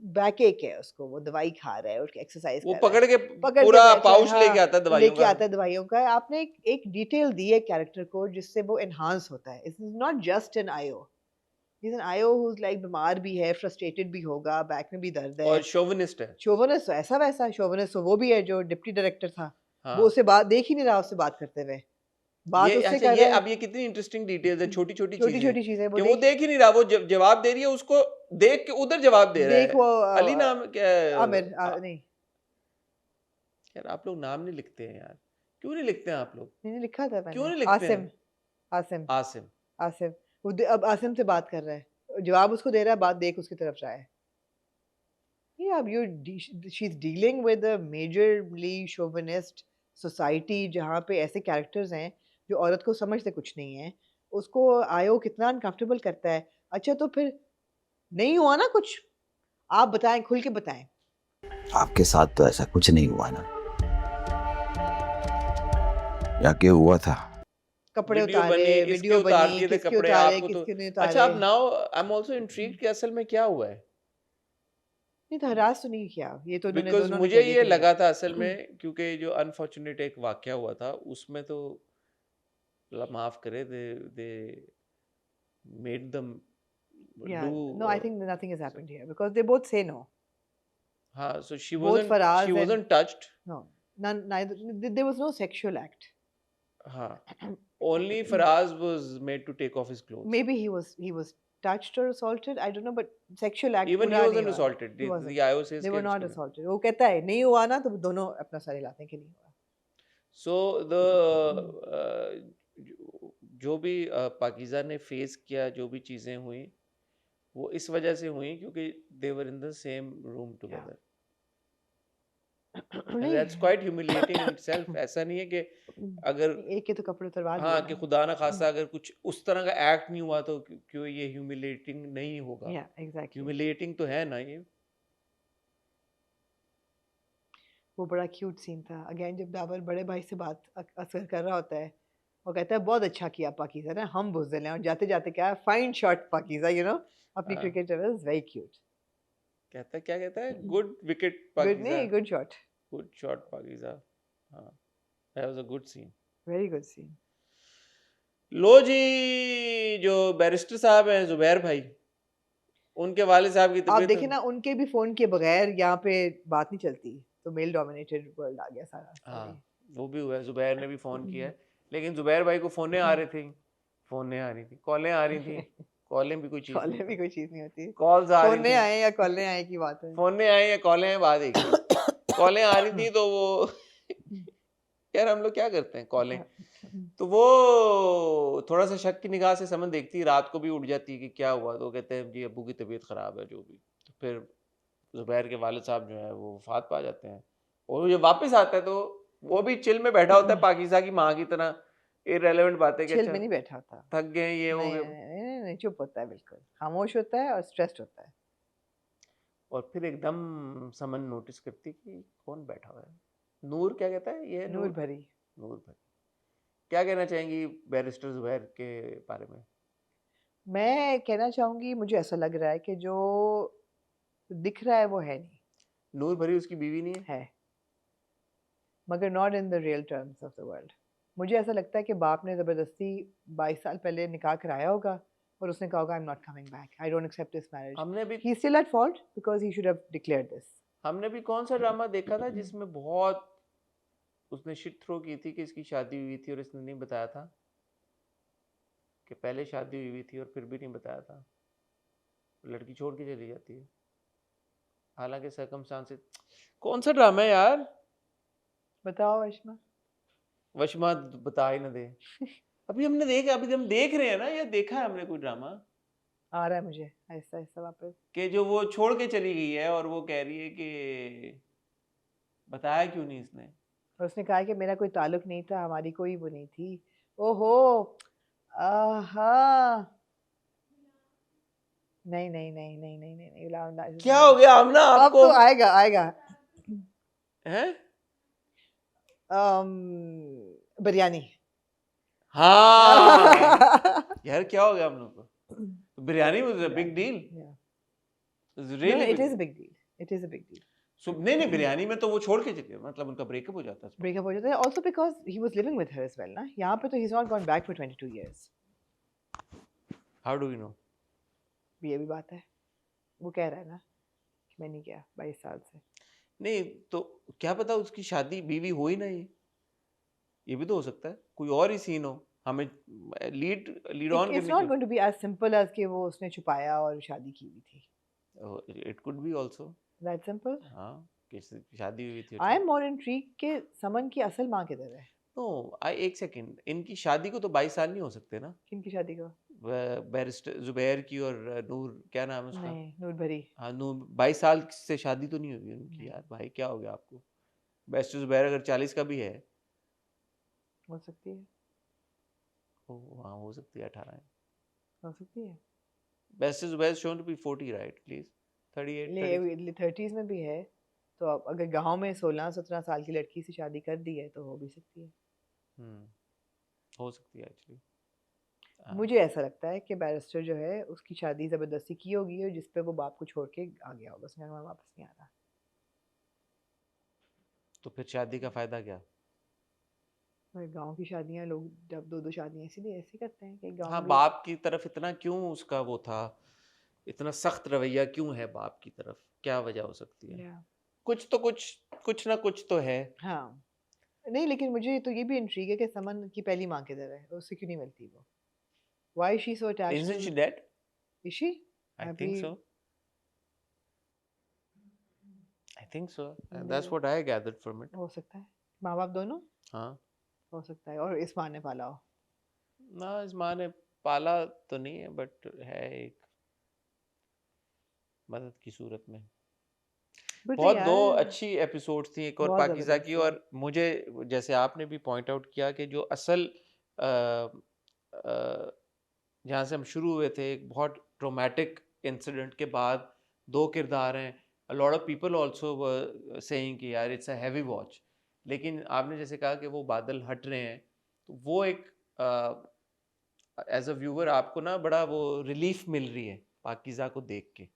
back एक है, उसको वो दवाई खा रहा है और एक्सरसाइज वो कर रहा पकड़ है, के पकड़ के पूरा बैठा है, पाउच हाँ, लेके आता है दवाइयों लेके का। आता है दवाइयों का। आपने एक डिटेल दी है कैरेक्टर को जिससे वो एनहांस होता है। इट्स नॉट जस्ट एन आयो, इज एन आयो हुज लाइक बीमार भी है, फ्रस्ट्रेटेड भी होगा, बैक में भी दर्द है, और शोविनिस्ट है। शोवनिस्ट ऐसा वैसा शोवनिस्ट वो भी है जो डिप्टी डायरेक्टर था। हाँ। वो उससे बात देख ही नहीं रहा, उससे बात करते हुए बात ये उससे अच्छा, कर ये रहा है। अब ये कितनी इंटरेस्टिंग डिटेल्स है, छोटी छोटी छोटी चीजें छोटी चीजें कि वो देख ही नहीं रहा, वो जवाब दे रही है, उसको देख के उधर जवाब दे रहा देख है। वो अली नाम क्या है? आमिर नहीं यार आप लोग नाम नहीं लिखते हैं यार, क्यों नहीं लिखते हैं आप लोग? नहीं लिखा था क्यों मैंने। नहीं लिखते आसिम हैं? आसिम आसिम। आसिम वो अब आसिम से बात कर रहा है, जवाब उसको दे रहा है, बात देख उसकी तरफ रहा है। Yeah, she's dealing with a majorly chauvinist society जहाँ पे ऐसे कैरेक्टर्स हैं जो औरत को समझते कुछ नहीं है, उसको आयो कितना अनकंफर्टेबल करता है। अच्छा तो फिर नहीं हुआ ना कुछ, आप बताएं, खुल के बताएं। आपके साथ तो ऐसा कुछ नहीं हुआ ना, या क्या हुआ था? कपड़े वीडियो उतारे, बनी, इसके वीडियो उतार बनी, दिए थे किसके कपड़े, उतारे आपको तो किसके नहीं अच्छा। अब उतारे। Now I am also intrigued कि असल में क्या हुआ है, नहीं तो हरास तो नहीं किया ये तो उन्होंने बिकॉज दोनों ने मुझे कह ये दिया। लगा था असल में, क्योंकि जो अनफॉर्चुनेट एक वाकया हुआ था उसमें तो अल्लाह माफ करे, they made them Yeah, do. no, I think nothing has happened here because they both say no. हाँ, so she Both Faraz and- wasn't touched. No, neither. There was no sexual act. हाँ, only Faraz was made to take off his clothes. Maybe he was touched or assaulted. I don't know, but sexual act. Even he पूरा wasn't नहीं हुआ। assaulted. He wasn't. The IO says They were कि not उसको- assaulted. वो कहता है नहीं हुआ ना, तो दोनों अपना सर हिलाते हैं कि नहीं हुआ। So the जो भी पाकीज़ा ने फेस किया, जो भी चीजें हुई वो इस वजह से हुई क्योंकि they were in the same room together. And that's quite humiliating in itself. ऐसा नहीं है कि अगर एक के तो कपड़े उतरवा दिए हाँ ना। कि खुदा ना खासा अगर कुछ उस तरह का एक्ट नहीं हुआ तो क्यों ये ह्यूमिलेटिंग नहीं होगा? Yeah, exactly. ह्यूमिलेटिंग तो है ना ये। वो बड़ा क्यूट सीन था। अगेन जब बाबर बड़े भाई से बात असर कर रहा होता है, वो कहता है बहुत अच्छा किया पाकीज़ा ने, हम बुज़दिल हैं, और जाते जाते क्या fine shot Pakeezah, you know अपनी हाँ। Cricketer is very cute. कहता है, क्या कहता है? Good wicket good Pakeezah. नहीं, good shot, good shot Pakeezah. हाँ, that was a good scene. Very good scene. लो जी, जो बैरिस्टर साहब हैं जुबैर भाई, उनके वाले साहब की आप तबीयत देखें ना, उनके भी फोन के बगैर यहाँ पे बात नहीं चलती, तो मेल डोमिनेटेड वर्ल्ड आ गया सारा। हाँ, वो भी हुआ है। जुबैर ने भी फोन किया है, लेकिन जुबैर भाई को फोने आ रही थी, फोने आ रही थी, कॉलें आ रही थी, कॉलें भी कोई चीज कॉलें नहीं भी कोई चीज नहीं होती। कॉल्स आ रही फोने थी, आए या कॉलें आए की बात है। फोने आए या कॉलें आए, बात एक ही। कॉलें आ रही थी तो वो यार हम लोग क्या करते हैं कॉलें। तो वो थोड़ा सा शक की निगाह से समन देखती है, रात को भी उठ जाती है कि क्या हुआ, तो कहते हैं जी अब्बू की तबीयत ख़राब है जो भी। तो फिर ज़ुबैर के वालिद साहब जो है वो वफात पा जाते हैं, और वो जब वापस आता है तो वो भी चिल में बैठा होता है पाकिज़ा की माँ की तरह, इररिलेवेंट बातें कि चिल अच्छा में नहीं बैठा होता, थक गए ये हो नहीं गए। नहीं, चुप होता है, बिल्कुल खामोश होता है और स्ट्रेस्ड होता है। और फिर एकदम समन नोटिस करती कि कौन बैठा हुआ है। नूर क्या कहता है, ये नूर भरी। नूर भरी। क्या कहना चाहेंगी बैरिस्टर ज़ुबैर के बारे में? मैं कहना चाहूँगी, मुझे ऐसा लग रहा है कि जो दिख रहा है वो है नहीं। नूर भरी उसकी बीवी नहीं है? है, मगर not in the real terms of the world. मुझे ऐसा लगता है कि बाप ने ज़बरदस्ती 22 साल पहले निकाह कराया होगा और उसने कहा होगा I am not coming back, I don't accept this marriage. हमने भी he is still at fault because he should have declared this. हमने भी कौन सा ड्रामा देखा था जिसमें बहुत उसने शिट थ्रो की थी कि इसकी शादी हुई थी और इसने नहीं बताया था, कि पहले शादी हुई थी और फिर भी नहीं बताया था, लड़की छोड़ के चली जाती है हालांकि सर्कमस्टांसेस। कौन सा ड्रामा है यार? बताओ वशमा। वशमा बता ही ना दे। अभी हमने देखा, अभी हम देख रहे हैं ना, या देखा है हमने कोई ड्रामा? आ रहा है मुझे ऐसा ऐसा वापस, कि जो वो छोड़ के चली गई है और वो कह रही है कि बताया क्यों नहीं इसने। और उसने कहा कि मेरा कोई ताल्लुक नहीं था, हमारी कोई वो नहीं थी। ओहो, आहा, नहीं नहीं नहीं नहीं नहीं नहीं नहीं, क्या हो गया हमना आपको? अब तो आएगा आएगा। हैं? बिरयानी। हाँ यार क्या हो गया हम लोग को? Biryani was a big deal. It is a big deal, it is a big deal. नहीं बिरयानी में तो वो छोड़ के चली, मतलब उनका ब्रेकअप हो जाता है। ब्रेकअप हो जाता है also because he was living with her as well ना, यहाँ पे तो he's not gone back for 22 years। How do we know? ये भी बात है, वो कह रहा है ना कि मैं नहीं गया 22 साल से। नहीं तो क्या पता उसकी शादी बीवी हो ही ना, ये भी तो हो सकता है, कोई और ही सीन हो, हमें lead on It's not going to be as simple as कि वो उसने छुपाया और शादी की हुई थी। It could be also That simple? हाँ, किसी शादी हुई थी। I am more intrigued कि समन की असल माँ किधर है। नो एक सेकंड, इनकी शादी को तो 22 साल नहीं हो सकते ना? किनकी शादी को? बैरिस्टर ज़ुबैर की और नूर, क्या नाम है उसका? नहीं, नूर भरी। हाँ नूर, 22 साल से शादी तो नहीं हुई उनकी। यार भाई क्या हो गया आपको? बैरिस्टर ज़ुबैर अगर 40 का भी है, हो सकती है, हाँ हो सकती है, 18 है, हो सकती है। Barrister Zubair shown to be 40 right please, 38 30s में भी है, तो अब अगर गांव में 16-17 साल की लड़की से शादी कर दी है तो हो भी सकती है। हो सकती है एक्चुअली। मुझे ऐसा लगता है कि बैरिस्टर जो है उसकी शादी ज़बरदस्ती की होगी और जिस पे वो बाप को छोड़ के आ गया होगा, उसने कहा मैं वापस नहीं आ रहा। तो फिर शादी का फायदा क्या? गांव की शादियां लोग जब 2-2 शादियां इसीलिए ऐसे करते हैं कि गांव हाँ, में बाप की तरफ इतना क्यों उसका वो था, इतना सख्त रवैया क्यों है बाप की तरफ? क्या वजह हो सकती है? कुछ ना कुछ तो है। हाँ नहीं, लेकिन मुझे तो ये भी इंट्रीग है कि समन की पहली माँ किधर है, उससे क्यों नहीं मिलती वो? Why is she so attached? Isn't she dead? Is she? I think so. I think so. And that's what I gathered from it. हो सकता है, माँ बाप दोनों? हाँ हो सकता है, और इस माँ ने पाला हो। ना, इस माँ ने पाला तो नहीं है, बट है एक मदद की सूरत में। बहुत दो अच्छी एपिसोड्स थी, एक और पाकिज़ा की, और मुझे जैसे आपने भी पॉइंट आउट किया कि जो असल जहाँ से हम शुरू हुए थे, एक बहुत ट्रोमेटिक इंसिडेंट के बाद दो किरदार हैं। A lot of people also were saying कि यार इट्स अ हैवी वॉच, लेकिन आपने जैसे कहा कि वो बादल हट रहे हैं, तो वो एक एज अ व्यूअर आपको ना बड़ा वो रिलीफ मिल रही है पाकिज़ा को देख के।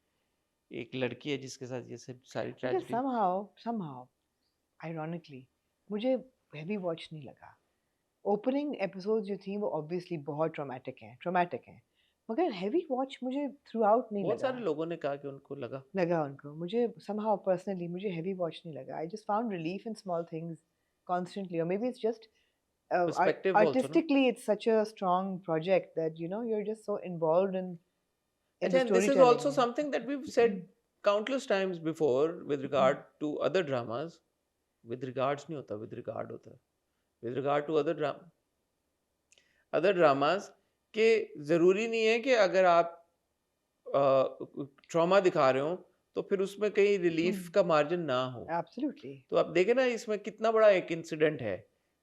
एक लड़की है जिसके साथ ये सब सारी ट्रेजेडी। somehow ironically मुझे हैवी वॉच नहीं लगा। ओपनिंग एपिसोड जो थी वो ऑब्वियसली बहुत ट्रॉमेटिक हैं, मगर हैवी वॉच मुझे थ्रू आउट नहीं लगा। बहुत सारे लोगों ने कहा कि उनको लगा उनको, मुझे somehow personally मुझे हैवी वॉच नहीं लगा। I just found relief in small things constantly, or maybe it's just artistically it's such a strong project that you know you're just so involved in And this is also something that we've said countless times before with regard to other dramas. With regards नहीं होता, with regard होता है। with regard to other dramas कि ज़रूरी नहीं है कि अगर आप ट्रॉमा दिखा रहे हो तो फिर उसमें कहीं रिलीफ का मार्जिन ना हो। Absolutely. तो आप देखें ना इसमें कितना बड़ा एक इंसिडेंट है,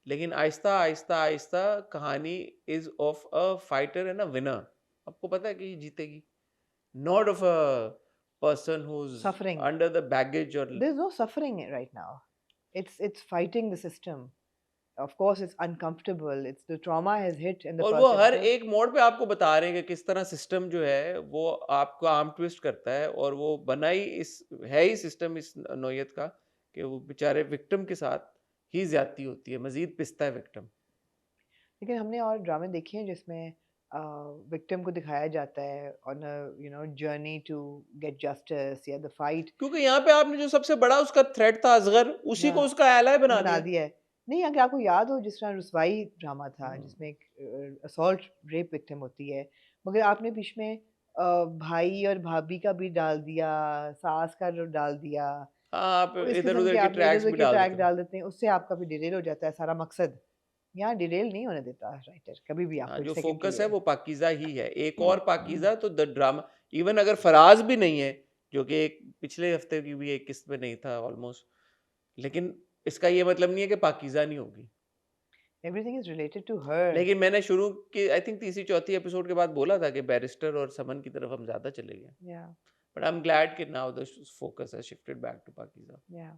लेकिन आहिस्ता आहिस्ता आहिस्ता कहानी is of a fighter and a winner. आपको पता है कि ये जीतेगी, not of a person who's Suffering. under the baggage or There's no suffering right now. It's fighting the system. Of course, it's uncomfortable. It's the trauma has hit, and the और वो हर person. एक मोड़ पे आपको बता रहे हैं कि किस तरह सिस्टम जो है वो आपको आर्म ट्विस्ट करता है, और वो बना ही इस है ही सिस्टम इस नौयत का कि वो बेचारे विक्टिम के साथ ही ज्यादती होती है, मजीद पिसता है विक्टिम। लेकिन हमने और ड्रामे देखे हैं जिसमें विक्टिम को दिखाया जाता है on a journey to get justice या द फाइट। क्योंकि यहाँ पे आपने जो सबसे बड़ा उसका थ्रेट था असगर, उसी को उसका एलाय बना दिया है। नहीं, अगर आपको याद हो जिस तरह रुसवाई ड्रामा था जिसमें एक असॉल्ट रेप विक्टिम होती है, मगर आपने बीच में भाई और भाभी का भी डाल दिया, सास का डाल दिया। आप इस इधर किस्म उधर के के आप ट्रैक्स भी ट्रैक डाल डाल देते हैं, उससे आपका भी डिरेल हो जाता है सारा मकसद। यहाँ डिरेल नहीं होने देता राइटर कभी भी आपको। जो फोकस है वो पाकीज़ा ही है। एक और पाकीज़ा तो द ड्रामा, इवन अगर फराज भी नहीं है, जो कि एक पिछले हफ्ते की भी एक किस्त में नहीं था ऑलमोस्ट, लेकिन इसका ये मतलब नहीं है कि पाकीज़ा नहीं होगी। Everything is related to her. लेकिन मैंने शुरू की आई थिंक तीसरी चौथी एपिसोड के बाद बोला था कि बैरिस्टर और समन की तरफ हम ज्यादा चले गए। Yeah. But I am glad कि now the focus has shifted back to Pakeezah. Yeah.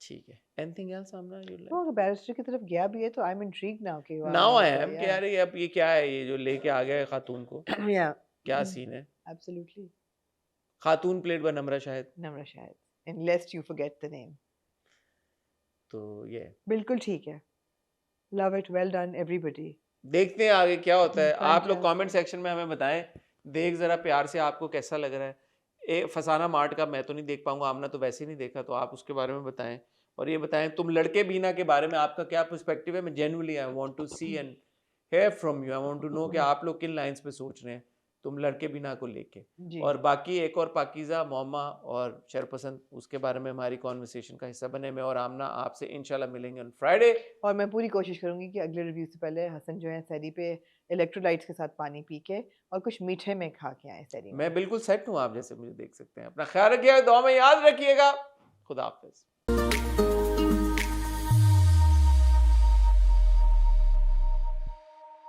ठीक है। Anything else Amna you like? वो अगर बैरिस्टर की तरफ गया भी है तो आई एम इंट्रिग्ड नाउ कि नाउ आई एम कि यार ये अब ये क्या है, ये जो लेके आ गया है खातून को, Yeah. क्या सीन है? Absolutely. Khatoon played by Namra Shahid. Namra Shahid, unless you forget the name. तो ये बिल्कुल ठीक है। Love it, well done everybody. देखते हैं आगे क्या होता है। आप लोग Fantastic. कमेंट सेक्शन में हमें बताएं, देख जरा प्यार से आपको कैसा लग रहा है। फसाना मार्ट का मैं तो नहीं देख पाऊंगा, आमना तो वैसे ही नहीं देखा, तो आप उसके बारे में बताएं। और ये बताएं तुम लड़के बीना के बारे में आपका क्या पर्सपेक्टिव है। मैं genuinely I want to see and hear from you. I want to know कि आप लोग किन लाइंस पे सोच रहे हैं तुम लड़के बिना को लेके। और बाकी एक और पाकीज़ा, मोमा और शरपसंद, उसके बारे में हमारी कॉन्वर्सेशन का हिस्सा बने। मैं और आमना आपसे इंशाल्लाह मिलेंगे ऑन फ्राइडे। और मैं पूरी कोशिश करूंगी कि अगले रिव्यू से पहले हसन जो है सैरी पे इलेक्ट्रोलाइट्स के साथ पानी पी के और कुछ मीठे में खा के आए सैरी में। मैं बिल्कुल सेट हूँ, आप जैसे मुझे देख सकते हैं। अपना ख्याल रखिएगा, दुआ में याद रखिएगा। खुदा हाफिज।